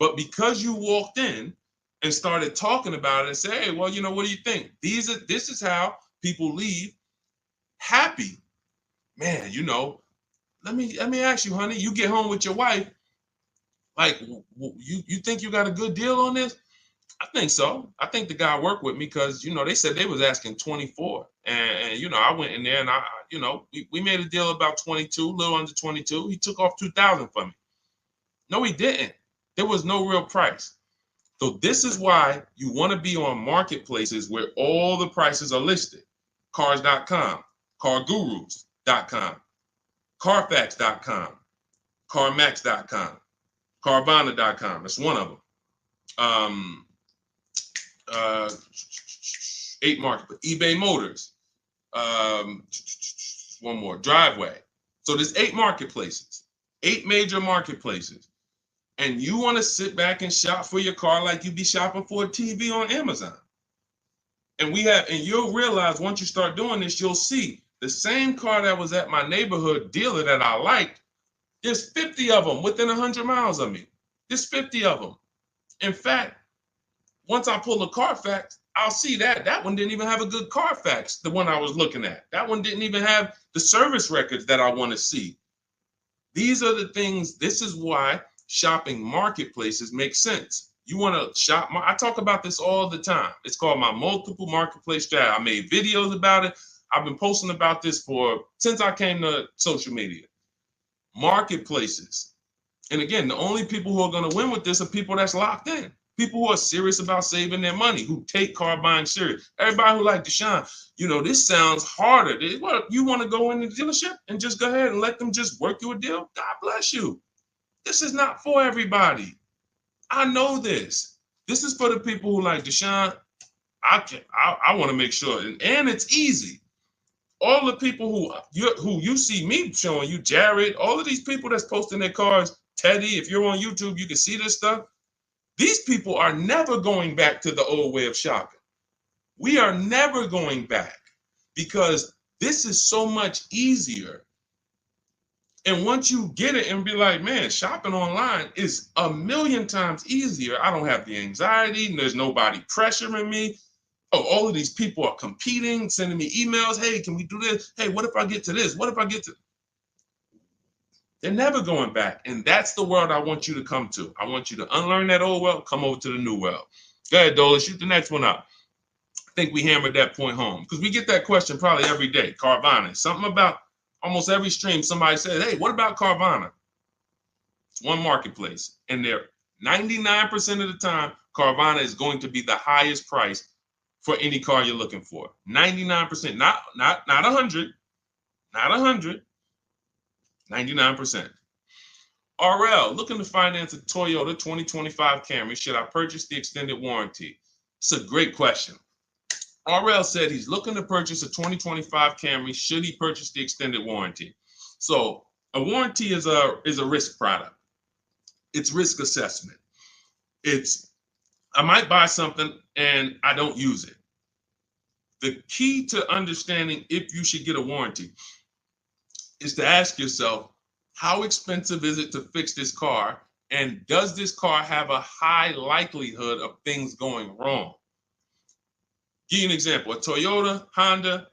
[SPEAKER 1] But because you walked in and started talking about it and say, hey, well, you know, what do you think? This is how people leave happy. Man, you know, let me ask you, honey, you get home with your wife, like, you think you got a good deal on this? I think so. I think the guy worked with me because, you know, they said they was asking 24. And you know, I went in there and you know, we made a deal about 22, a little under 22. He took off 2,000 from me. No, he didn't. There was no real price. So this is why you want to be on marketplaces where all the prices are listed. Cars.com, cargurus.com, carfax.com, carmax.com, carvana.com. That's one of them. 8 market, eBay Motors, one more, Driveway. So there's 8 marketplaces, 8 major marketplaces. And you want to sit back and shop for your car like you be shopping for a TV on Amazon. And you'll realize once you start doing this, you'll see The same car that was at my neighborhood dealer that I liked, there's 50 of them within 100 miles of me. There's 50 of them. In fact, once I pull a Carfax, I'll see that one didn't even have a good Carfax, the one I was looking at. That one didn't even have the service records that I want to see. These are the things, this is why shopping marketplaces make sense. You want to shop, I talk about this all the time. It's called my multiple marketplace strategy. I made videos about it. I've been posting about this since I came to social media. Marketplaces. And again, the only people who are going to win with this are people that's locked in. People who are serious about saving their money, who take car buying serious. Everybody who like Deshone, this sounds harder. What, you want to go in the dealership and just go ahead and let them just work you a deal? God bless you. This is not for everybody. I know this. This is for the people who like Deshone. I want to make sure, and it's easy. All the people who you see me showing you, Jared, all of these people that's posting their cars, Teddy, if you're on YouTube, you can see this stuff. These people are never going back to the old way of shopping. We are never going back because this is so much easier. And once you get it and be like, man, shopping online is a million times easier. I don't have the anxiety and there's nobody pressuring me. Oh, all of these people are competing, sending me emails. Hey, can we do this? Hey, what if I get to this? What if I get to... They're never going back. And that's the world I want you to come to. I want you to unlearn that old world, come over to the new world. Go ahead, Dola, shoot the next one up. I think we hammered that point home because we get that question probably every day. Carvana, something about almost every stream, somebody said, hey, what about Carvana? It's one marketplace. And they're 99% of the time, Carvana is going to be the highest price for any car you're looking for. 99%, not 100, not 100. 99%. RL, looking to finance a Toyota 2025 Camry. Should I purchase the extended warranty? It's a great question. RL said he's looking to purchase a 2025 Camry. Should he purchase the extended warranty? So a warranty is a risk product. It's risk assessment. I might buy something and I don't use it. The key to understanding if you should get a warranty is to ask yourself, how expensive is it to fix this car? And does this car have a high likelihood of things going wrong? Give you an example, a Toyota, Honda,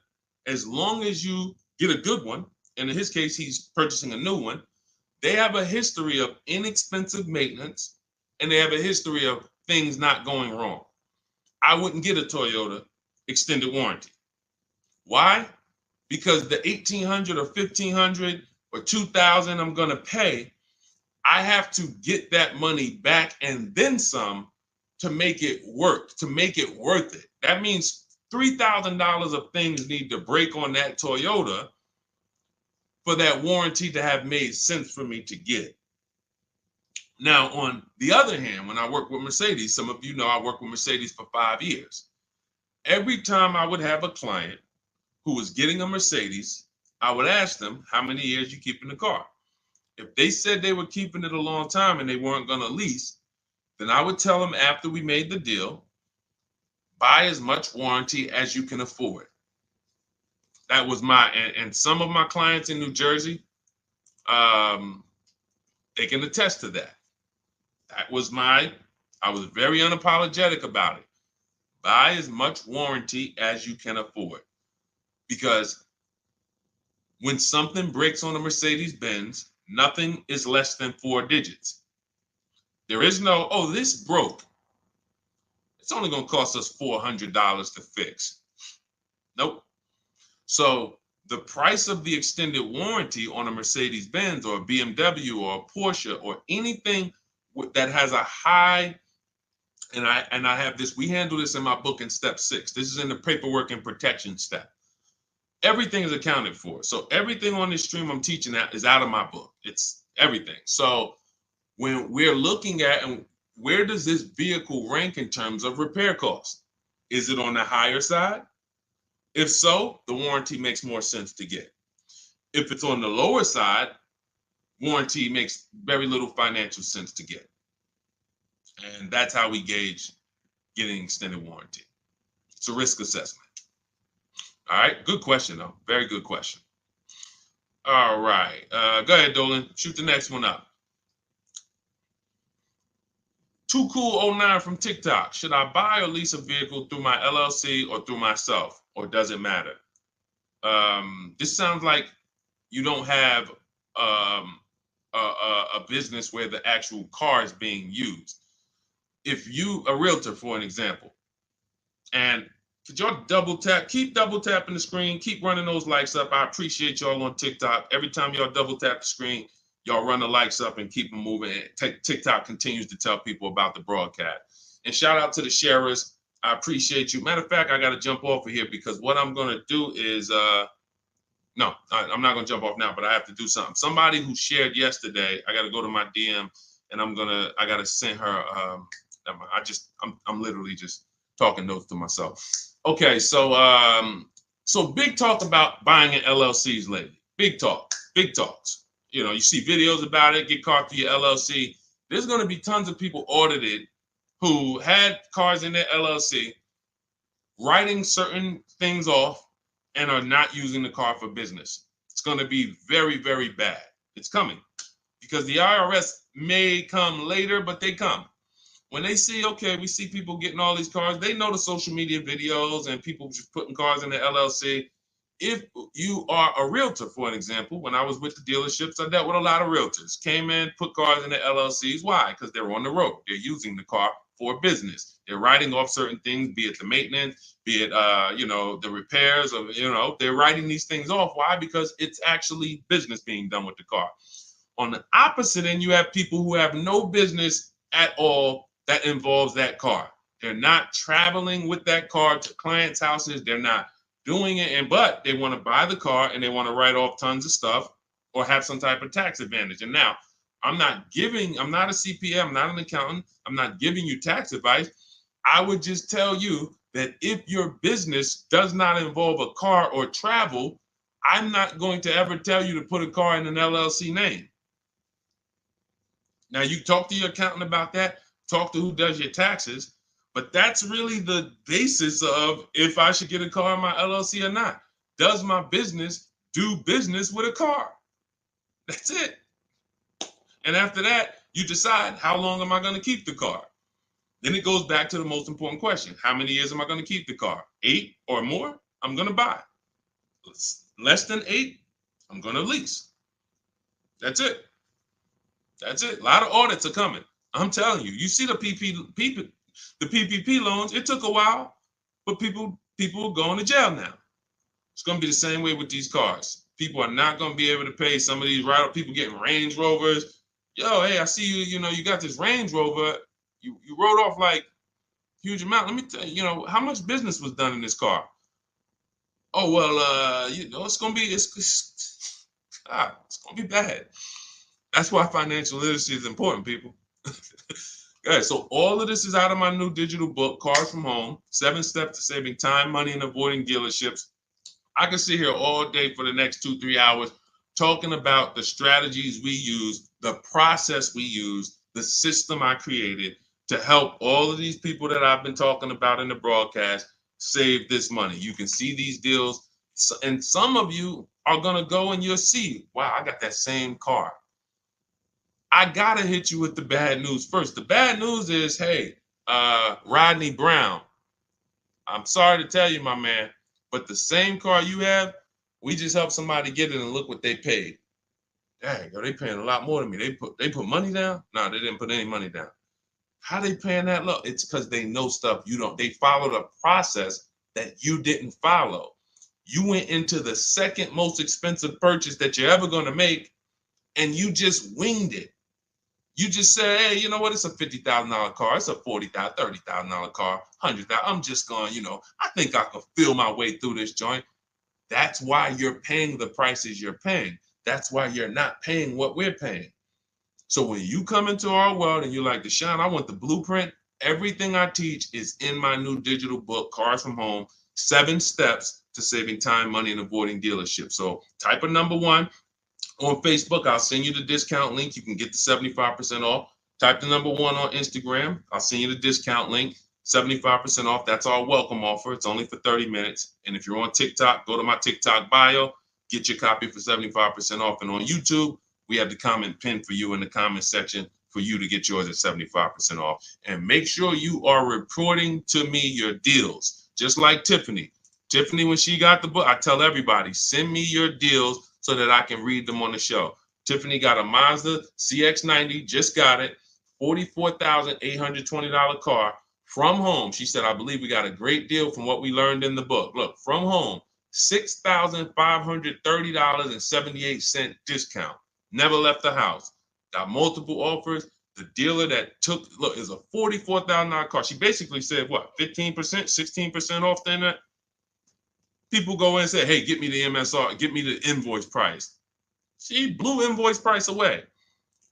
[SPEAKER 1] as long as you get a good one, and in his case, he's purchasing a new one, they have a history of inexpensive maintenance, and they have a history of things not going wrong. I wouldn't get a Toyota extended warranty. Why? Because the $1,800 or $1,500 or $2,000 I'm going to pay, I have to get that money back and then some to make it work, to make it worth it. That means $3,000 of things need to break on that Toyota for that warranty to have made sense for me to get. Now, on the other hand, when I work with Mercedes, some of you know I worked with Mercedes for 5 years. Every time I would have a client who was getting a Mercedes, I would ask them, how many years you keeping the car? If they said they were keeping it a long time and they weren't going to lease, then I would tell them after we made the deal, buy as much warranty as you can afford. That was and some of my clients in New Jersey, they can attest to that. That was I was very unapologetic about it. Buy as much warranty as you can afford. Because when something breaks on a Mercedes-Benz, nothing is less than 4 digits. There is no, oh, this broke. It's only going to cost us $400 to fix. Nope. So the price of the extended warranty on a Mercedes-Benz or a BMW or a Porsche or anything that has a high, and I have this, we handle this in my book in step 6. This is in the paperwork and protection step. Everything is accounted for. So everything on this stream I'm teaching is out of my book. It's everything. So when we're looking at, and where does this vehicle rank in terms of repair costs? Is it on the higher side? If so, the warranty makes more sense to get. If it's on the lower side, warranty makes very little financial sense to get. And that's how we gauge getting extended warranty. It's a risk assessment. All right, good question though. Very good question. All right, go ahead, Dolan. Shoot the next one up. Too Cool 09 from TikTok. Should I buy or lease a vehicle through my LLC or through myself, or does it matter? This sounds like you don't have a business where the actual car is being used. If you, a realtor, for an example, and could y'all double tap, keep double tapping the screen, keep running those likes up. I appreciate y'all on TikTok. Every time y'all double tap the screen, y'all run the likes up and keep them moving. TikTok continues to tell people about the broadcast. And shout out to the sharers. I appreciate you. Matter of fact, I got to jump off of here because what I'm going to do is, no, I'm not going to jump off now, but I have to do something. Somebody who shared yesterday, I got to go to my DM and I got to send her, I'm literally just talking notes to myself. Okay, so big talk about buying in LLCs lately. Big talks. You know, you see videos about it, get caught through your LLC. There's going to be tons of people audited who had cars in their LLC, writing certain things off and are not using the car for business. It's going to be very, very bad. It's coming because the IRS may come later, but they come. When they see, okay, we see people getting all these cars, they know the social media videos and people just putting cars in the LLC. If you are a realtor, for an example, when I was with the dealerships, I dealt with a lot of realtors. Came in, put cars in the LLCs. Why? Because they're on the road. They're using the car for business. They're writing off certain things, be it the maintenance, be it the repairs, or they're writing these things off. Why? Because it's actually business being done with the car. On the opposite end, you have people who have no business at all that involves that car. They're not traveling with that car to clients' houses. They're not doing it, but they want to buy the car and they want to write off tons of stuff or have some type of tax advantage. And now, I'm not a CPA, I'm not an accountant, I'm not giving you tax advice. I would just tell you that if your business does not involve a car or travel, I'm not going to ever tell you to put a car in an LLC name. Now, you talk to your accountant about that, talk to who does your taxes, but that's really the basis of if I should get a car in my LLC or not. Does my business do business with a car? That's it. And after that, you decide, how long am I going to keep the car? Then it goes back to the most important question. How many years am I going to keep the car? 8 or more, I'm going to buy. Less than 8, I'm going to lease. That's it. That's it. A lot of audits are coming. I'm telling you. You see the PPP loans, it took a while, but people are going to jail now. It's going to be the same way with these cars. People are not going to be able to pay some of these people getting Range Rovers. Yo, hey, I see you, you got this Range Rover. You wrote off like huge amount. Let me tell you, how much business was done in this car? Oh, well, it's going to be, it's going to be bad. That's why financial literacy is important, people. Okay, so all of this is out of my new digital book, Cars from Home, 7 Steps to Saving Time, Money, and Avoiding Dealerships. I can sit here all day for the next 2-3 hours talking about the strategies we use, the process we use, the system I created to help all of these people that I've been talking about in the broadcast save this money. You can see these deals, and some of you are going to go and you'll see, wow, I got that same car. I got to hit you with the bad news first. The bad news is, hey, Rodney Brown, I'm sorry to tell you, my man, but the same car you have, we just helped somebody get it and look what they paid. Dang, they paying a lot more than me. They put money down? No, they didn't put any money down. How they paying that low? It's because they know stuff you don't. They followed a process that you didn't follow. You went into the second most expensive purchase that you're ever going to make, and you just winged it. You just say, hey, you know what? It's a $50,000 car. It's a $40,000, $30,000 car, $100,000. I'm just going, I think I can feel my way through this joint. That's why you're paying the prices you're paying. That's why you're not paying what we're paying. So when you come into our world and you're like, Deshone, I want the blueprint. Everything I teach is in my new digital book, Cars from Home, 7 Steps to Saving Time, Money, and Avoiding Dealerships. So type of number 1. On Facebook, I'll send you the discount link. You can get the 75% off. Type the number 1 on Instagram. I'll send you the discount link. 75% off. That's our welcome offer. It's only for 30 minutes. And if you're on TikTok, go to my TikTok bio, get your copy for 75% off. And on YouTube, we have the comment pinned for you in the comment section for you to get yours at 75% off. And make sure you are reporting to me your deals, just like Tiffany. Tiffany, when she got the book, I tell everybody, send me your deals so that I can read them on the show. Tiffany got a Mazda CX-90, just got it, $44,820 car. From home, she said, I believe we got a great deal from what we learned in the book. Look, from home, $6,530.78 discount. Never left the house. Got multiple offers. The dealer that took, look, is a $44,000 car. She basically said, what, 15%, 16% off then that? People go in and say, hey, get me the MSR, get me the invoice price. She blew invoice price away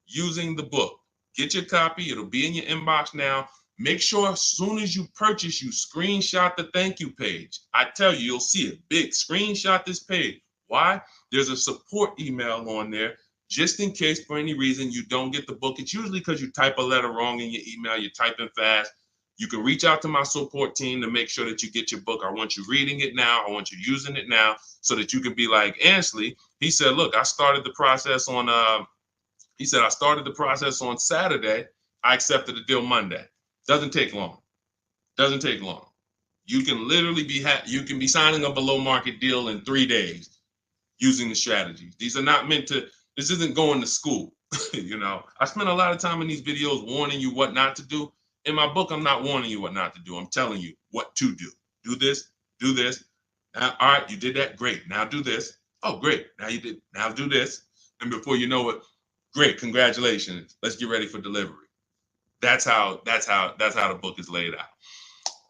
[SPEAKER 1] using the book. Get your copy. It'll be in your inbox now. Make sure as soon as you purchase, you screenshot the thank you page. I tell you, you'll see it big. Screenshot this page. Why? There's a support email on there just in case for any reason you don't get the book. It's usually because you type a letter wrong in your email. You're typing fast. You can reach out to my support team to make sure that you get your book. I want you reading it now. I want you using it now so that you can be like Ansley. He said, look, I started the process on, I started the process on Saturday. I accepted the deal Monday. Doesn't take long. Doesn't take long. You can literally be signing a below market deal in 3 days using the strategies. These are not meant to, this isn't going to school. You know, I spend a lot of time in these videos warning you what not to do. In my book, I'm not warning you what not to do. I'm telling you what to do. Do this, do this. Now, all right, you did that. Great. Now do this. Oh, great. Now you did. Now do this. And before you know it, great. Congratulations. Let's get ready for delivery. That's how the book is laid out.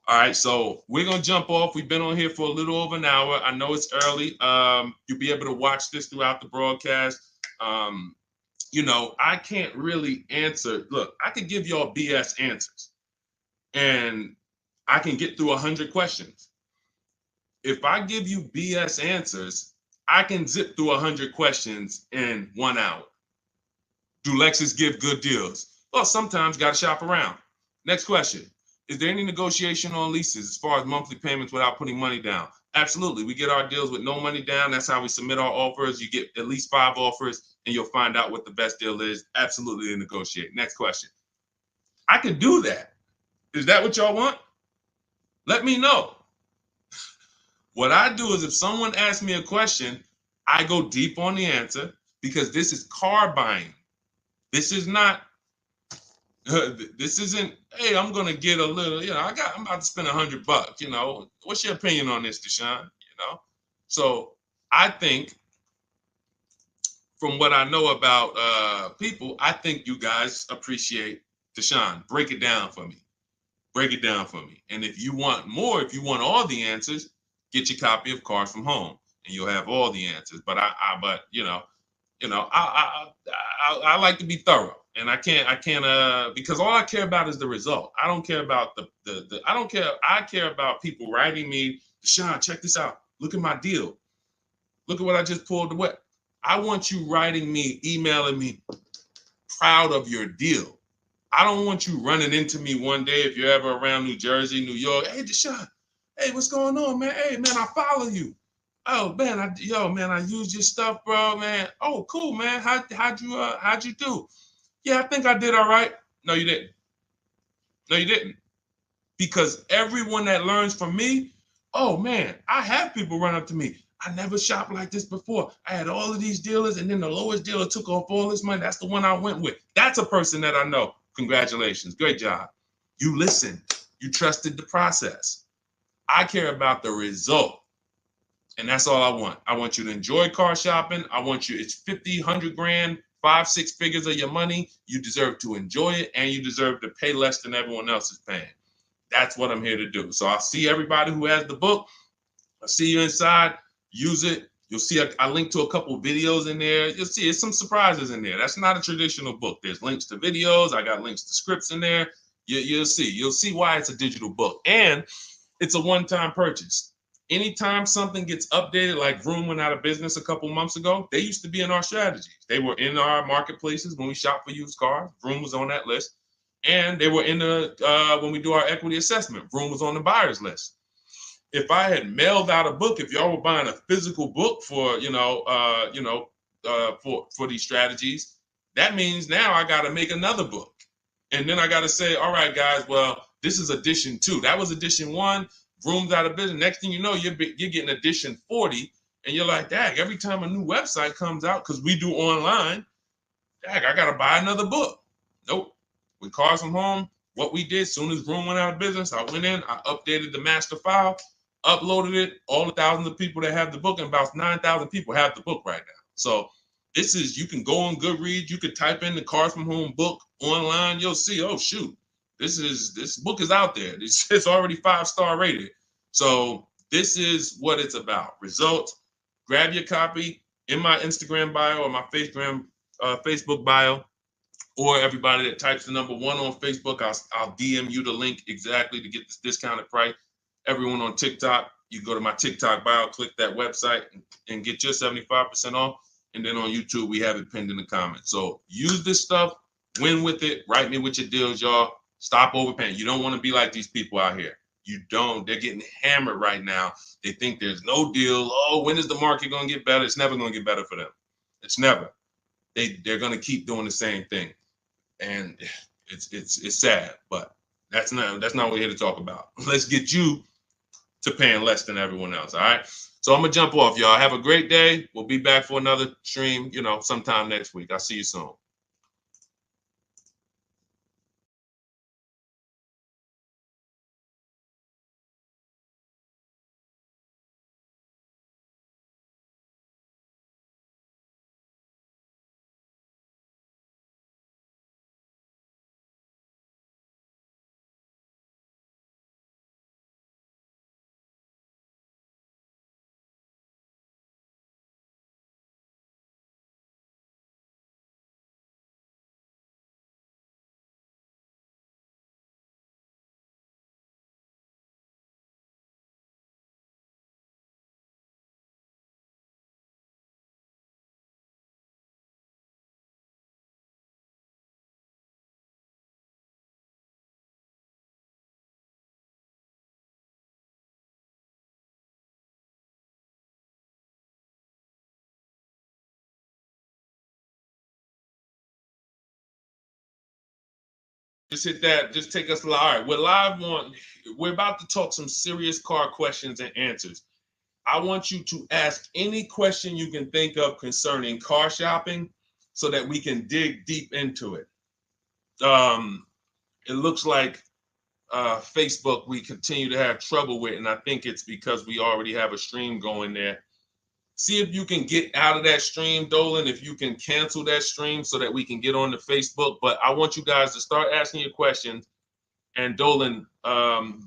[SPEAKER 1] All right, so we're gonna jump off. We've been on here for a little over an hour. I know it's early. You'll be able to watch this throughout the broadcast. You know, I can't really answer. Look, I could give y'all BS answers, and I can get through 100 questions. If I give you BS answers, I can zip through 100 questions in 1 hour. Do Lexus give good deals? Well, sometimes got to shop around. Next question. Is there any negotiation on leases as far as monthly payments without putting money down? Absolutely. We get our deals with no money down. That's how we submit our offers. You get at least 5 offers and you'll find out what the best deal is. Absolutely negotiate. Next question. I could do that. Is that what y'all want? Let me know. What I do is if someone asks me a question, I go deep on the answer because this is car buying. This is not, this isn't, hey, I'm going to get a little, you know, I'm about to spend $100, you know, what's your opinion on this, Deshone? You know? So I think from what I know about people, I think you guys appreciate Deshone. Break it down for me. Break it down for me. And if you want more, if you want all the answers, get your copy of Cars from Home and you'll have all the answers. But I like to be thorough. And I can't because all I care about is the result. I don't care about I care about people writing me, Deshone, check this out. Look at my deal. Look at what I just pulled away. I want you writing me, emailing me, proud of your deal. I don't want you running into me one day if you're ever around New Jersey, New York. Hey, Deshone, hey, what's going on, man? Hey, man, I follow you. Oh, man, I used your stuff, bro, man. Oh, cool, man. How'd you do? Yeah, I think I did all right. No, you didn't. No, you didn't. Because everyone that learns from me, oh, man, I have people run up to me. I never shopped like this before. I had all of these dealers, and then the lowest dealer took off all this money. That's the one I went with. That's a person that I know. Congratulations. Great job. You listened. You trusted the process. I care about the result. And that's all I want. I want you to enjoy car shopping. I want you, it's 50, 100 grand, 5, 6 figures of your money. You deserve to enjoy it, and you deserve to pay less than everyone else is paying. That's what I'm here to do. So I'll see everybody who has the book. I'll see you inside. Use it. You'll see I link to a couple videos in there. You'll see it's some surprises in there. That's not a traditional book. There's links to videos. I got links to scripts in there. You'll see. You'll see why it's a digital book. And it's a one-time purchase. Anytime something gets updated, like Vroom went out of business a couple months ago, they used to be in our strategies. They were in our marketplaces when we shop for used cars. Vroom was on that list. And they were in the when we do our equity assessment, Vroom was on the buyers list. If I had mailed out a book, if y'all were buying a physical book for for these strategies, that means now I got to make another book, and then I got to say, all right, guys, well, this is edition 2. That was edition 1. Vroom's out of business. Next thing you know, you're getting edition 40, and you're like, dang, every time a new website comes out, because we do online, dang, I got to buy another book. Nope. With Cars from Home, what we did, soon as Vroom went out of business, I went in, I updated the master file, uploaded it, all the thousands of people that have the book, and about 9,000 people have the book right now. So this is, you can go on Goodreads, you could type in the Cars from Home book online, you'll see, oh shoot, this book is out there. It's already 5-star rated. So this is what it's about. Results. Grab your copy in my Instagram bio or my Facebook bio, or everybody that types the number 1 on Facebook, I'll DM you the link exactly to get this discounted price. Everyone on TikTok, you go to my TikTok bio, click that website, and get your 75% off. And then on YouTube, we have it pinned in the comments. So use this stuff, win with it, write me with your deals, y'all. Stop overpaying. You don't want to be like these people out here. You don't. They're getting hammered right now. They think there's no deal. Oh, when is the market going to get better? It's never going to get better for them. It's never. They're going to keep doing the same thing. And it's sad, but that's not what we're here to talk about. Let's get you to paying less than everyone else. All right. So I'm gonna jump off, y'all. Have a great day. We'll be back for another stream, sometime next week. I'll see you soon. Just hit that. Just take us live. All right, we're about to talk some serious car questions and answers. I want you to ask any question you can think of concerning car shopping so that we can dig deep into it. It looks like Facebook we continue to have trouble with, and I think it's because we already have a stream going there. See if you can get out of that stream, Dolan, if you can cancel that stream so that we can get on the Facebook. But I want you guys to start asking your questions. And Dolan,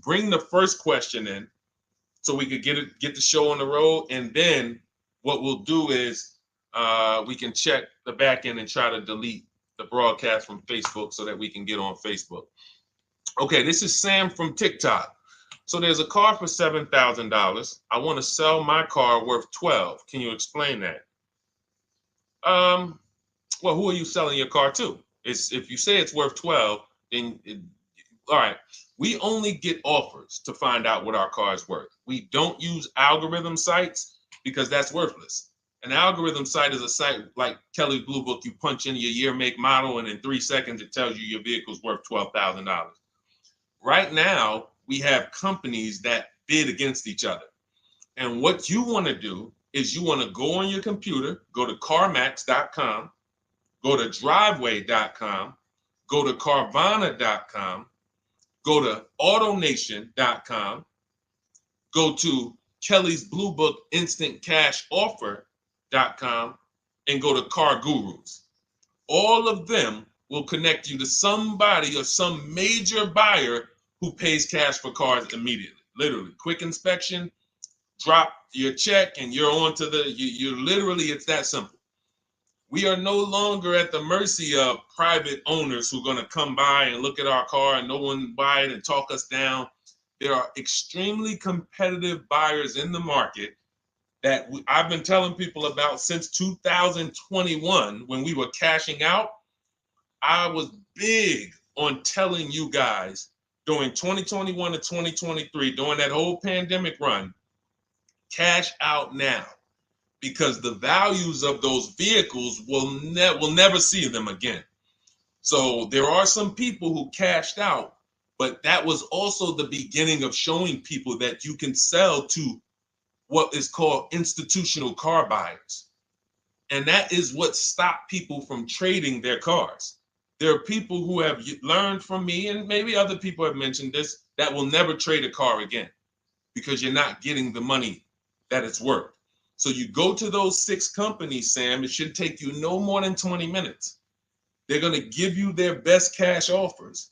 [SPEAKER 1] bring the first question in so we could get the show on the road. And then what we'll do is we can check the back end and try to delete the broadcast from Facebook so that we can get on Facebook. Okay, this is Sam from TikTok. So there's a car for $7,000. I want to sell my car worth $12,000. Can you explain that? Well, who are you selling your car to? If you say it's worth $12,000, then all right. We only get offers to find out what our car is worth. We don't use algorithm sites because that's worthless. An algorithm site is a site like Kelly's Blue Book. You punch in your year, make, model, and in 3 seconds it tells you your vehicle's worth $12,000. Right now, we have companies that bid against each other. And what you want to do is you want to go on your computer, go to CarMax.com, go to Driveway.com, go to Carvana.com, go to AutoNation.com, go to Kelly's Blue Book Instant Cash Offer.com, and go to Car Gurus. All of them will connect you to somebody or some major buyer who pays cash for cars immediately. Literally, quick inspection, drop your check, and you're on to you literally, it's that simple. We are no longer at the mercy of private owners who are going to come by and look at our car and no one buy it and talk us down. There are extremely competitive buyers in the market that I've been telling people about since 2021 when we were cashing out. I was big on telling you guys during 2021 to 2023, during that whole pandemic run, cash out now, because the values of those vehicles will never see them again. So there are some people who cashed out, but that was also the beginning of showing people that you can sell to what is called institutional car buyers. And that is what stopped people from trading their cars. There are people who have learned from me, and maybe other people have mentioned this, that will never trade a car again because you're not getting the money that it's worth. So you go to those 6 companies, Sam, it should take you no more than 20 minutes. They're going to give you their best cash offers.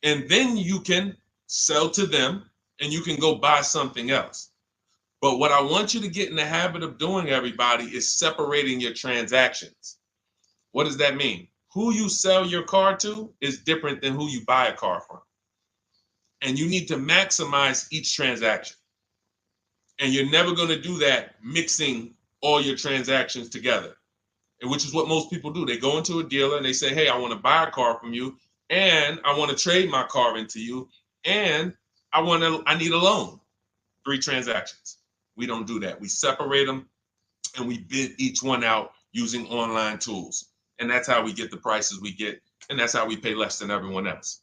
[SPEAKER 1] And then you can sell to them and you can go buy something else. But what I want you to get in the habit of doing, everybody, is separating your transactions. What does that mean? Who you sell your car to is different than who you buy a car from. And you need to maximize each transaction. And you're never going to do that mixing all your transactions together, which is what most people do. They go into a dealer and they say, hey, I want to buy a car from you, and I want to trade my car into you, and I need a loan. 3 transactions. We don't do that. We separate them and we bid each one out using online tools. And that's how we get the prices we get. And that's how we pay less than everyone else.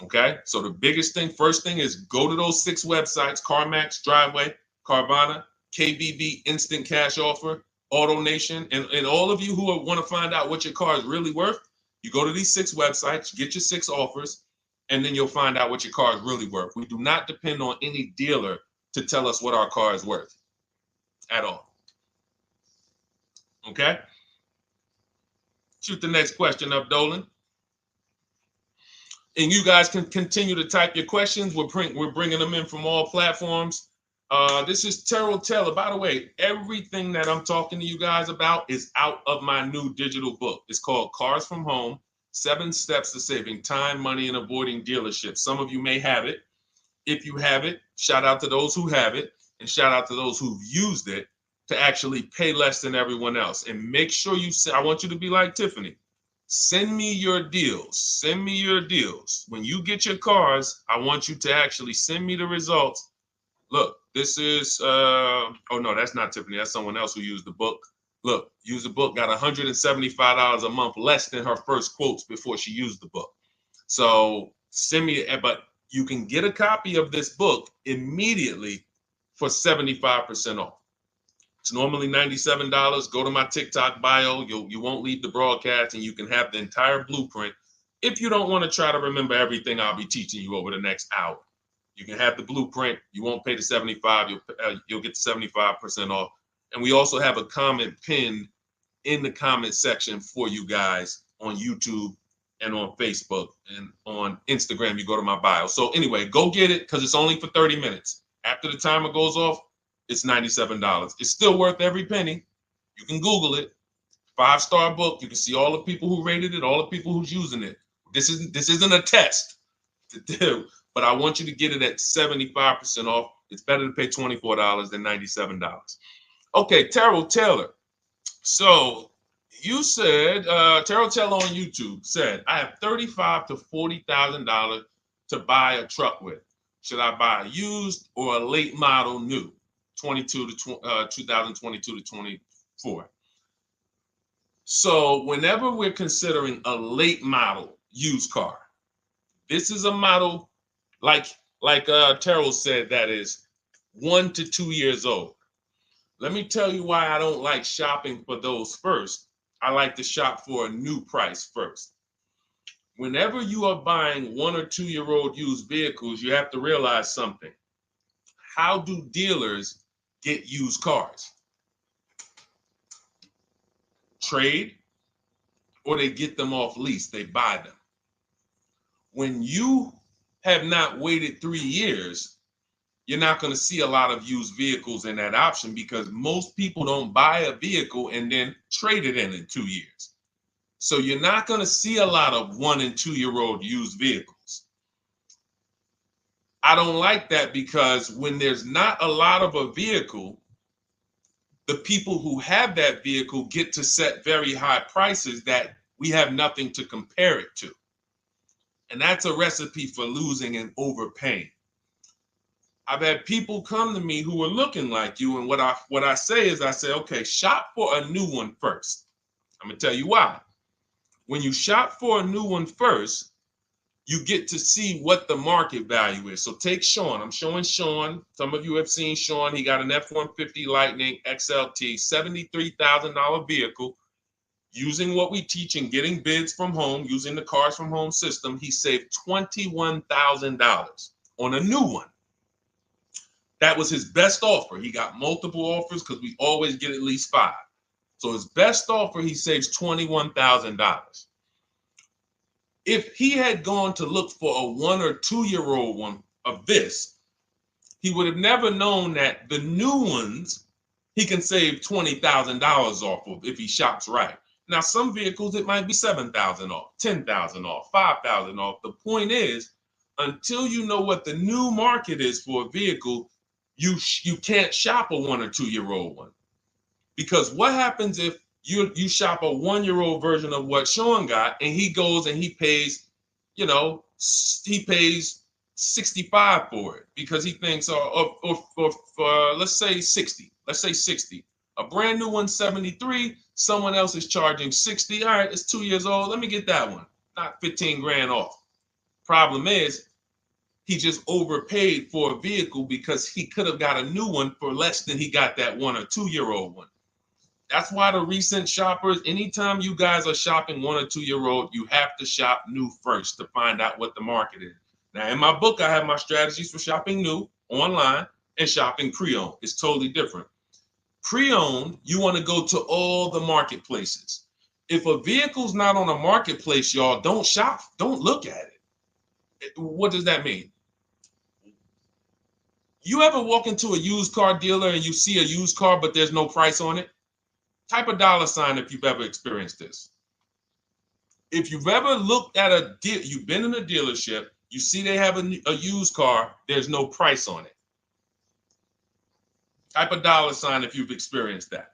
[SPEAKER 1] Okay. So the biggest thing, first thing, is go to those 6 websites: CarMax, Driveway, Carvana, KBB, Instant Cash Offer, AutoNation. And all of you who want to find out what your car is really worth, you go to these 6 websites, get your 6 offers, and then you'll find out what your car is really worth. We do not depend on any dealer to tell us what our car is worth at all. Okay? Shoot the next question up, Dolan. And you guys can continue to type your questions. We're bringing them in from all platforms. This is Terrell Taylor. By the way, everything that I'm talking to you guys about is out of my new digital book. It's called Cars from Home: 7 Steps to Saving Time, Money, and Avoiding Dealerships. Some of you may have it. If you have it, shout out to those who have it, and shout out to those who've used it to actually pay less than everyone else. And make sure I want you to be like Tiffany. Send me your deals. Send me your deals. When you get your cars, I want you to actually send me the results. Look, this is, oh no, that's not Tiffany. That's someone else who used the book. Look, used the book, got $175 a month less than her first quotes before she used the book. So send me, but you can get a copy of this book immediately for 75% off. It's normally $97. Go to my TikTok bio. You won't leave the broadcast, and you can have the entire blueprint. If you don't want to try to remember everything I'll be teaching you over the next hour, you can have the blueprint. You won't pay the $75. You'll get the 75% off. And we also have a comment pinned in the comment section for you guys on YouTube and on Facebook and on Instagram. You go to my bio. So anyway, go get it, because it's only for 30 minutes. After the timer goes off, it's $97. It's still worth every penny. You can Google it. 5-star book. You can see all the people who rated it, all the people who's using it. This isn't a test to do, but I want you to get it at 75% off. It's better to pay $24 than $97. Okay, Terrell Taylor. So you said, Terrell Taylor on YouTube said, I have $35,000 to $40,000 to buy a truck with. Should I buy a used or a late model new, 2022 to 24? So whenever we're considering a late model used car, this is a model like Terrell said, that is 1 to 2 years old. Let me tell you why I don't like shopping for those first. I like to shop for a new price first. Whenever you are buying 1 or 2 year old used vehicles, you have to realize something. How do dealers get used cars? Trade, or they get them off lease, they buy them. When you have not waited 3 years, you're not going to see a lot of used vehicles in that option, because most people don't buy a vehicle and then trade it in 2 years. So you're not going to see a lot of 1 and 2 year old used vehicles. I don't like that, because when there's not a lot of a vehicle, the people who have that vehicle get to set very high prices that we have nothing to compare it to. And that's a recipe for losing and overpaying. I've had people come to me who are looking like you, and what I say is, I say, okay, shop for a new one first. I'm gonna tell you why. When you shop for a new one first, you get to see what the market value is. So take Sean. I'm showing Sean. Some of you have seen Sean. He got an F-150 Lightning XLT, $73,000 vehicle. Using what we teach in getting bids from home, using the cars from home system, he saved $21,000 on a new one. That was his best offer. He got multiple offers because we always get at least 5. So his best offer, he saves $21,000. If he had gone to look for a 1 or 2 year old one of this, he would have never known that the new ones he can save $20,000 off of if he shops right. Now, some vehicles, it might be $7,000 off, $10,000 off, $5,000 off. The point is, until you know what the new market is for a vehicle, you can't shop a 1 or 2 year old one. Because what happens if you shop a 1 year old version of what Sean got, and he goes and he pays, he pays 65 for it because he thinks, or let's say 60. Let's say 60. A brand new one, 73. Someone else is charging 60. All right, it's 2 years old. Let me get that one. Not 15 grand off. Problem is, he just overpaid for a vehicle because he could have got a new one for less than he got that 1 or 2 year old one. That's why the recent shoppers, anytime you guys are shopping 1 or 2 year old, you have to shop new first to find out what the market is. Now, in my book, I have my strategies for shopping new online and shopping pre-owned. It's totally different. Pre-owned, you want to go to all the marketplaces. If a vehicle's not on a marketplace, y'all, don't shop. Don't look at it. What does that mean? You ever walk into a used car dealer and you see a used car, but there's no price on it? Type a $ if you've ever experienced this. If you've ever looked at a deal, you've been in a dealership, you see they have a used car, there's no price on it. Type a $ if you've experienced that.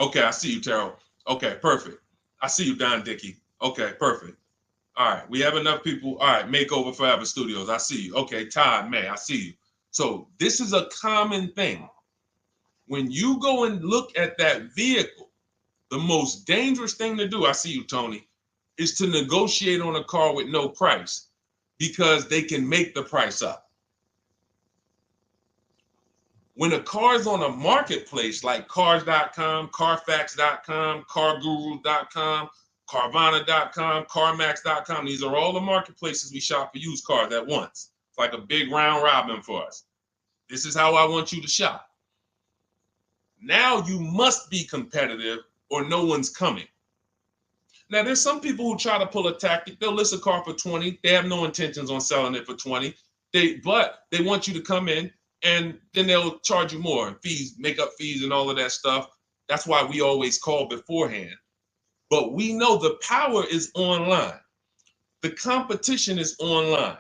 [SPEAKER 1] Okay, I see you, Terrell. Okay, perfect. I see you, Don Dickey. Okay, perfect. All right, we have enough people. All right, Makeover Forever Studios. I see you. Okay, Todd May, I see you. So this is a common thing. When you go and look at that vehicle, the most dangerous thing to do, I see you, Tony, is to negotiate on a car with no price because they can make the price up. When a car is on a marketplace like cars.com, carfax.com, carguru.com, carvana.com, carmax.com, these are all the marketplaces we shop for used cars at once. It's like a big round robin for us. This is how I want you to shop. Now you must be competitive or no one's coming. Now, there's some people who try to pull a tactic. They'll list a car for 20. They have no intentions on selling it for 20. But they want you to come in, and then they'll charge you more, fees, makeup fees, and all of that stuff. That's why we always call beforehand. But we know the power is online. The competition is online.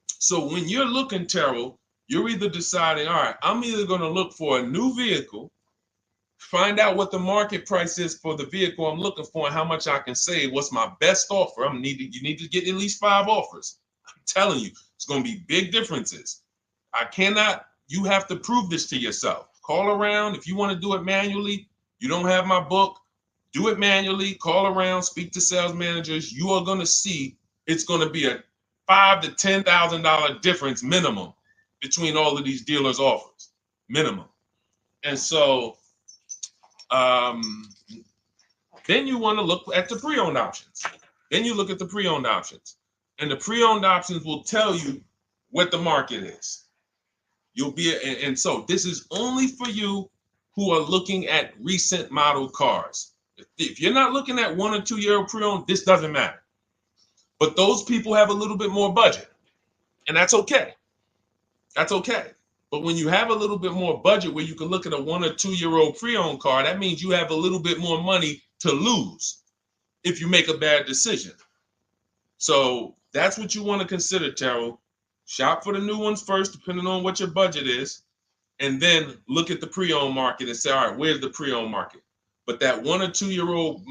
[SPEAKER 1] So when you're looking, Terrell, you're either deciding, all right, I'm either going to look for a new vehicle, find out what the market price is for the vehicle I'm looking for and how much I can save. What's my best offer? You need to get at least 5 offers. I'm telling you, it's going to be big differences. You have to prove this to yourself. Call around. If you want to do it manually, you don't have my book, do it manually, call around, speak to sales managers. You are going to see it's going to be a $5,000 to $10,000 difference minimum between all of these dealers' offers, minimum. And so then you want to look at the pre-owned options. Then you look at the pre-owned options. And the pre-owned options will tell you what the market is. And so this is only for you who are looking at recent model cars. If you're not looking at 1 or 2 year pre-owned, this doesn't matter. But those people have a little bit more budget, and that's okay. That's okay. But when you have a little bit more budget where you can look at a 1 or 2 year old pre-owned car, that means you have a little bit more money to lose if you make a bad decision. So that's what you want to consider, Terrell. Shop for the new ones first, depending on what your budget is, and then look at the pre-owned market and say, all right, where's the pre-owned market? But that 1 or 2 year old,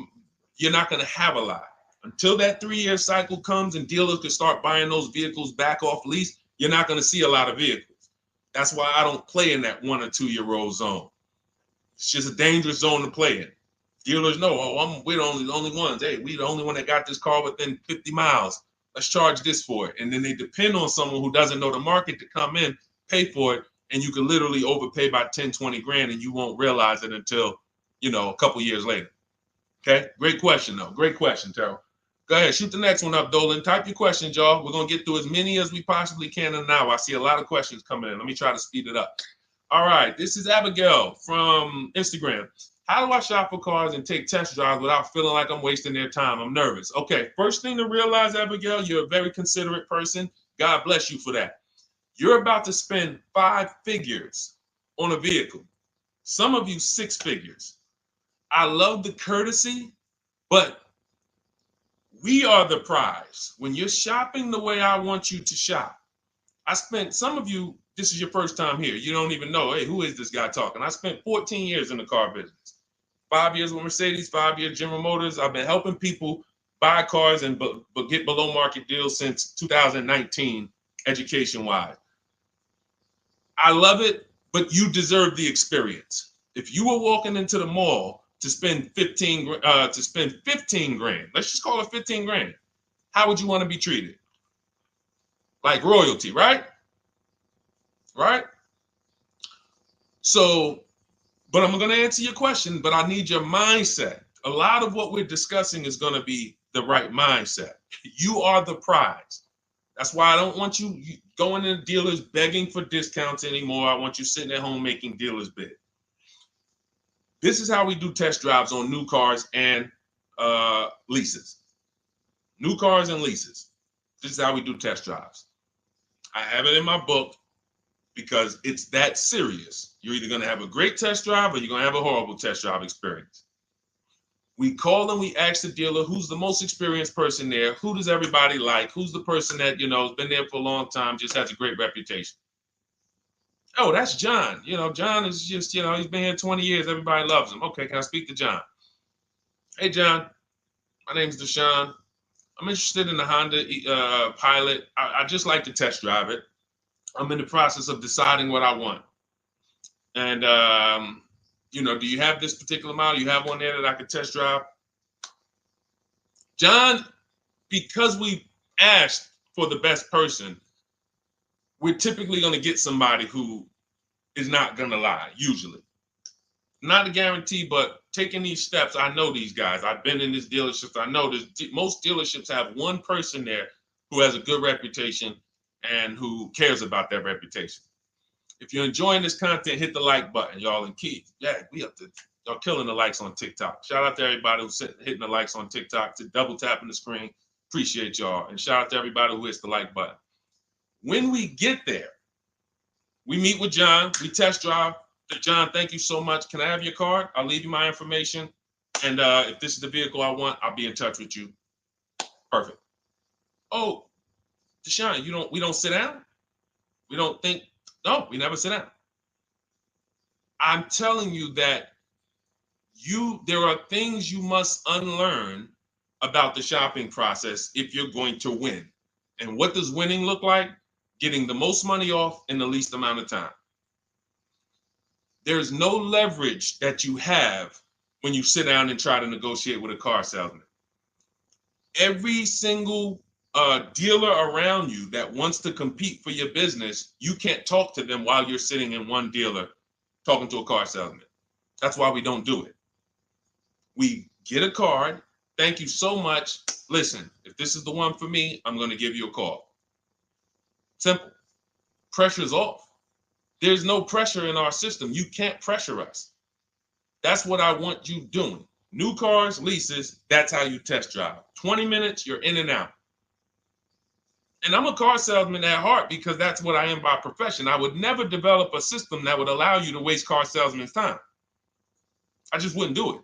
[SPEAKER 1] you're not going to have a lot. Until that 3-year cycle comes and dealers can start buying those vehicles back off lease, you're not going to see a lot of vehicles. That's why I don't play in that 1 or 2 year old zone. It's just a dangerous zone to play in. Dealers know, oh, we're the only ones. Hey, we the only one that got this car within 50 miles. Let's charge this for it. And then they depend on someone who doesn't know the market to come in, pay for it, and you can literally overpay by 10, 20 grand and you won't realize it until, a couple years later. Okay, great question though. Great question, Terrell. Go ahead, shoot the next one up, Dolan. Type your questions, y'all. We're gonna get through as many as we possibly can in an hour. I see a lot of questions coming in. Let me try to speed it up. All right, this is Abigail from Instagram. How do I shop for cars and take test drives without feeling like I'm wasting their time? I'm nervous. Okay, first thing to realize, Abigail, you're a very considerate person. God bless you for that. You're about to spend 5 figures on a vehicle. Some of you 6 figures. I love the courtesy, but we are the prize. When you're shopping the way I want you to shop, some of you, this is your first time here. You don't even know, hey, who is this guy talking? I spent 14 years in the car business. 5 years with Mercedes, 5 years General Motors. I've been helping people buy cars and get below market deals since 2019, education-wise. I love it, but you deserve the experience. If you were walking into the mall to spend 15 grand, let's just call it 15 grand, how would you want to be treated? Like royalty, right? Right? So, but I'm going to answer your question, but I need your mindset. A lot of what we're discussing is going to be the right mindset. You are the prize. That's why I don't want you going to dealers begging for discounts anymore. I want you sitting at home making dealers bid. This is how we do test drives on new cars and leases. New cars and leases. This is how we do test drives. I have it in my book because it's that serious. You're either going to have a great test drive or you're going to have a horrible test drive experience. We call and we ask the dealer, who's the most experienced person there? Who does everybody like? Who's the person that, has been there for a long time, just has a great reputation? Oh, that's John. John is just, he's been here 20 years. Everybody loves him. Okay, can I speak to John? Hey, John. My name's Deshone. I'm interested in the Honda Pilot. I just like to test drive it. I'm in the process of deciding what I want. And, do you have this particular model? You have one there that I could test drive? John, because we asked for the best person, we're typically going to get somebody who is not going to lie, usually. Not a guarantee, but taking these steps, I know these guys. I've been in this dealership. I know most dealerships have one person there who has a good reputation and who cares about that reputation. If you're enjoying this content, hit the like button, y'all. And Keith, y'all killing the likes on TikTok. Shout out to everybody who's hitting the likes on TikTok, to double tapping the screen. Appreciate y'all. And shout out to everybody who hits the like button. When we get there, we meet with John, we test drive. John, thank you so much. Can I have your card? I'll leave you my information. And if this is the vehicle I want, I'll be in touch with you. Perfect. Oh, Deshone, we don't sit down? We don't think? No, we never sit down. I'm telling you that there are things you must unlearn about the shopping process if you're going to win. And what does winning look like? Getting the most money off in the least amount of time. There's no leverage that you have when you sit down and try to negotiate with a car salesman. Every single dealer around you that wants to compete for your business, you can't talk to them while you're sitting in one dealer talking to a car salesman. That's why we don't do it. We get a card. Thank you so much. Listen, if this is the one for me, I'm going to give you a call. Simple. Pressure's off. There's no pressure in our system. You can't pressure us. That's what I want you doing. New cars, leases, that's how you test drive. 20 minutes, you're in and out. And I'm a car salesman at heart because that's what I am by profession. I would never develop a system that would allow you to waste car salesmen's time. I just wouldn't do it.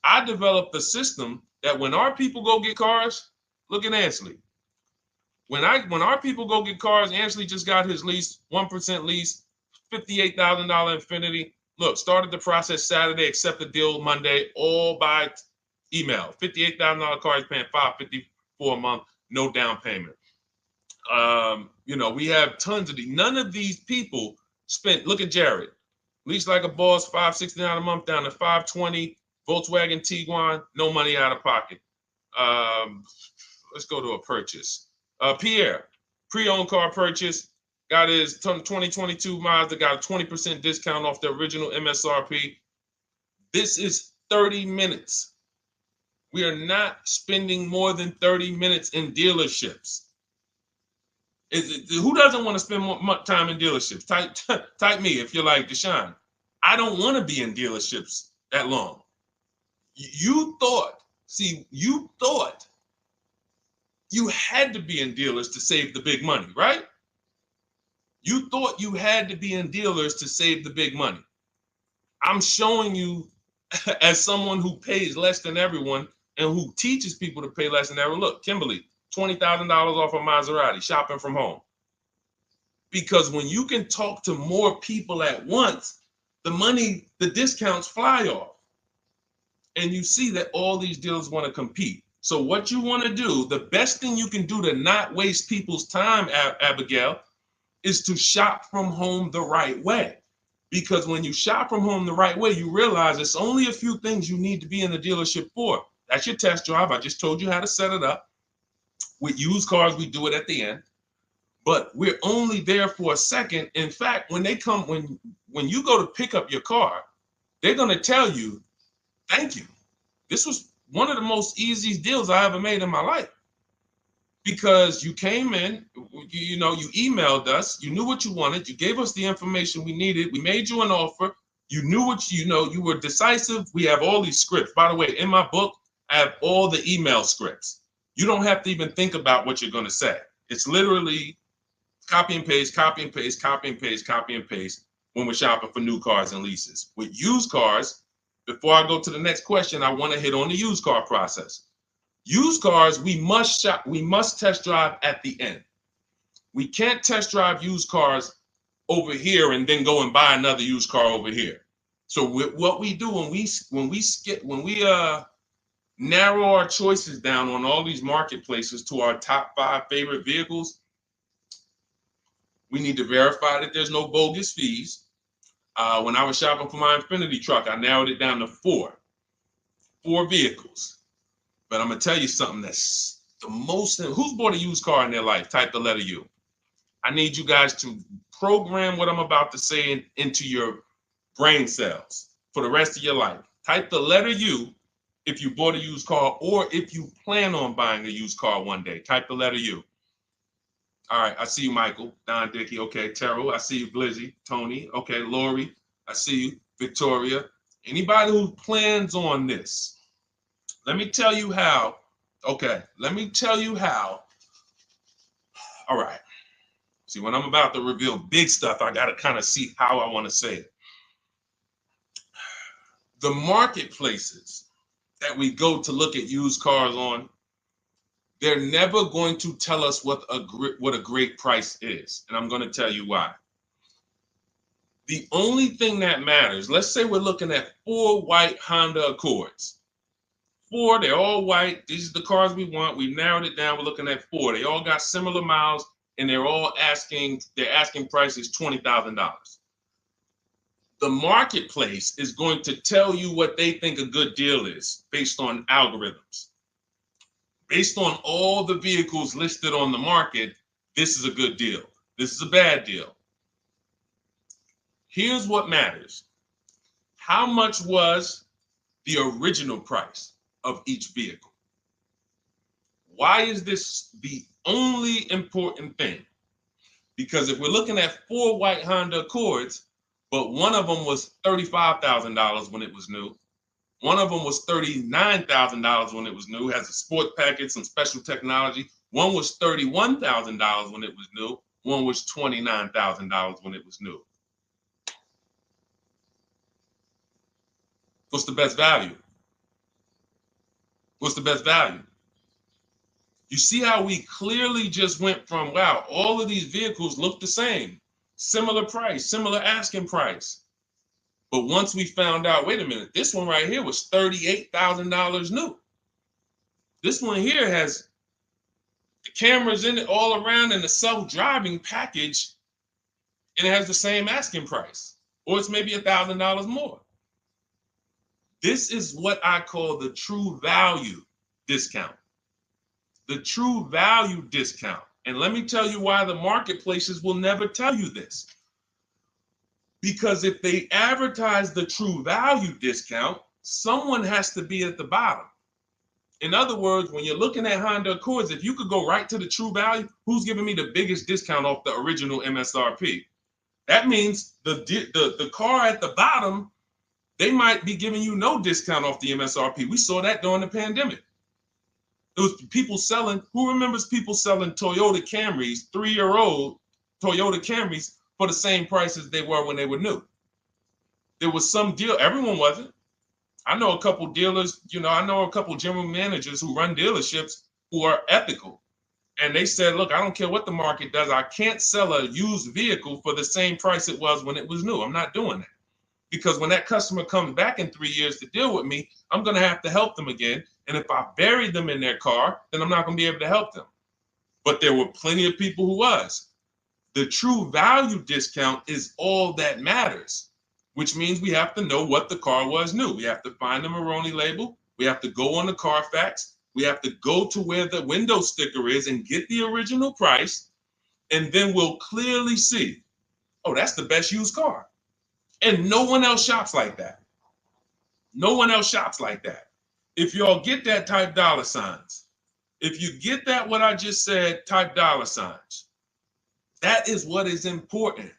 [SPEAKER 1] I developed a system that when our people go get cars, look at Ansley. When our people go get cars, Ansley just got his lease, 1% lease, $58,000 Infiniti. Look, started the process Saturday, accepted deal Monday, all by Email. $58,000 car is paying $554 a month, no down payment. You know, we have tons of these. None of these people spent. Look at Jared. Lease like a boss, $569 a month down to $520. Volkswagen Tiguan, no money out of pocket. Let's go to a purchase. Pierre, pre-owned car purchase, got his 2022 Mazda, got a 20% discount off the original MSRP. This is 30 minutes. We are not spending more than 30 minutes in dealerships. Who doesn't want to spend more time in dealerships? Type me if you're like Deshone. I don't want to be in dealerships that long. You thought you had to be in dealers to save the big money, right? You thought you had to be in dealers to save the big money. I'm showing you as someone who pays less than everyone and who teaches people to pay less than everyone. Look, Kimberly, $20,000 off a Maserati, shopping from home. Because when you can talk to more people at once, the discounts fly off. And you see that all these dealers want to compete. So what you want to do, the best thing you can do to not waste people's time, Abigail, is to shop from home the right way. Because when you shop from home the right way, you realize it's only a few things you need to be in the dealership for. That's your test drive. I just told you how to set it up. With used cars, we do it at the end. But we're only there for a second. In fact, when you go to pick up your car, they're going to tell you, thank you. This was one of the most easiest deals I ever made in my life. Because you came in, you emailed us, you knew what you wanted, you gave us the information we needed, we made you an offer, you knew what you were decisive. We have all these scripts. By the way, in my book, I have all the email scripts. You don't have to even think about what you're going to say. It's literally copy and paste, copy and paste, copy and paste, copy and paste when we're shopping for new cars and leases. With used cars, before I go to the next question, I want to hit on the used car process. Used cars, we must test drive at the end. We can't test drive used cars over here and then go and buy another used car over here. So what we do when we narrow our choices down on all these marketplaces to our top 5 favorite vehicles, we need to verify that there's no bogus fees. When I was shopping for my Infinity truck, I narrowed it down to 4 vehicles. But I'm going to tell you something that's the most. Who's bought a used car in their life? Type the letter U. I need you guys to program what I'm about to say into your brain cells for the rest of your life. Type the letter U if you bought a used car or if you plan on buying a used car one day. Type the letter U. All right. I see you, Michael. Don Dickey. Okay. Terrell. I see you, Blizzy. Tony. Okay. Lori. I see you. Victoria. Anybody who plans on this. Let me tell you how. Okay, let me tell you how. All right. See, when I'm about to reveal big stuff, I got to kind of see how I want to say it. The marketplaces that we go to look at used cars on, they're never going to tell us what a great price is. And I'm going to tell you why. The only thing that matters, let's say we're looking at 4 white Honda Accords. 4, they're all white. These are the cars we want. We narrowed it down. We're looking at 4. They all got similar miles, and they're asking price is $20,000. The marketplace is going to tell you what they think a good deal is based on algorithms. Based on all the vehicles listed on the market, this is a good deal. This is a bad deal. Here's what matters. How much was the original price of each vehicle? Why is this the only important thing? Because if we're looking at 4 white Honda Accords, but one of them was $35,000 when it was new, one of them was $39,000 when it was new, has a sport package, some special technology. One was $31,000 when it was new, one was $29,000 when it was new. What's the best value? What's the best value? You see how we clearly just went from, wow, all of these vehicles look the same, similar price, similar asking price. But once we found out, wait a minute, this one right here was $38,000 new. This one here has the cameras in it all around and the self-driving package, and it has the same asking price, or it's maybe $1,000 more. This is what I call the true value discount. The true value discount. And let me tell you why the marketplaces will never tell you this. Because if they advertise the true value discount, someone has to be at the bottom. In other words, when you're looking at Honda Accords, if you could go right to the true value, who's giving me the biggest discount off the original MSRP? That means the car at the bottom, they might be giving you no discount off the MSRP. We saw that during the pandemic. It was people selling, who remembers people selling Toyota Camrys, 3-year-old Toyota Camrys, for the same price as they were when they were new? There was some deal, everyone wasn't. I know a couple dealers, I know a couple general managers who run dealerships who are ethical. And they said, look, I don't care what the market does. I can't sell a used vehicle for the same price it was when it was new. I'm not doing that. Because when that customer comes back in 3 years to deal with me, I'm going to have to help them again. And if I bury them in their car, then I'm not going to be able to help them. But there were plenty of people who was. The true value discount is all that matters, which means we have to know what the car was new. We have to find the Maroni label. We have to go on the Carfax. We have to go to where the window sticker is and get the original price. And then we'll clearly see, oh, that's the best used car. And no one else shops like that. No one else shops like that. If y'all get that, type dollar signs. If you get that, what I just said, type dollar signs. That is what is important,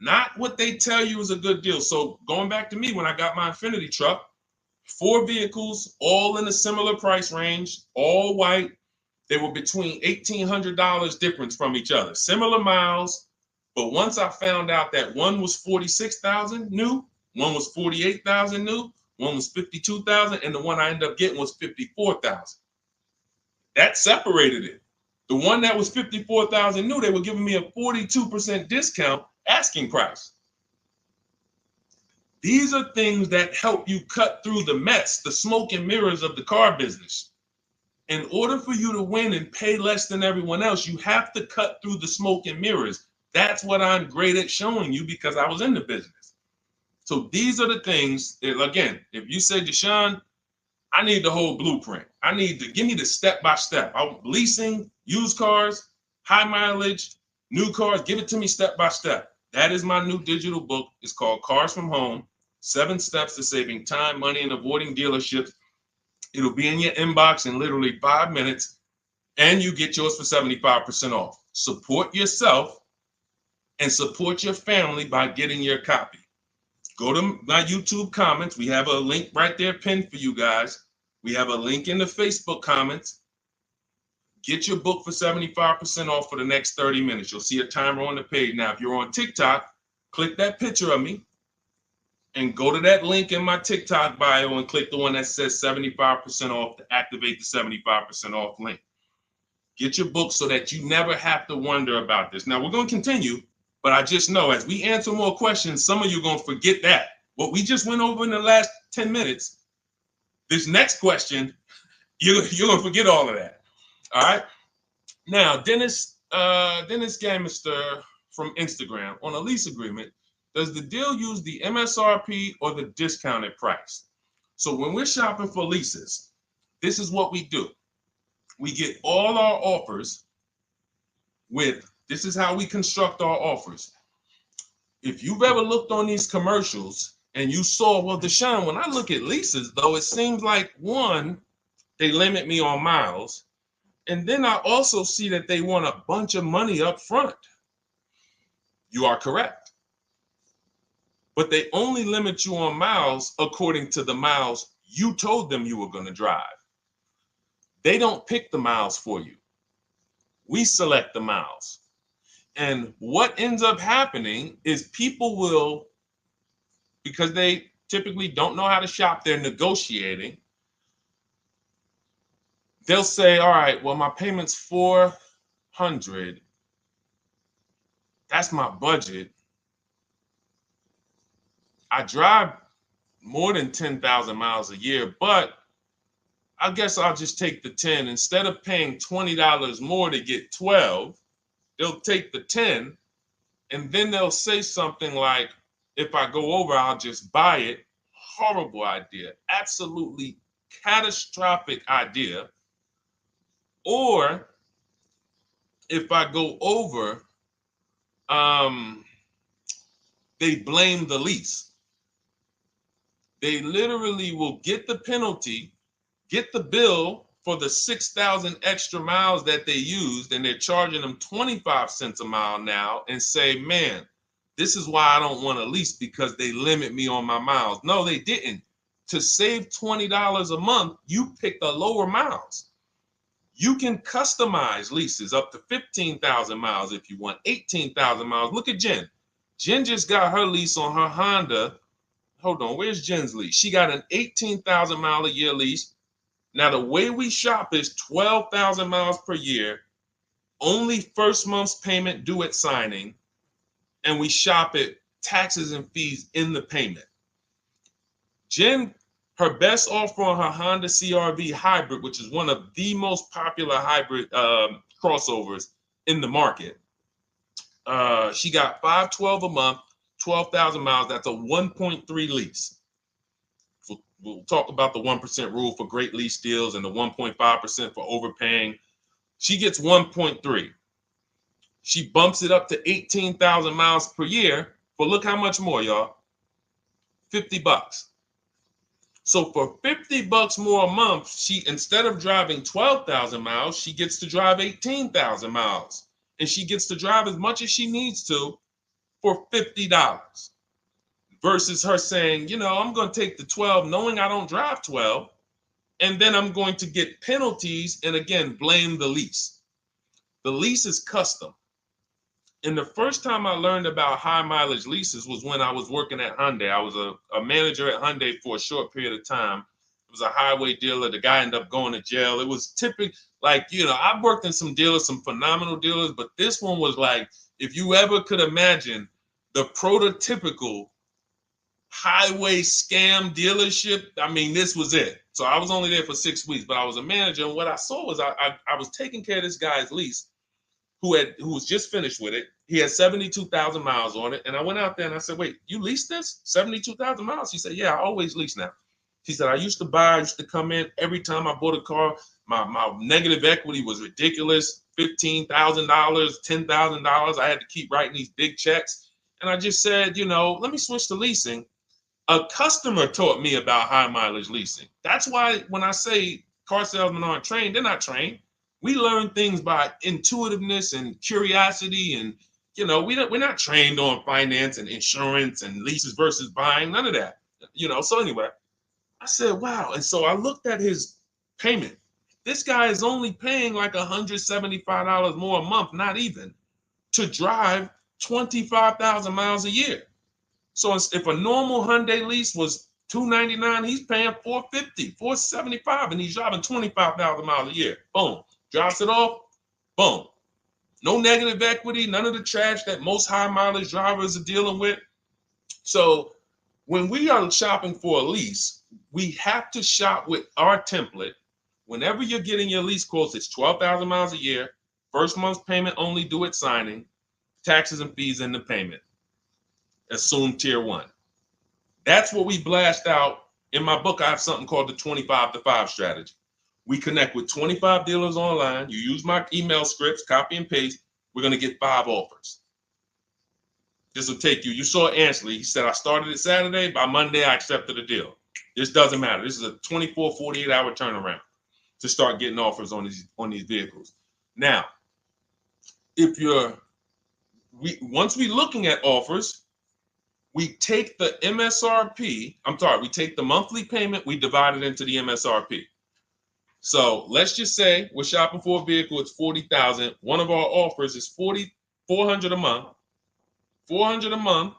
[SPEAKER 1] not what they tell you is a good deal. So going back to me, when I got my Infiniti truck, 4 vehicles, all in a similar price range, all white. They were between $1,800 difference from each other, similar miles. But once I found out that one was 46,000 new, one was 48,000 new, one was 52,000, and the one I ended up getting was 54,000. That separated it. The one that was 54,000 new, they were giving me a 42% discount asking price. These are things that help you cut through the mess, the smoke and mirrors of the car business. In order for you to win and pay less than everyone else, you have to cut through the smoke and mirrors. That's what I'm great at showing you because I was in the business. So these are the things that, again, if you say, Deshone, I need the whole blueprint. I need to give me the step-by-step. Leasing, used cars, high mileage, new cars, give it to me step-by-step. That is my new digital book. It's called Cars from Home, 7 Steps to Saving Time, Money, and Avoiding Dealerships. It'll be in your inbox in literally 5 minutes, and you get yours for 75% off. Support yourself and support your family by getting your copy. Go to my YouTube comments. We have a link right there pinned for you guys. We have a link in the Facebook comments. Get your book for 75% off for the next 30 minutes. You'll see a timer on the page. Now, if you're on TikTok, click that picture of me and go to that link in my TikTok bio and click the one that says 75% off to activate the 75% off link. Get your book so that you never have to wonder about this. Now, we're going to continue, but I just know as we answer more questions, some of you are going to forget that. What we just went over in the last 10 minutes, this next question, you're going to forget all of that. All right. Now, Dennis Gamister from Instagram, on a lease agreement, does the deal use the MSRP or the discounted price? So when we're shopping for leases, this is what we do. We get all our offers with, this is how we construct our offers. If you've ever looked on these commercials and you saw, well, Deshone, when I look at leases, though, it seems like, one, they limit me on miles. And then I also see that they want a bunch of money up front. You are correct. But they only limit you on miles according to the miles you told them you were going to drive. They don't pick the miles for you. We select the miles. And what ends up happening is people will, because they typically don't know how to shop, they're negotiating. They'll say, all right, well, my payment's $400. That's my budget. I drive more than 10,000 miles a year, but I guess I'll just take the 10. Instead of paying $20 more to get 12, they'll take the 10, and then they'll say something like, if I go over, I'll just buy it. Horrible idea. Absolutely catastrophic idea. Or if I go over, they blame the lease. They literally will get the penalty, get the bill for the 6,000 extra miles that they used, and they're charging them 25 cents a mile now, and say, man, this is why I don't want to lease, because they limit me on my miles. No, they didn't. To save $20 a month, you pick the lower miles. You can customize leases up to 15,000 miles if you want, 18,000 miles. Look at Jen. Jen just got her lease on her Honda. Hold on, where's Jen's lease? She got an 18,000 mile a year lease. Now, the way we shop is 12,000 miles per year, only first month's payment due at signing, and we shop it taxes and fees in the payment. Jen, her best offer on her Honda CR-V hybrid, which is one of the most popular hybrid crossovers in the market, she got $512 a month, 12,000 miles. That's a 1.3 lease. We'll talk about the 1% rule for great lease deals and the 1.5% for overpaying. She gets 1.3. She bumps it up to 18,000 miles per year. But look how much more, y'all. $50. So for $50 more a month, she, instead of driving 12,000 miles, she gets to drive 18,000 miles. And she gets to drive as much as she needs to for $50. Versus her saying, you know, I'm going to take the 12 knowing I don't drive 12, and then I'm going to get penalties and, again, blame the lease. The lease is custom. And the first time I learned about high mileage leases was when I was working at Hyundai. I was a manager at Hyundai for a short period of time. It was a highway dealer. The guy ended up going to jail. It was typical, like, you know, I've worked in some dealers, some phenomenal dealers, but this one was like, if you ever could imagine the prototypical highway scam dealership, I mean, this was it. So I was only there for 6 weeks, but I was a manager. And what I saw was I was taking care of this guy's lease who was just finished with it. He had 72,000 miles on it. And I went out there and I said, wait, you leased this? 72,000 miles? He said, yeah, I always lease now. He said, I used to come in every time I bought a car. My negative equity was ridiculous. $15,000, $10,000. I had to keep writing these big checks. And I just said, you know, let me switch to leasing. A customer taught me about high mileage leasing. That's why when I say car salesmen aren't trained, they're not trained. We learn things by intuitiveness and curiosity, and you know, we're not trained on finance and insurance and leases versus buying, none of that. You know, so anyway, I said, wow. And so I looked at his payment. This guy is only paying like $175 more a month, not even, to drive 25,000 miles a year. So if a normal Hyundai lease was $299, he's paying $450, $475, and he's driving 25,000 miles a year. Boom. Drops it off. Boom. No negative equity, none of the trash that most high mileage drivers are dealing with. So when we are shopping for a lease, we have to shop with our template. Whenever you're getting your lease quotes, it's 12,000 miles a year, first month's payment only due at signing, taxes and fees in the payment. Assume tier 1. That's what we blast out. In my book, I have something called the 25 to 5 strategy. We connect with 25 dealers online. You use my email scripts, copy and paste. We're going to get 5 offers. This will take you. You saw Ansley. He said, I started it Saturday. By Monday, I accepted a deal. This doesn't matter. This is a 24, 48-hour turnaround to start getting offers on these vehicles. Now, once we're looking at offers, we take the MSRP. We take the monthly payment. We divide it into the MSRP. So let's just say we're shopping for a vehicle. It's $40,000. One of our offers is $400 a month. $400 a month.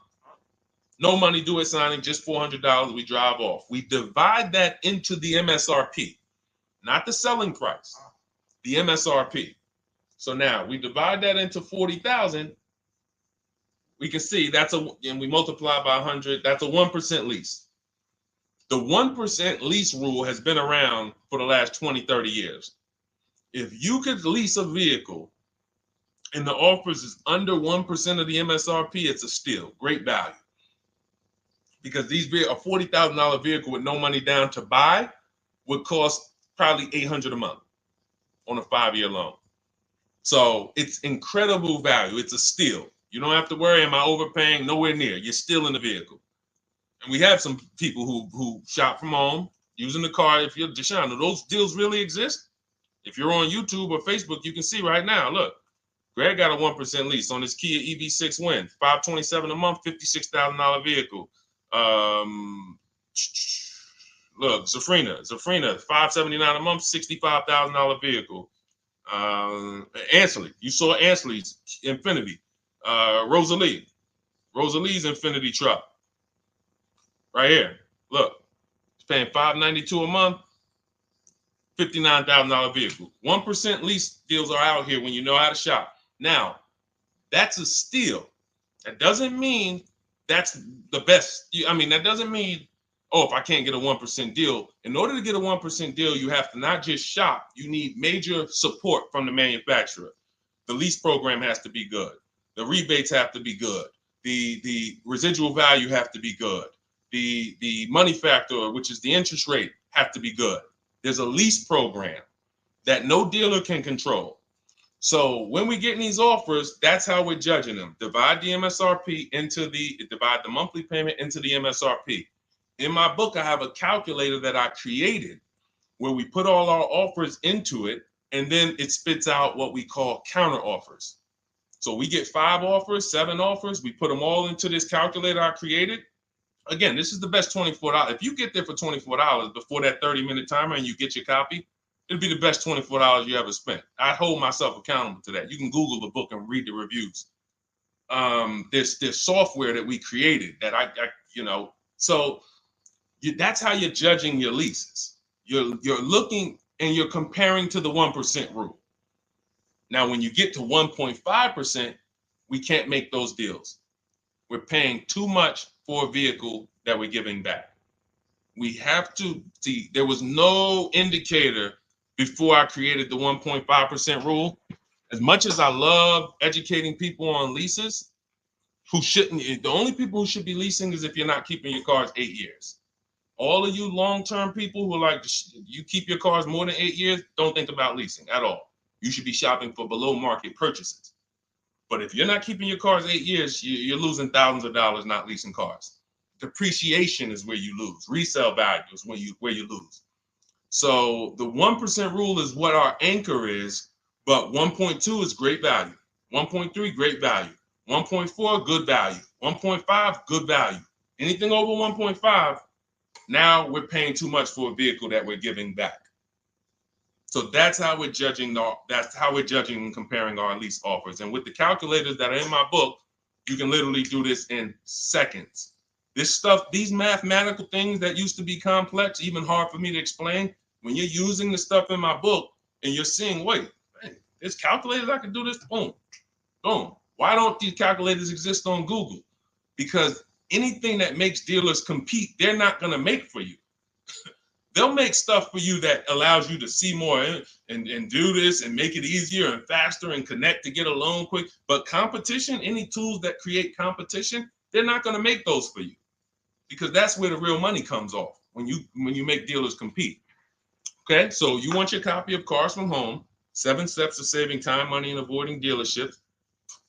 [SPEAKER 1] No money due at signing. Just $400. We drive off. We divide that into the MSRP, not the selling price. The MSRP. So now we divide that into $40,000. we can see and we multiply by 100, that's a 1% lease. The 1% lease rule has been around for the last 20, 30 years. If you could lease a vehicle and the offers is under 1% of the MSRP, it's a steal, great value. Because a $40,000 vehicle with no money down to buy would cost probably $800 a month on a 5-year loan. So it's incredible value. It's a steal. You don't have to worry, am I overpaying? Nowhere near. You're still in the vehicle. And we have some people who shop from home using the car. If you're Deshone, do those deals really exist? If you're on YouTube or Facebook, you can see right now, look, Greg got a 1% lease on his Kia EV6 Win, $527 a month, $56,000 vehicle. Look, Zafrina, $579 a month, $65,000 vehicle. Ansley, you saw Ansley's Infinity. Rosalie's Infinity truck. Right here. Look, it's paying $592 a month, $59,000 vehicle. 1% lease deals are out here when you know how to shop. Now, that's a steal. That doesn't mean that's the best. That doesn't mean, oh, if I can't get a 1% deal. In order to get a 1% deal, you have to not just shop. You need major support from the manufacturer. The lease program has to be good. The rebates have to be good. The residual value have to be good. The money factor, which is the interest rate, have to be good. There's a lease program that no dealer can control. So when we get these offers, that's how we're judging them. Divide the monthly payment into the MSRP. In my book, I have a calculator that I created where we put all our offers into it, and then it spits out what we call counter offers. So we get 5 offers, 7 offers. We put them all into this calculator I created. Again, this is the best $24. If you get there for $24 before that 30-minute timer and you get your copy, it'll be the best $24 you ever spent. I hold myself accountable to that. You can Google the book and read the reviews. There's software that we created that that's how you're judging your leases. You're looking and you're comparing to the 1% rule. Now, when you get to 1.5%, we can't make those deals. We're paying too much for a vehicle that we're giving back. We have to see, there was no indicator before I created the 1.5% rule. As much as I love educating people on leases, the only people who should be leasing is if you're not keeping your cars 8 years. All of you long-term people who are like, you keep your cars more than 8 years, don't think about leasing at all. You should be shopping for below market purchases. But if you're not keeping your cars 8 years, you're losing thousands of dollars not leasing cars. Depreciation is where you lose. Resale value is where you lose. So the 1% rule is what our anchor is, but 1.2 is great value. 1.3, great value. 1.4, good value. 1.5, good value. Anything over 1.5, now we're paying too much for a vehicle that we're giving back. So that's how we're judging. That's how we're judging and comparing our lease offers. And with the calculators that are in my book, you can literally do this in seconds. This stuff, these mathematical things that used to be complex, even hard for me to explain, when you're using the stuff in my book and you're seeing, wait, man, there's calculators, I can do this, boom, boom. Why don't these calculators exist on Google? Because anything that makes dealers compete, they're not going to make for you. They'll make stuff for you that allows you to see more and do this and make it easier and faster and connect to get a loan quick. But competition, any tools that create competition, they're not going to make those for you, because that's where the real money comes off, when you make dealers compete. Okay, so you want your copy of Cars from Home, 7 Steps to Saving Time, Money, and Avoiding Dealerships.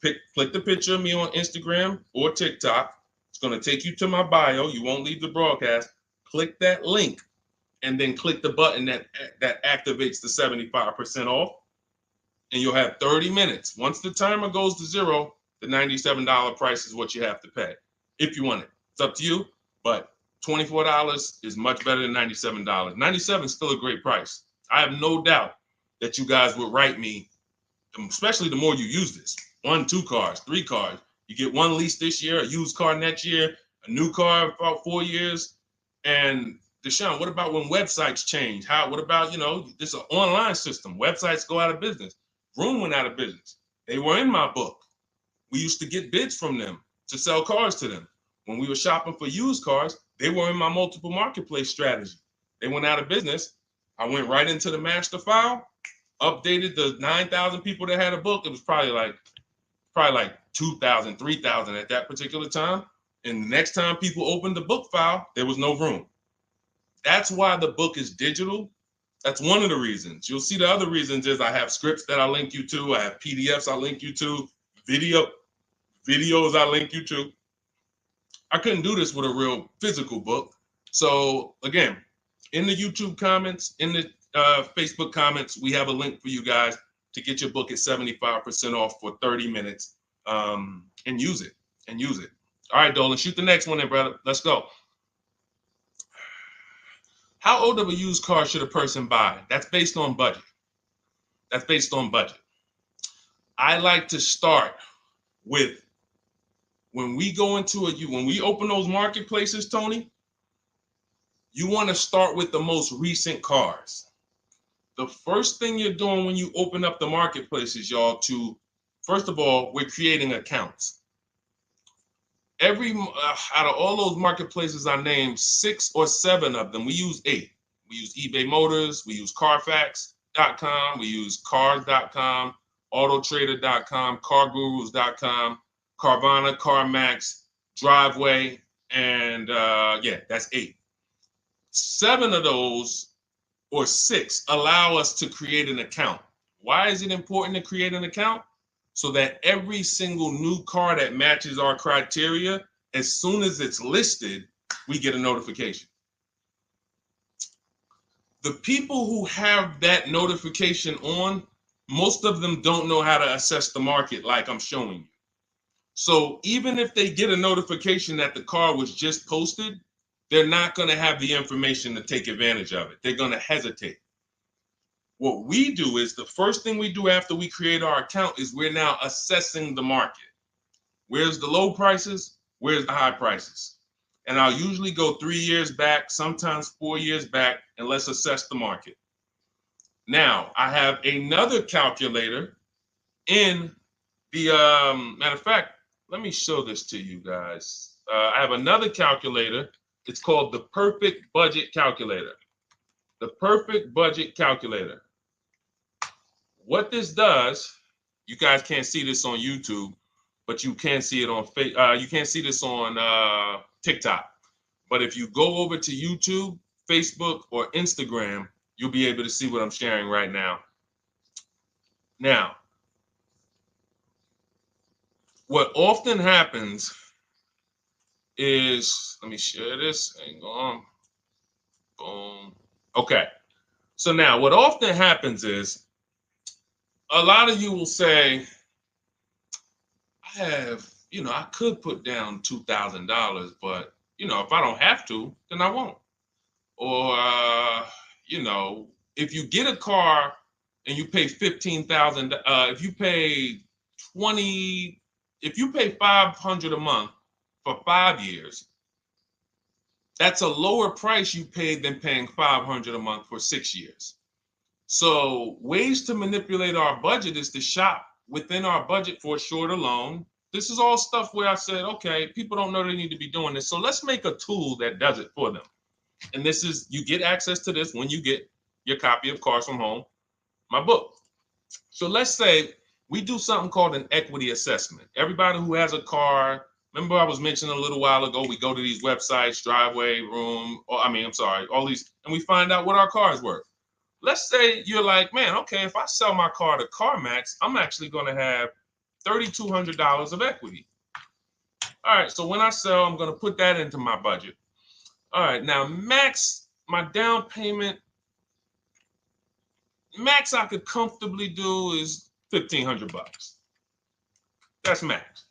[SPEAKER 1] Click the picture of me on Instagram or TikTok. It's going to take you to my bio. You won't leave the broadcast. Click that link and then click the button that activates the 75% off, and you'll have 30 minutes. Once the timer goes to 0, the $97 price is what you have to pay if you want it. It's up to you, but $24 is much better than $97. $97 is still a great price. I have no doubt that you guys would write me, especially the more you use this. 1, 2 cars, 3 cars. You get 1 lease this year, a used car next year, a new car about 4 years. And Deshone, what about when websites change? What about, this is an online system. Websites go out of business. Vroom went out of business. They were in my book. We used to get bids from them. to sell cars to them. When we were shopping for used cars, they were in my multiple marketplace strategy. They went out of business. I went right into the master file, updated the 9,000 people that had a book. It was probably like 2,000, 3,000 at that particular time. And the next time people opened the book file, there was no room. That's why the book is digital. That's one of the reasons. You'll see the other reasons is I have scripts that I link you to. I have PDFs I link you to, videos I link you to. I couldn't do this with a real physical book. So again, in the YouTube comments, in the Facebook comments, we have a link for you guys to get your book at 75% off for 30 minutes and use it. All right, Dolan, shoot the next one then, brother. Let's go. How old of a used car should a person buy? That's based on budget. I like to start with when we open those marketplaces, Tony, you want to start with the most recent cars. The first thing you're doing when you open up the marketplaces, y'all, first of all, we're creating accounts. Out of all those marketplaces I named, 6 or 7 of them, we use 8. We use eBay Motors, we use Carfax.com, we use Cars.com, Autotrader.com, CarGurus.com, Carvana, CarMax, Driveway, and that's 8. 7 of those, or 6, allow us to create an account. Why is it important to create an account? So that every single new car that matches our criteria, as soon as it's listed, we get a notification. The people who have that notification on, most of them don't know how to assess the market like I'm showing you. So even if they get a notification that the car was just posted, they're not going to have the information to take advantage of it. They're going to hesitate. What we do is the first thing we do after we create our account is we're now assessing the market. Where's the low prices? Where's the high prices? And I'll usually go 3 years back, sometimes 4 years back, and let's assess the market. Now, I have another calculator in the, matter of fact, let me show this to you guys. I have another calculator. It's called the Perfect Budget Calculator. The Perfect Budget Calculator. What this does, you guys can't see this on YouTube, but you can see it on you can't see this on TikTok. But if you go over to YouTube, Facebook, or Instagram, you'll be able to see what I'm sharing right now. Now, what often happens is, let me share this. Hang on. Boom. Okay. So now what often happens is a lot of you will say, I could put down $2,000, but, if I don't have to, then I won't. Or, if you get a car and you pay $15,000, if you pay $500 a month for 5 years, that's a lower price you paid than paying $500 a month for 6 years. So ways to manipulate our budget is to shop within our budget for a shorter loan. This is all stuff where I said, okay, people don't know they need to be doing this. So let's make a tool that does it for them. And this is, you get access to this when you get your copy of Cars from Home, my book. So let's say we do something called an equity assessment. Everybody who has a car, remember I was mentioning a little while ago, we go to these websites, Driveway, all these, and we find out what our car is worth. Let's say you're like, man, okay, if I sell my car to CarMax, I'm actually going to have $3,200 of equity. All right, so when I sell, I'm going to put that into my budget. All right, now my down payment, max I could comfortably do is $1,500. That's max.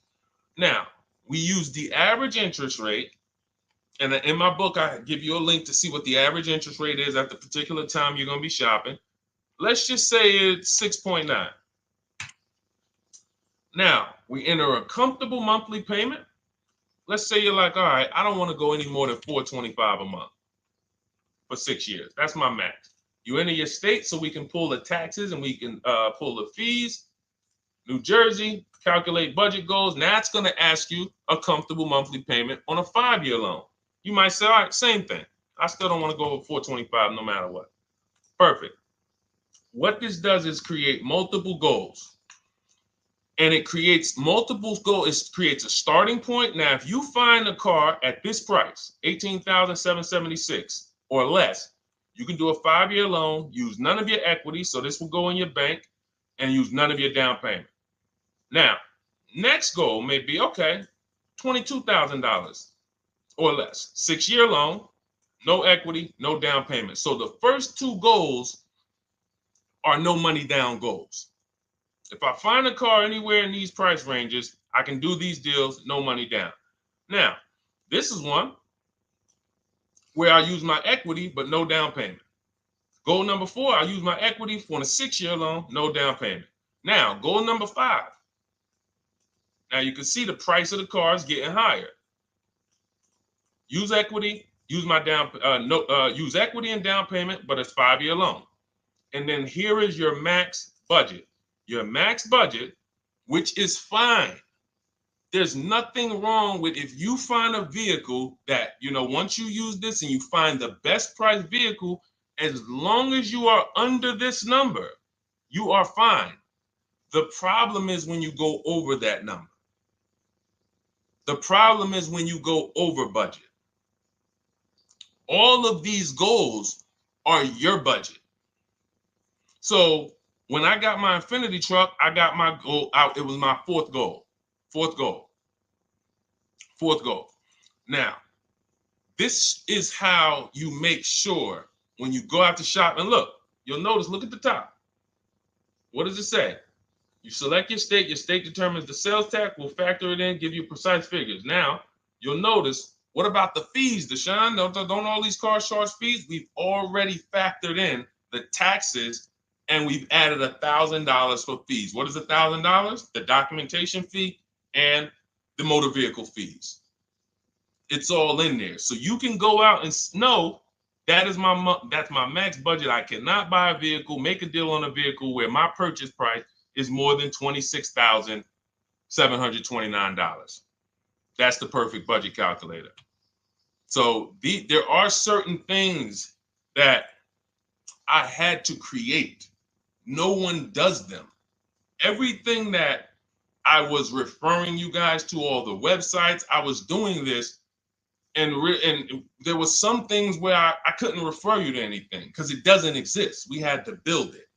[SPEAKER 1] Now, we use the average interest rate. And in my book, I give you a link to see what the average interest rate is at the particular time you're going to be shopping. Let's just say it's 6.9. Now, we enter a comfortable monthly payment. Let's say you're like, all right, I don't want to go any more than $425 a month for 6 years. That's my max. You enter your state so we can pull the taxes and we can pull the fees. New Jersey, calculate budget goals. Now it's going to ask you a comfortable monthly payment on a 5-year loan. You might say, all right, same thing. I still don't want to go over 425 no matter what. Perfect. What this does is create multiple goals. And it creates multiple goals. It creates a starting point. Now, if you find a car at this price, $18,776 or less, you can do a 5-year loan, use none of your equity. So this will go in your bank, and use none of your down payment. Now, next goal may be, okay, $22,000 or less. 6-year loan, no equity, no down payment. So the first 2 goals are no money down goals. If I find a car anywhere in these price ranges, I can do these deals, no money down. Now, this is one where I use my equity, but no down payment. Goal number 4, I use my equity for a 6-year loan, no down payment. Now, goal number 5. Now you can see the price of the car is getting higher. Use equity, use my use equity and down payment, but it's 5-year loan. And then here is your max budget. Your max budget, which is fine. There's nothing wrong with if you find a vehicle that, once you use this and you find the best price vehicle, as long as you are under this number, you are fine. The problem is when you go over that number. The problem is when you go over budget. All of these goals are your budget. So when I got my Infinity truck, I got my goal out. It was my 4th goal. 4th goal. 4th goal. Now, this is how you make sure when you go out to shop, and look, you'll notice, look at the top. What does it say? You select your state determines the sales tax, will factor it in, give you precise figures. Now, you'll notice, what about the fees, Deshone? Don't all these cars charge fees? We've already factored in the taxes, and we've added $1,000 for fees. What is $1,000? The documentation fee and the motor vehicle fees. It's all in there. So you can go out and know that's my max budget. I cannot buy a vehicle, make a deal on a vehicle where my purchase price is more than $26,729. That's the perfect budget calculator. So there are certain things that I had to create. No one does them. Everything that I was referring you guys to, all the websites, I was doing this, and there was some things where I couldn't refer you to anything because it doesn't exist. We had to build it.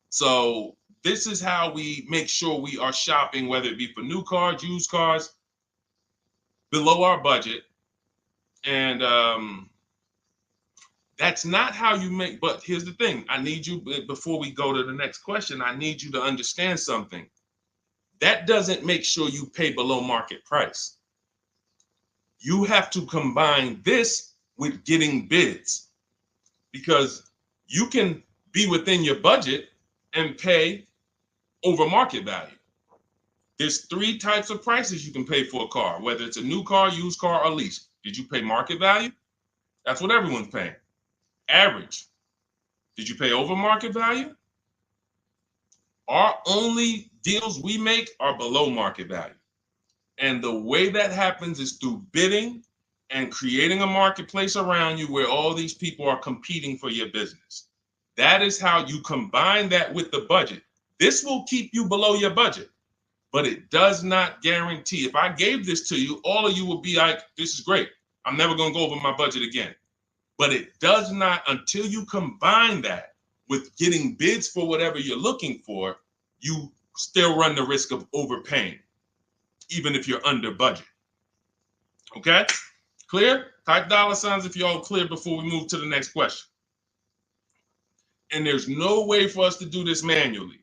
[SPEAKER 1] So this is how we make sure we are shopping, whether it be for new cars, used cars, below our budget. And that's not how you make, but here's the thing. I need you, before we go to the next question, I need you to understand something. That doesn't make sure you pay below market price. You have to combine this with getting bids, because you can be within your budget and pay over market value. There's 3 types of prices you can pay for a car, whether it's a new car, used car, or lease. Did you pay market value? That's what everyone's paying. Average. Did you pay over market value? Our only deals we make are below market value. And the way that happens is through bidding and creating a marketplace around you where all these people are competing for your business. That is how you combine that with the budget. This will keep you below your budget, but it does not guarantee. If I gave this to you, all of you will be like, this is great. I'm never going to go over my budget again. But it does not, until you combine that with getting bids for whatever you're looking for, you still run the risk of overpaying, even if you're under budget. Okay? Clear? Type $ if you're all clear before we move to the next question. And there's no way for us to do this manually.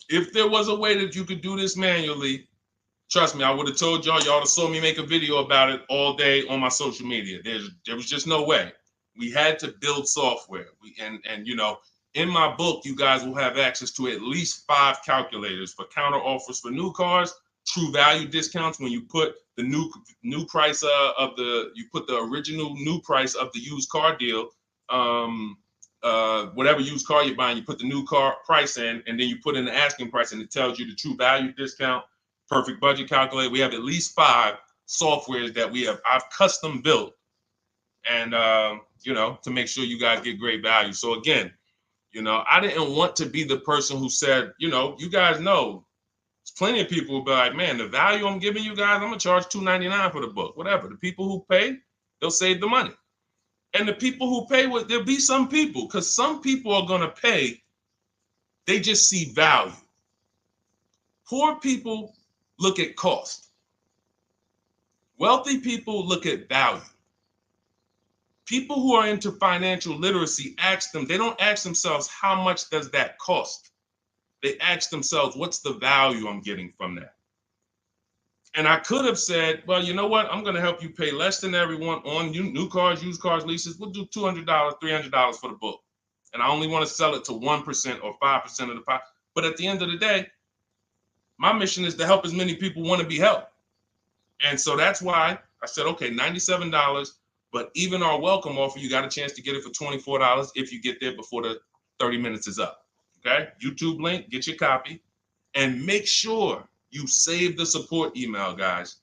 [SPEAKER 1] If there was a way that you could do this manually, trust me, I would have told y'all to saw me make a video about it all day on my social media. There was just no way. We had to build software. And in my book, you guys will have access to at least 5 calculators for counter offers for new cars, true value discounts when you put the new price you put the original new price of the used car deal, whatever used car you're buying, you put the new car price in, and then you put in the asking price, and it tells you the true value discount, perfect budget calculator. We have at least 5 softwares that I've custom built, and to make sure you guys get great value. So again, I didn't want to be the person who said, you guys know, there's plenty of people who be like, man, the value I'm giving you guys, I'm gonna charge $2.99 for the book. Whatever. The people who pay, they'll save the money. And the people who pay, there'll be some people, because some people are gonna pay, they just see value. Poor people look at cost. Wealthy people look at value. People who are into financial literacy they don't ask themselves, how much does that cost? They ask themselves, what's the value I'm getting from that? And I could have said, well, you know what? I'm going to help you pay less than everyone on new cars, used cars, leases. We'll do $200, $300 for the book. And I only want to sell it to 1% or 5% of the pie. But at the end of the day, my mission is to help as many people want to be helped. And so that's why I said, okay, $97. But even our welcome offer, you got a chance to get it for $24 if you get there before the 30 minutes is up. Okay? YouTube link, get your copy. And make sure you save the support email, guys.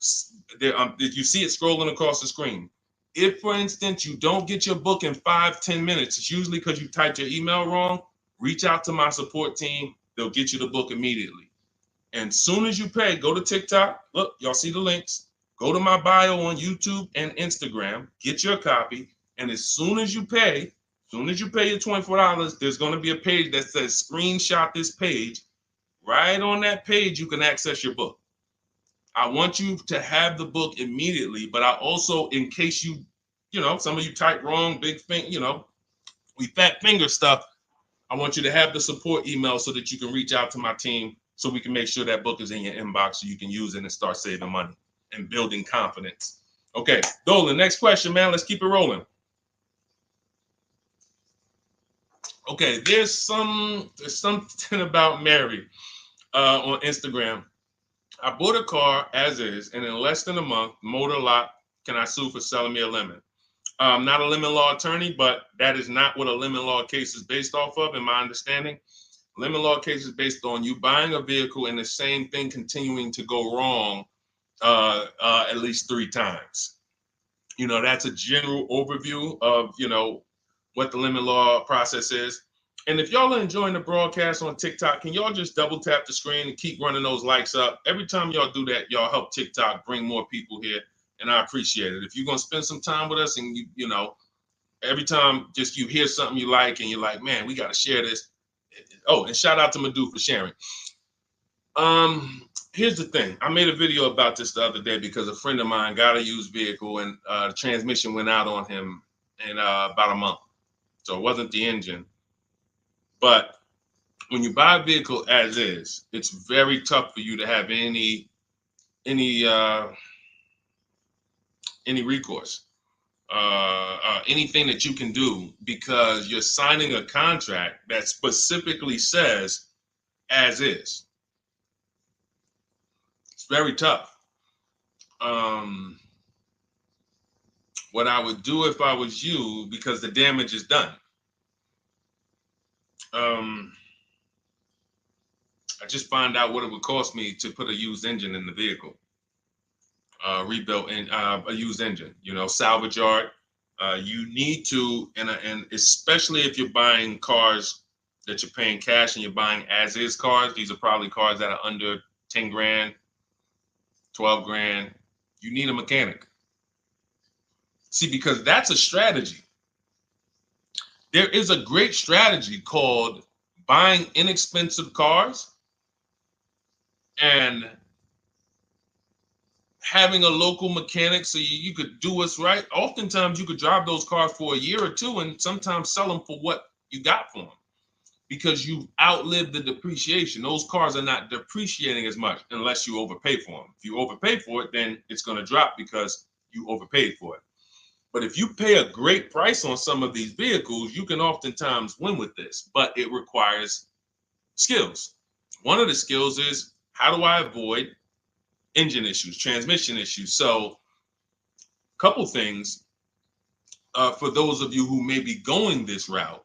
[SPEAKER 1] If you see it scrolling across the screen. If, for instance, you don't get your book in 5-10 minutes, it's usually because you typed your email wrong. Reach out to my support team. They'll get you the book immediately. And soon as you pay, go to TikTok. Look, y'all see the links. Go to my bio on YouTube and Instagram. Get your copy. And as soon as you pay your $24, there's going to be a page that says screenshot this page. Right on that page, you can access your book. I want you to have the book immediately, but I also, in case some of you type wrong, big thing, we fat finger stuff. I want you to have the support email so that you can reach out to my team so we can make sure that book is in your inbox so you can use it and start saving money and building confidence. Okay, Dolan, next question, man. Let's keep it rolling. Okay, there's something about Mary on Instagram. I bought a car as is, and in less than a month, motor lock. Can I sue for selling me a lemon? I'm not a lemon law attorney, but that is not what a lemon law case is based off of, in my understanding. Lemon law case is based on you buying a vehicle and the same thing continuing to go wrong at least 3 times. That's a general overview of, what the lemon law process is. And if y'all are enjoying the broadcast on TikTok, can y'all just double tap the screen and keep running those likes up? Every time y'all do that, y'all help TikTok bring more people here, and I appreciate it. If you're going to spend some time with us and, every time just you hear something you like and you're like, man, we got to share this. Oh, and shout out to Madhu for sharing. Here's the thing. I made a video about this the other day because a friend of mine got a used vehicle and the transmission went out on him in about a month. So it wasn't the engine. But when you buy a vehicle as is, it's very tough for you to have any recourse, anything that you can do, because you're signing a contract that specifically says as is. It's very tough. What I would do if I was you, because the damage is done, I just find out what it would cost me to put a used engine in the vehicle, rebuilt in a used engine, salvage yard. You need to, and especially if you're buying cars that you're paying cash and you're buying as is cars, these are probably cars that are under 10 grand, 12 grand. You need a mechanic. See, because that's a strategy. There is a great strategy called buying inexpensive cars and having a local mechanic so you could do what's right. Oftentimes you could drive those cars for a year or two and sometimes sell them for what you got for them because you've outlived the depreciation. Those cars are not depreciating as much unless you overpay for them. If you overpay for it, then it's going to drop because you overpaid for it. But if you pay a great price on some of these vehicles, you can oftentimes win with this, but it requires skills. One of the skills is, how do I avoid engine issues, transmission issues? So a couple things. for those of you who may be going this route,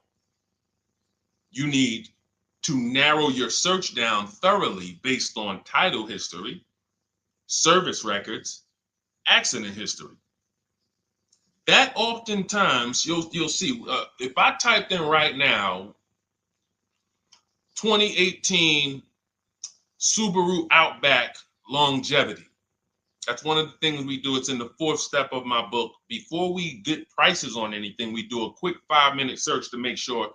[SPEAKER 1] you need to narrow your search down thoroughly based on title history, service records, accident history. That oftentimes you'll see, if I typed in right now 2018 Subaru Outback longevity. That's one of the things we do. It's in the fourth step of my book. Before we get prices on anything, we do a quick 5-minute search to make sure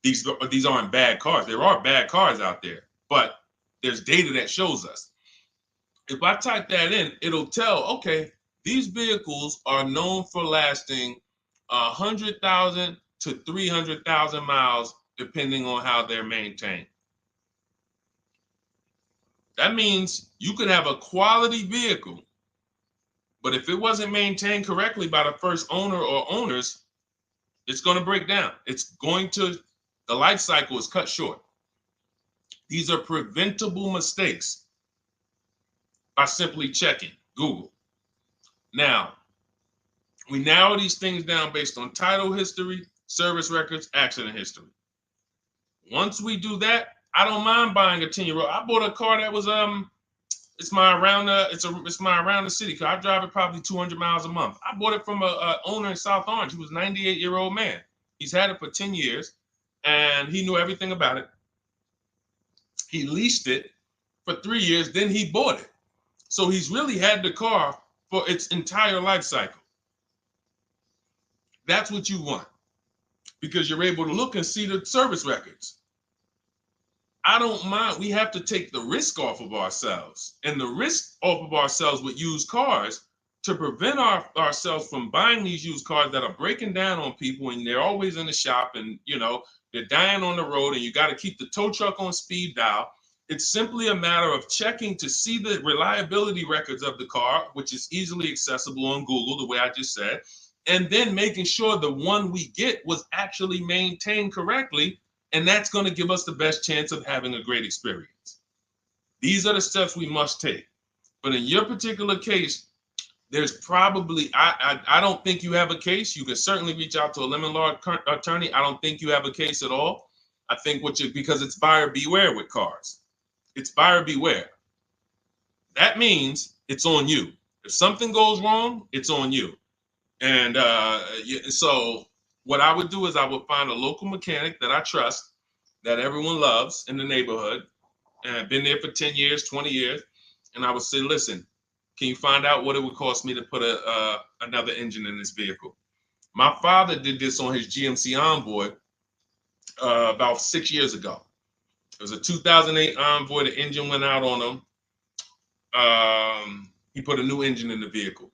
[SPEAKER 1] these aren't bad cars. There are bad cars out there, but there's data that shows us. If I type that in, it'll tell, okay, these vehicles are known for lasting 100,000 to 300,000 miles, depending on how they're maintained. That means you could have a quality vehicle, but if it wasn't maintained correctly by the first owner or owners, it's going to break down. The life cycle is cut short. These are preventable mistakes by simply checking Google. Now, we narrow these things down based on title history, service records, accident history. Once we do that, I don't mind buying a 10-year-old. I bought a car that was it's my around the city car. I drive it probably 200 miles a month. I bought it from a owner in South Orange. He was a 98-year-old man. He's had it for 10 years, and he knew everything about it. He leased it for 3 years, then he bought it. So he's really had the car for its entire life cycle. That's what you want, because you're able to look and see the service records. I don't mind. We have to take the risk off of ourselves, and the risk off of ourselves with used cars to prevent ourselves from buying these used cars that are breaking down on people, and they're always in the shop, and they're dying on the road, and you got to keep the tow truck on speed dial. It's simply a matter of checking to see the reliability records of the car, which is easily accessible on Google, the way I just said, and then making sure the one we get was actually maintained correctly. And that's going to give us the best chance of having a great experience. These are the steps we must take. But in your particular case, there's probably, I don't think you have a case. You can certainly reach out to a lemon law attorney. I don't think you have a case at all. I think because it's buyer beware with cars. It's buyer beware. That means it's on you. If something goes wrong, it's on you. And so what I would do is I would find a local mechanic that I trust, that everyone loves in the neighborhood, and I've been there for 10 years, 20 years. And I would say, listen, can you find out what it would cost me to put another engine in this vehicle? My father did this on his GMC Envoy about 6 years ago. It was a 2008 Envoy. The engine went out on him. He put a new engine in the vehicle.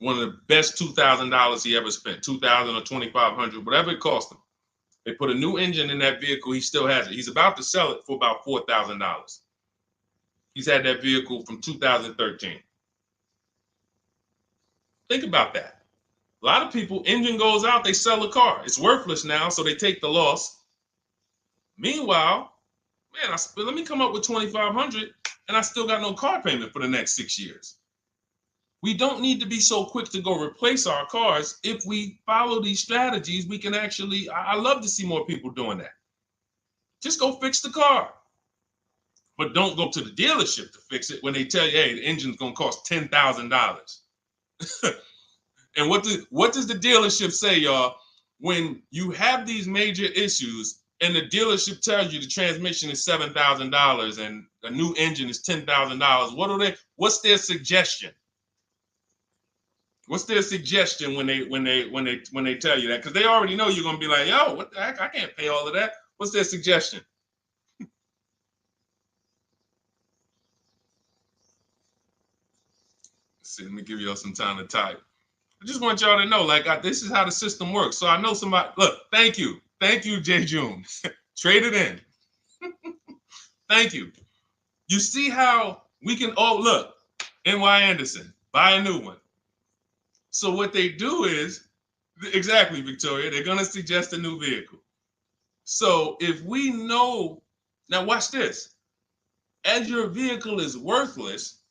[SPEAKER 1] One of the best $2,000 he ever spent, $2,000 or $2,500, whatever it cost him. They put a new engine in that vehicle. He still has it. He's about to sell it for about $4,000. He's had that vehicle from 2013. Think about that. A lot of people, engine goes out, they sell the car. It's worthless now, so they take the loss. Meanwhile, man, let me come up with $2,500, and I still got no car payment for the next 6 years. We don't need to be so quick to go replace our cars. If we follow these strategies, we can actually, I love to see more people doing that. Just go fix the car. But don't go to the dealership to fix it when they tell you, hey, the engine's going to cost $10,000. And what does the dealership say, y'all? When you have these major issues and the dealership tells you the transmission is $7,000 and a new engine is $10,000, what's their suggestion? What's their suggestion when they tell you that? Because they already know you're gonna be like, yo, what the heck? I can't pay all of that. What's their suggestion? Let's see, let me give y'all some time to type. I just want y'all to know, this is how the system works. So I know somebody. Look, thank you, J. June. Trade it in. Thank you. You see how we can? Oh, look, N.Y. Anderson, buy a new one. So what they do is, exactly, Victoria, they're going to suggest a new vehicle. So if we know, now watch this, as your vehicle is worthless,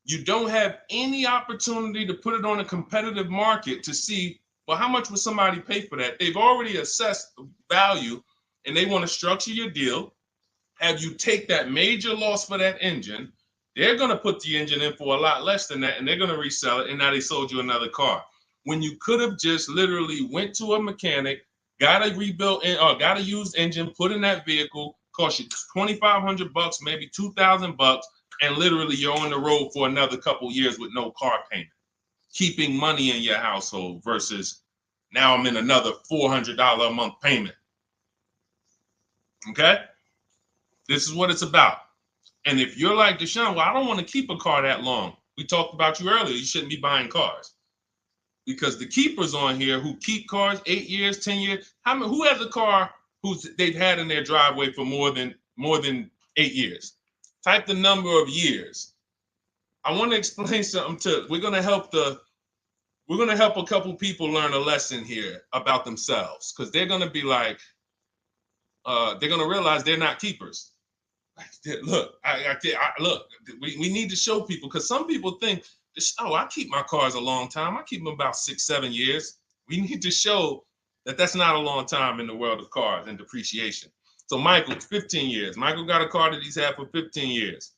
[SPEAKER 1] you don't have any opportunity to put it on a competitive market to see Well, how much would somebody pay for that? They've already assessed the value, and they want to structure your deal, have you take that major loss for that engine. They're going to put the engine in for a lot less than that, and they're going to resell it, and now they sold you another car. When you could have just literally went to a mechanic, got a rebuilt or got a used engine, put in that vehicle, cost you $2,500, maybe $2,000, and literally you're on the road for another couple years with no car payment, keeping money in your household versus now I'm in another $400 a month payment. Okay? This is what it's about. And if you're like Deshone, well, I don't want to keep a car that long. We talked about you earlier. You shouldn't be buying cars. Because the keepers on here who keep cars 8 years, 10 years, who has a car they've had in their driveway for more than 8 years? Type the number of years. I want to explain something we're gonna help a couple people learn a lesson here about themselves, because they're gonna be like, they're gonna realize they're not keepers. Look, look, we need to show people, because some people think, oh, I keep my cars a long time. I keep them about 6-7 years. We need to show that that's not a long time in the world of cars and depreciation. So Michael, 15 years. Michael got a car that he's had for 15 years.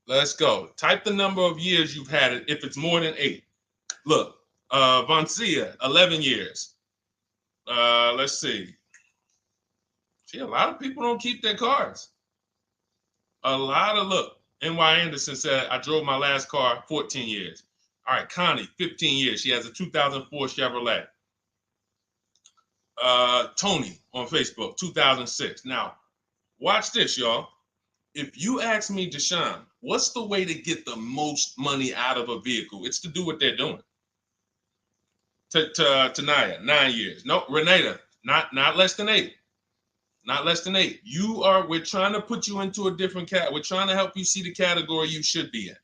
[SPEAKER 1] Let's go. Type the number of years you've had it if it's more than 8. Look, Vancia, 11 years. Let's see. See, a lot of people don't keep their cars. Look, N.Y. Anderson said, I drove my last car 14 years. All right, Connie, 15 years. She has a 2004 Chevrolet. Tony on Facebook, 2006. Now, watch this, y'all. If you ask me, Deshone, what's the way to get the most money out of a vehicle? It's to do what they're doing. Tanaya, 9 years. No, Renata, not less than 8. Not less than 8. We're trying to put you into a different cat. We're trying to help you see the category you should be in.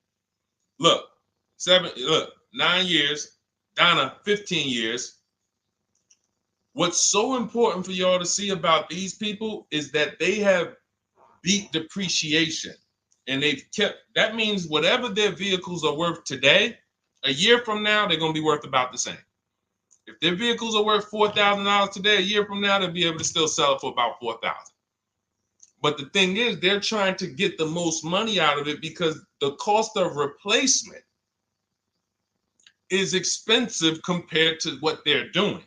[SPEAKER 1] Look, 9 years. Donna, 15 years. What's so important for y'all to see about these people is that they have beat depreciation. And that means whatever their vehicles are worth today, a year from now, they're going to be worth about the same. If their vehicles are worth $4,000 today, a year from now, they'll be able to still sell it for about $4,000. But the thing is, they're trying to get the most money out of it because the cost of replacement is expensive compared to what they're doing.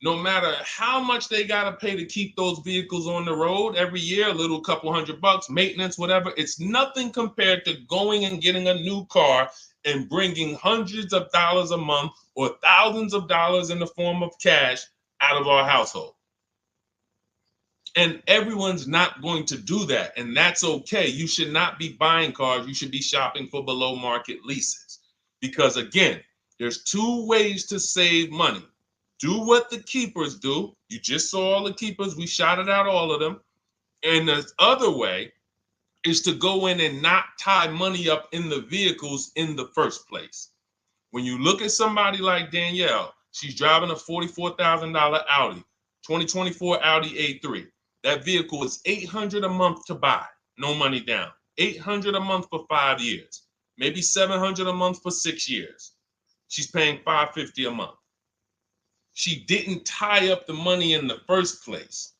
[SPEAKER 1] No matter how much they got to pay to keep those vehicles on the road every year, a little couple $100, maintenance, whatever, it's nothing compared to going and getting a new car and bringing hundreds of dollars a month or thousands of dollars in the form of cash out of our household. And everyone's not going to do that. And that's okay. You should not be buying cars. You should be shopping for below market leases. Because again, there's 2 ways to save money. Do what the keepers do. You just saw all the keepers. We shouted out all of them. And the other way is to go in and not tie money up in the vehicles in the first place. When you look at somebody like Danielle, she's driving a $44,000 Audi, 2024 Audi A3. That vehicle is $800 a month to buy, no money down. $800 a month for 5 years, maybe $700 a month for 6 years. She's paying $550 a month. She didn't tie up the money in the first place.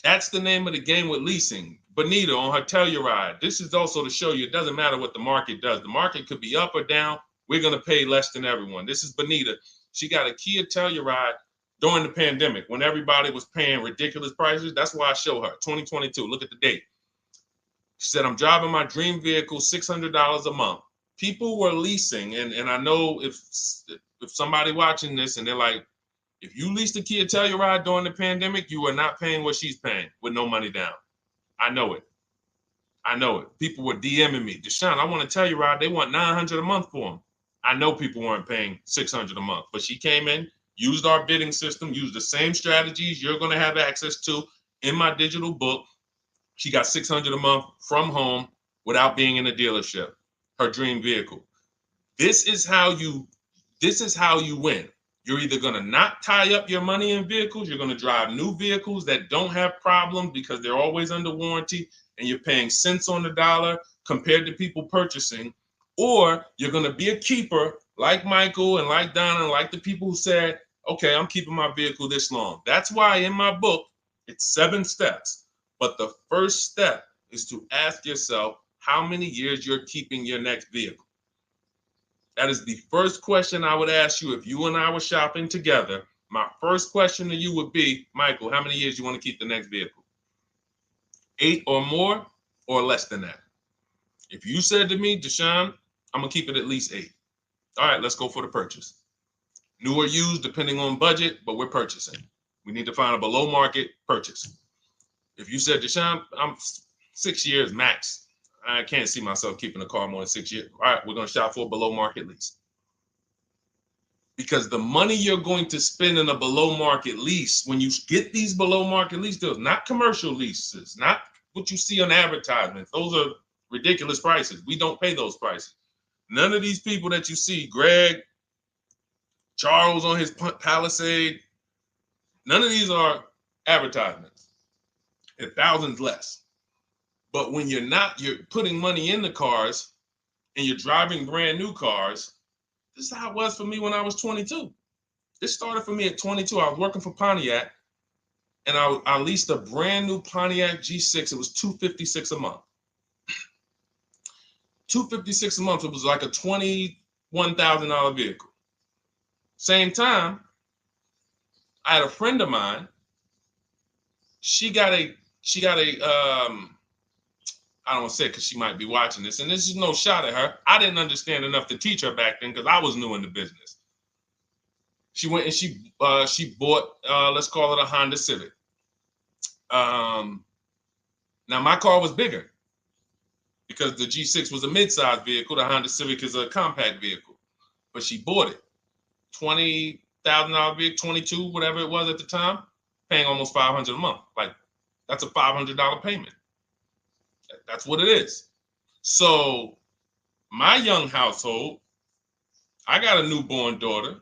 [SPEAKER 1] That's the name of the game with leasing. Bonita on her Telluride. This is also to show you it doesn't matter what the market does. The market could be up or down. We're going to pay less than everyone. This is Bonita. She got a Kia Telluride during the pandemic when everybody was paying ridiculous prices. That's why I show her 2022. Look at the date. She said, I'm driving my dream vehicle, $600 a month. People were leasing. And I know if somebody watching this and they're like, if you leased a Kia Telluride during the pandemic, you are not paying what she's paying with no money down. I know it. I know it. People were DMing me, Deshone, I want a Telluride. They want $900 a month for them. I know people weren't paying $600 a month, but she came in, used our bidding system, used the same strategies you're going to have access to in my digital book. She got $600 a month from home without being in a dealership. Her dream vehicle. This is how you win. You're either going to not tie up your money in vehicles. You're going to drive new vehicles that don't have problems because they're always under warranty and you're paying cents on the dollar compared to people purchasing. Or you're going to be a keeper like Michael and like Donna and like the people who said, okay, I'm keeping my vehicle this long. That's why in my book, it's 7 steps. But the first step is to ask yourself how many years you're keeping your next vehicle. That is the first question I would ask you if you and I were shopping together. My first question to you would be, Michael, how many years you want to keep the next vehicle? 8 or more or less than that? If you said to me, Deshone, I'm going to keep it at least 8. All right, let's go for the purchase. New or used, depending on budget, but we're purchasing. We need to find a below market purchase. If you said, Deshone, I'm 6 years max. I can't see myself keeping a car more than 6 years. All right, we're going to shop for a below market lease. Because the money you're going to spend in a below market lease, when you get these below market lease deals, not commercial leases, not what you see on advertisements. Those are ridiculous prices. We don't pay those prices. None of these people that you see, Greg, Charles on his Palisade, none of these are advertisements. They're thousands less. But when you're putting money in the cars and you're driving brand new cars, this is how it was for me when I was 22. This started for me at 22. I was working for Pontiac, and I leased a brand new Pontiac G6. It was $256 a month. $256 a month. It was like a $21,000 vehicle. Same time, I had a friend of mine. She got a I don't want to say it because she might be watching this, and this is no shot at her. I didn't understand enough to teach her back then because I was new in the business. She went and she bought, let's call it a Honda Civic. Now my car was bigger because the G6 was a mid-size vehicle. The Honda Civic is a compact vehicle, but she bought it. $20,000 vehicle, 22, whatever it was at the time, paying almost $500 a month. Like, that's a $500 payment. That's what it is. So my young household, I got a newborn daughter.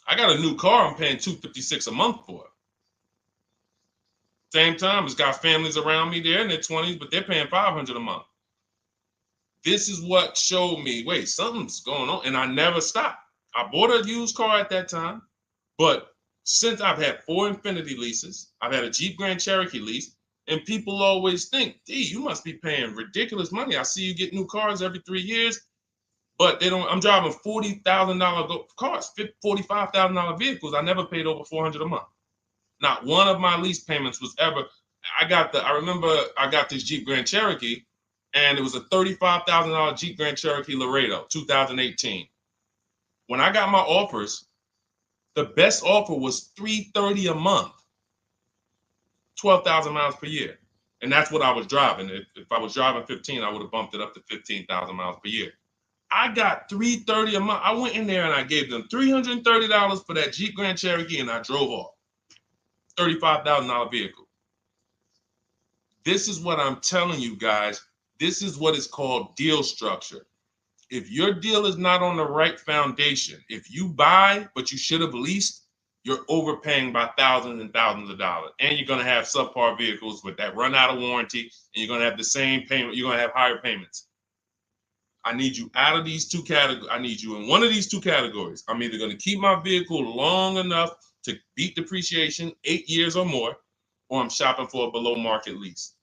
[SPEAKER 1] I got a new car I'm paying $256 a month for. Same time, it's got families around me. They're in their 20s, but they're paying $500 a month. This is what showed me, wait, something's going on. And I never stopped. I bought a used car at that time, but since I've had 4 Infiniti leases, I've had a Jeep Grand Cherokee lease, and people always think, D, you must be paying ridiculous money. I see you get new cars every 3 years, but they don't. I'm driving $40,000 cars, $45,000 vehicles. I never paid over $400 a month. Not one of my lease payments was ever. I remember I got this Jeep Grand Cherokee, and it was a $35,000 Jeep Grand Cherokee Laredo, 2018. When I got my offers, the best offer was $330 a month. 12,000 miles per year. And that's what I was driving. If I was driving 15, I would have bumped it up to 15,000 miles per year. I got $330 a month. I went in there and I gave them $330 for that Jeep Grand Cherokee, and I drove off. $35,000 vehicle. This is what I'm telling you guys. This is what is called deal structure. If your deal is not on the right foundation, if you buy but you should have leased, you're overpaying by thousands and thousands of dollars. And you're going to have subpar vehicles with that run out of warranty, and you're going to have the same payment. You're going to have higher payments. I need you out of these 2 categories. I need you in one of these 2 categories. I'm either going to keep my vehicle long enough to beat depreciation, 8 years or more, or I'm shopping for a below market lease.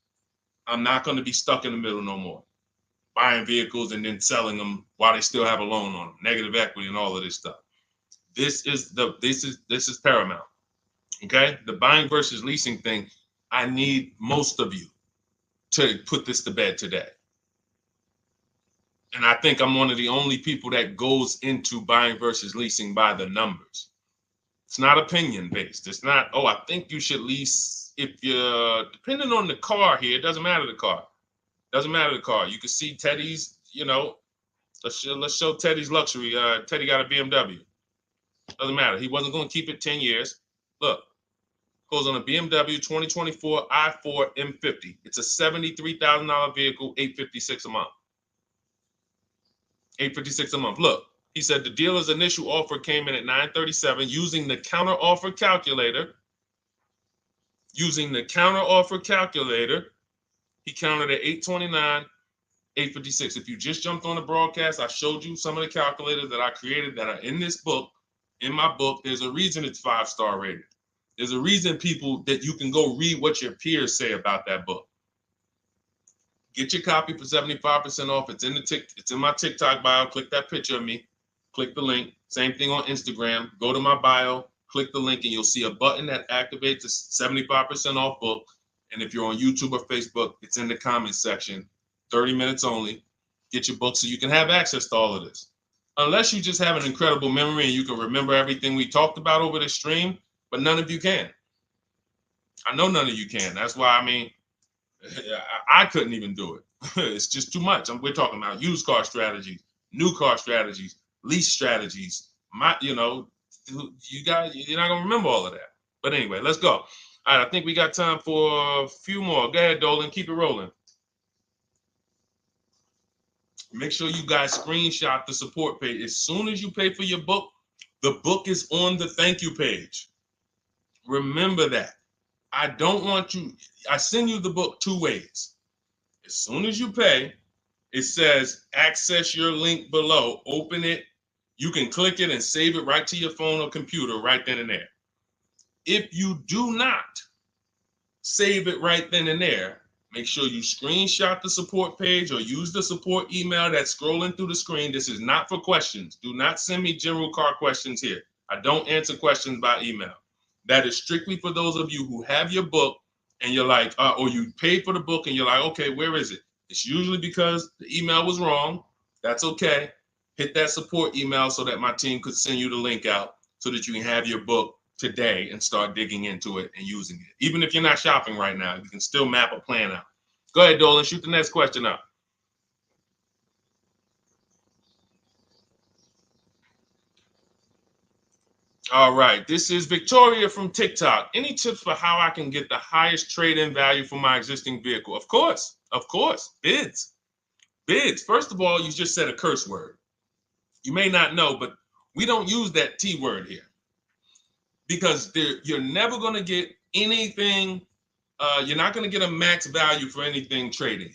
[SPEAKER 1] I'm not going to be stuck in the middle no more, buying vehicles and then selling them while they still have a loan on them, negative equity and all of this stuff. This is paramount. Okay, the buying versus leasing thing. I need most of you to put this to bed today. And I think I'm one of the only people that goes into buying versus leasing by the numbers. It's not opinion based. It's not, oh, I think you should lease if you're depending on the car here. It doesn't matter the car. Doesn't matter the car. You can see Teddy's, let's show Teddy's luxury. Teddy got a BMW. Doesn't matter. He wasn't going to keep it 10 years. Look, goes on a BMW 2024 i4 M50. It's a $73,000 vehicle, $856 a month. $856 a month. Look, he said the dealer's initial offer came in at $937 using the counter offer calculator. Using the counter offer calculator, he counted at $829. 8:56. If you just jumped on the broadcast, I showed you some of the calculators that I created that are in this book. In my book, there's a reason it's 5-star rated. There's a reason people that you can go read what your peers say about that book. Get your copy for 75% off. It's in my TikTok bio. Click that picture of me. Click the link. Same thing on Instagram. Go to my bio, click the link, and you'll see a button that activates the 75% off book. And if you're on YouTube or Facebook, it's in the comments section. 30 minutes only. Get your book so you can have access to all of this. Unless you just have an incredible memory and you can remember everything we talked about over the stream, but none of you can. I know none of you can. That's why, I mean, I couldn't even do it. It's just too much. We're talking about used car strategies, new car strategies, lease strategies. You guys, you're not gonna remember all of that. But anyway, let's go. All right, I think we got time for a few more. Go ahead, Dolan, keep it rolling. Make sure you guys screenshot the support page. As soon as you pay for your book, the book is on the thank you page. Remember that. I don't want you, I send you the book 2 ways. As soon as you pay, it says access your link below. Open it. You can click it and save it right to your phone or computer right then and there. If you do not save it right then and there, make sure you screenshot the support page or use the support email that's scrolling through the screen. This is not for questions. Do not send me general car questions here. I don't answer questions by email. That is strictly for those of you who have your book and you're like, or you paid for the book and you're like, okay, where is it? It's usually because the email was wrong. That's okay. Hit that support email so that my team could send you the link out so that you can have your book today and start digging into it and using it. Even if you're not shopping right now, you can still map a plan out. Go ahead, Dolan, shoot the next question up. All right, this is Victoria from TikTok. Any tips for how I can get the highest trade-in value for my existing vehicle? Of course, bids. Bids. First of all, you just said a curse word. You may not know, but we don't use that T word here because you're never going to get anything. You're not going to get a max value for anything trading.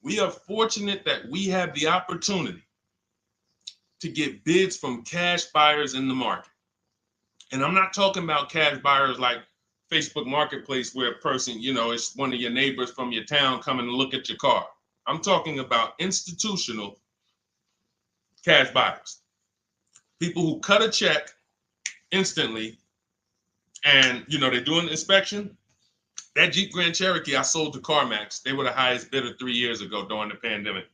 [SPEAKER 1] We are fortunate that we have the opportunity to get bids from cash buyers in the market. And I'm not talking about cash buyers like Facebook Marketplace where a person, it's one of your neighbors from your town coming to look at your car. I'm talking about institutional cash buyers. People who cut a check instantly and, they do an inspection. That Jeep Grand Cherokee I sold to CarMax, they were the highest bidder 3 years ago during the pandemic.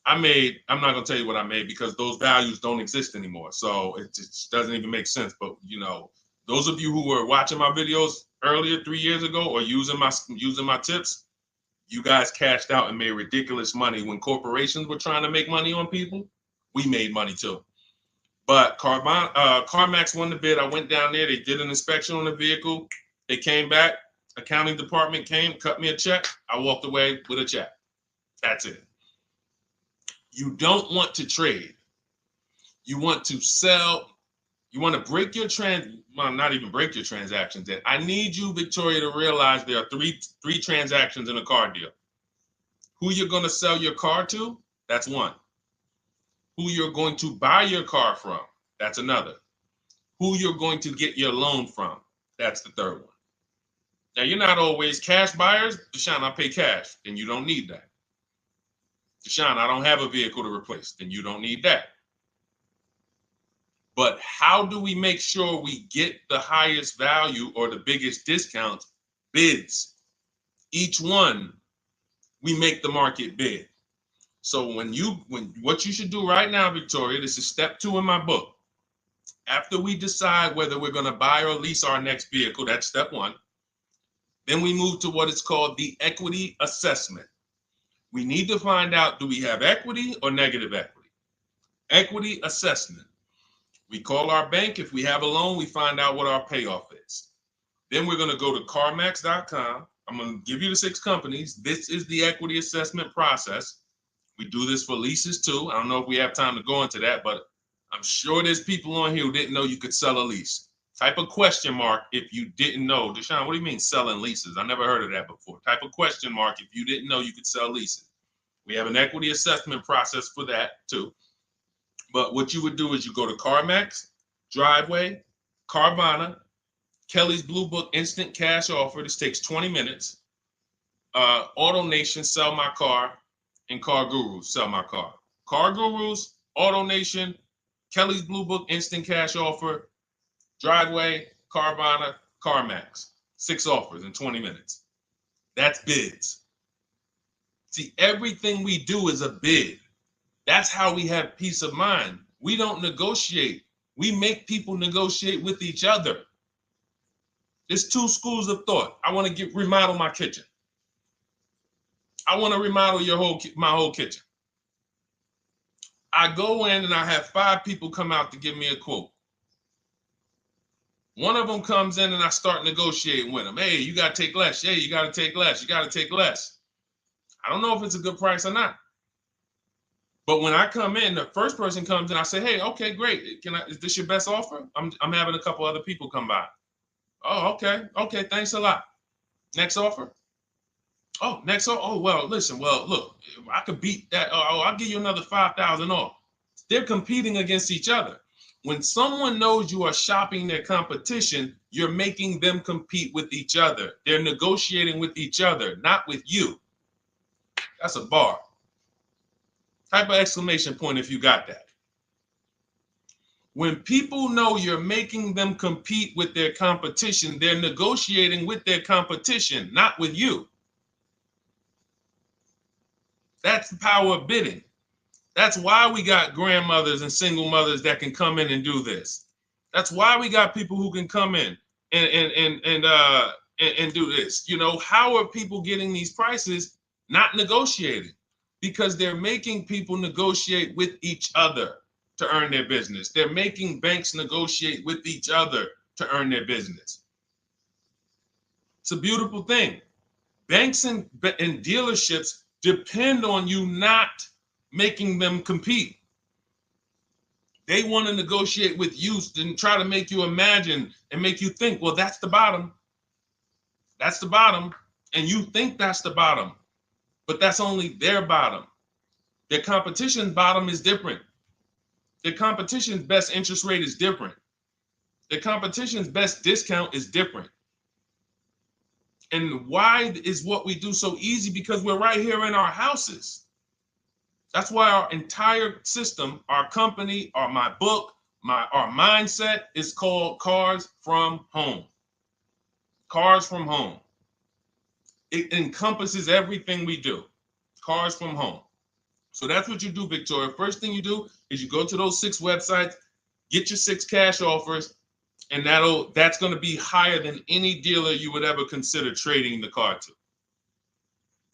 [SPEAKER 1] I'm not going to tell you what I made because those values don't exist anymore. So it just doesn't even make sense. But, those of you who were watching my videos earlier 3 years ago or using my tips, you guys cashed out and made ridiculous money. When corporations were trying to make money on people, we made money too. But CarMax won the bid. I went down there. They did an inspection on the vehicle. They came back. Accounting department came, cut me a check. I walked away with a check. That's it. You don't want to trade. You want to sell. You want to break your not even break your transactions. I need you, Victoria, to realize there are three transactions in a car deal. Who you're going to sell your car to, that's one. Who you're going to buy your car from, that's another. Who you're going to get your loan from, that's the third one. Now, you're not always cash buyers. Deshone, I pay cash, then you don't need that. Deshone, I don't have a vehicle to replace, then you don't need that. But how do we make sure we get the highest value or the biggest discount? Bids. Each one, we make the market bid. So what you should do right now, Victoria, this is step 2 in my book. After we decide whether we're going to buy or lease our next vehicle, that's step 1. Then we move to what is called the equity assessment. We need to find out, do we have equity or negative equity? Equity assessment. We call our bank. If we have a loan, we find out what our payoff is. Then we're going to go to CarMax.com. I'm going to give you the 6 companies. This is the equity assessment process. We do this for leases too. I don't know if we have time to go into that, but I'm sure there's people on here who didn't know you could sell a lease. Type a question mark if you didn't know. Deshone, what do you mean selling leases? I never heard of that before. Type a question mark if you didn't know you could sell leases. We have an equity assessment process for that too. But what you would do is you go to CarMax, Driveway, Carvana, Kelly's Blue Book Instant Cash Offer. This takes 20 minutes. Auto Nation, Sell My Car, and Car Gurus, Sell My Car. Car Gurus, Auto Nation, Kelly's Blue Book Instant Cash Offer, Driveway, Carvana, CarMax. 6 offers in 20 minutes. That's bids. See, everything we do is a bid. That's how we have peace of mind. We don't negotiate. We make people negotiate with each other. There's 2 schools of thought. I want to remodel my kitchen. I want to remodel my whole kitchen. I go in and I have 5 people come out to give me a quote. One of them comes in and I start negotiating with them. Hey, you got to take less. Hey, you got to take less. You got to take less. I don't know if it's a good price or not. But when I come in, the first person comes in, I say, hey, okay, great. Is this your best offer? I'm having a couple other people come by. Oh, okay. Okay, thanks a lot. Next offer? Oh, next offer? Oh, well, listen, look, I could beat that. Oh, I'll give you another 5,000 off. They're competing against each other. When someone knows you are shopping their competition, you're making them compete with each other. They're negotiating with each other, not with you. That's a bar. Type of exclamation point if you got that. When people know you're making them compete with their competition, they're negotiating with their competition, not with you. That's the power of bidding. That's why we got grandmothers and single mothers that can come in and do this. That's why we got people who can come in and do this. You know, how are people getting these prices? Not negotiating, because they're making people negotiate with each other to earn their business. They're making banks negotiate with each other to earn their business. It's a beautiful thing. Banks and dealerships depend on you not making them compete. They want to negotiate with you and try to make you imagine and make you think, well, that's the bottom. That's the bottom. And you think that's the bottom, but that's only their bottom. Their competition's bottom is different. Their competition's best interest rate is different. Their competition's best discount is different. And why is what we do so easy? Because we're right here in our houses. That's why our entire system, our company, my book, our mindset is called Cars from Home. Cars from Home. It encompasses everything we do. Cars from Home. So that's what you do, Victoria. First thing you do is you go to those 6 websites, get your 6 cash offers, and that's going to be higher than any dealer you would ever consider trading the car to.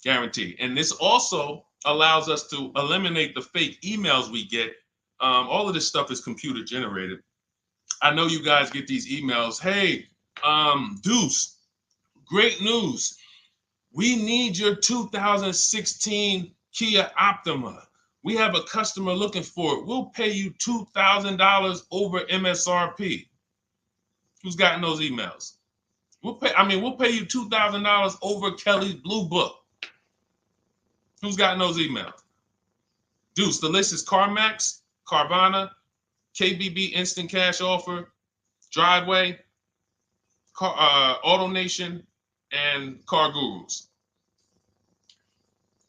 [SPEAKER 1] Guaranteed. And this also allows us to eliminate the fake emails we get. All of this stuff is computer generated. I know you guys get these emails. Hey, Deuce, great news. We need your 2016 Kia Optima. We have a customer looking for it. We'll pay you $2,000 over MSRP. Who's gotten those emails? We'll pay you $2,000 over Kelly's Blue Book. Who's gotten those emails? Deuce, the list is CarMax, Carvana, KBB Instant Cash Offer, Driveway, Auto Nation, and Car Gurus.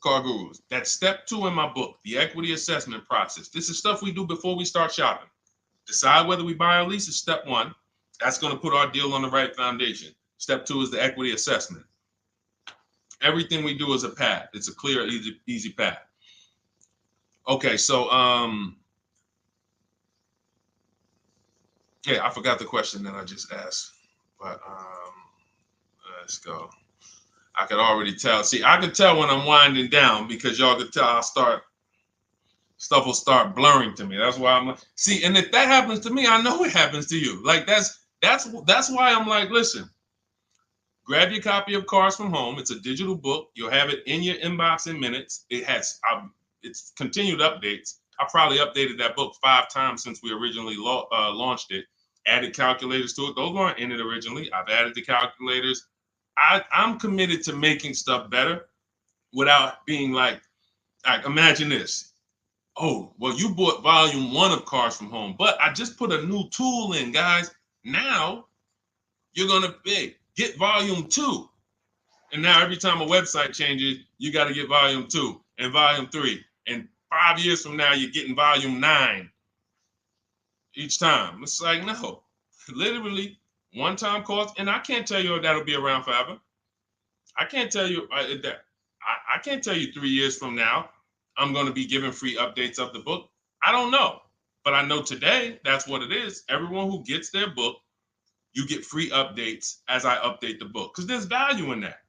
[SPEAKER 1] Car Gurus. That's step 2 in my book, the equity assessment process. This is stuff we do before we start shopping. Decide whether we buy or lease is step 1. That's going to put our deal on the right foundation. Step 2 is the equity assessment. Everything we do is a path. It's a clear, easy path. Okay, so yeah, I forgot the question that I just asked, but let's go. I could already tell. See, I could tell when I'm winding down because y'all could tell stuff will start blurring to me. That's why I'm like, see, and if that happens to me, I know it happens to you. Like that's why I'm like, listen, grab your copy of Cars from Home. It's a digital book. You'll have it in your inbox in minutes. It's continued updates. I probably updated that book 5 times since we originally launched it. Added calculators to it. Those weren't in it originally. I've added the calculators. I'm committed to making stuff better without being like, Like, imagine this. Oh, well, you bought volume 1 of Cars from Home, but I just put a new tool in, guys. Now you're going to get volume 2. And now every time a website changes, you got to get volume 2 and volume 3. And 5 years from now, you're getting volume 9 each time. It's like, no, literally one-time cost. And I can't tell you if that'll be around forever. I can't tell you that. I can't tell you 3 years from now I'm going to be giving free updates of the book. I don't know, but I know today that's what it is. Everyone who gets their book, you get free updates as I update the book, because there's value in that.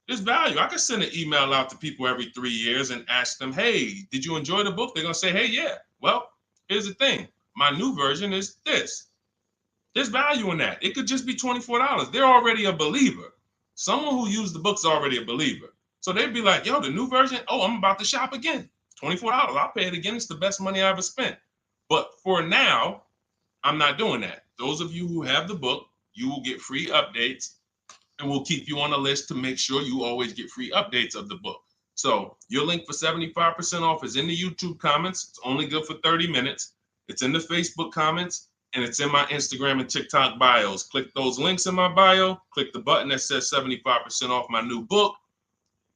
[SPEAKER 1] There's value. I can send an email out to people every 3 years and ask them, hey, did you enjoy the book? They're going to say, hey, yeah. Well, here's the thing. My new version is this. There's value in that. It could just be $24. They're already a believer. Someone who used the book's already a believer. So they'd be like, yo, the new version, oh, I'm about to shop again. $24. I'll pay it again. It's the best money I ever spent. But for now, I'm not doing that. Those of you who have the book, you will get free updates, and we'll keep you on the list to make sure you always get free updates of the book. So your link for 75% off is in the YouTube comments. It's only good for 30 minutes. It's in the Facebook comments, and it's in my Instagram and TikTok bios. Click those links in my bio. Click the button that says 75% off my new book.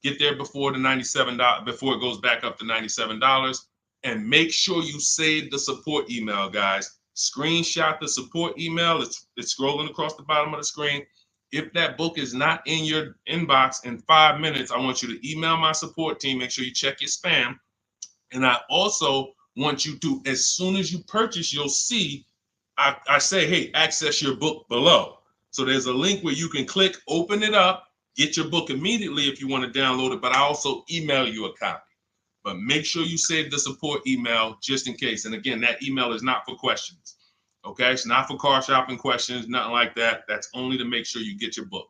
[SPEAKER 1] Get there before the $97, before it goes back up to $97. And make sure you save the support email, guys. Screenshot the support email. It's scrolling across the bottom of the screen. If that book is not in your inbox in 5 minutes, I want you to email my support team. Make sure you check your spam. And I also want you to, as soon as you purchase, you'll see, I say, hey, access your book below. So there's a link where you can click, open it up, get your book immediately if you want to download it, but I also email you a copy. But make sure you save the support email just in case. And again, that email is not for questions. Okay, it's not for car shopping questions, nothing like that. That's only to make sure you get your book.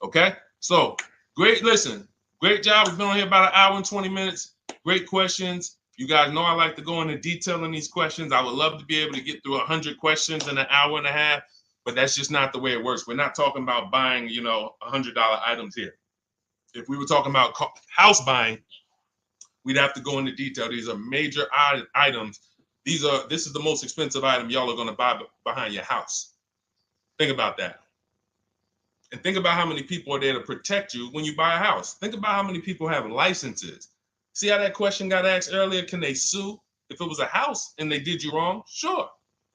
[SPEAKER 1] Okay, so great. Listen, great job. We've been on here about 1 hour and 20 minutes. Great questions. You guys know I like to go into detail in these questions. I would love to be able to get through 100 questions in 1.5 hours, but that's just not the way it works. We're not talking about buying, $100 items here. If we were talking about house buying, we'd have to go into detail. These are major items. This is the most expensive item y'all are going to buy behind your house. Think about that. And think about how many people are there to protect you when you buy a house. Think about how many people have licenses. See how that question got asked earlier? Can they sue if it was a house and they did you wrong? Sure.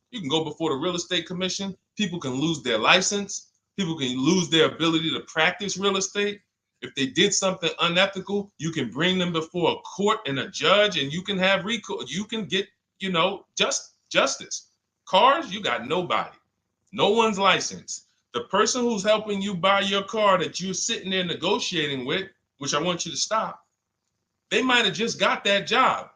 [SPEAKER 1] You can go before the real estate commission. People can lose their license. People can lose their ability to practice real estate. If they did something unethical, you can bring them before a court and a judge, and you can have recourse. You can get, justice. Cars, you got nobody. No one's licensed. The person who's helping you buy your car that you're sitting there negotiating with, which I want you to stop, they might have just got that job.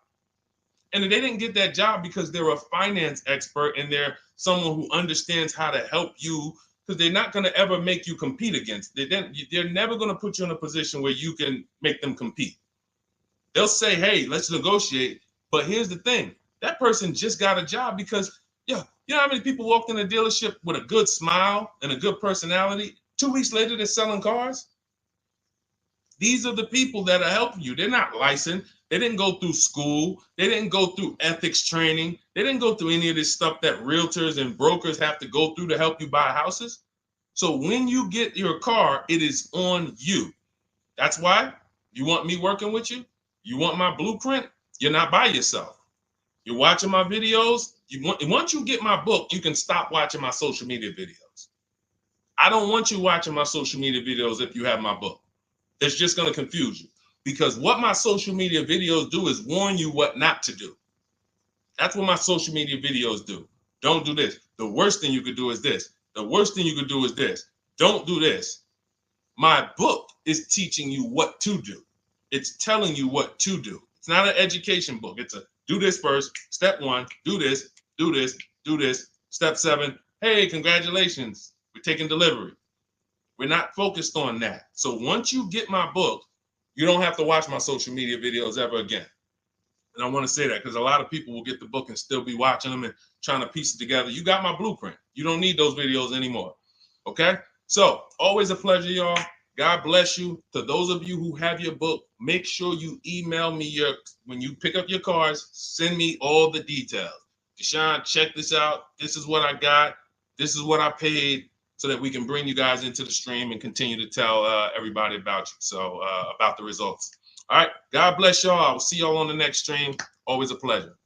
[SPEAKER 1] And they didn't get that job because they're a finance expert and they're someone who understands how to help you, because they're not going to ever make you compete against. They're never going to put you in a position where you can make them compete. They'll say, hey, let's negotiate. But here's the thing. That person just got a job because, you know how many people walked in a dealership with a good smile and a good personality? 2 weeks later, they're selling cars. These are the people that are helping you. They're not licensed. They didn't go through school. They didn't go through ethics training. They didn't go through any of this stuff that realtors and brokers have to go through to help you buy houses. So when you get your car, it is on you. That's why you want me working with you. You want my blueprint. You're not by yourself. You're watching my videos. Once you get my book, you can stop watching my social media videos. I don't want you watching my social media videos if you have my book. It's just going to confuse you, because what my social media videos do is warn you what not to do. That's what my social media videos do. Don't do this. The worst thing you could do is this. The worst thing you could do is this. Don't do this. My book is teaching you what to do. It's telling you what to do. It's not an education book. It's a do this first. Step 1, do this, do this, do this. Step 7, hey, congratulations, we're taking delivery. We're not focused on that. So once you get my book, you don't have to watch my social media videos ever again. And I want to say that because a lot of people will get the book and still be watching them and trying to piece it together. You got my blueprint. You don't need those videos anymore. Okay? So always a pleasure, y'all. God bless you. To those of you who have your book, make sure you email me when you pick up your cars, send me all the details. Deshone, check this out. This is what I got. This is what I paid, so that we can bring you guys into the stream and continue to tell everybody about you. So about the results. All right. God bless y'all. I will see y'all on the next stream. Always a pleasure.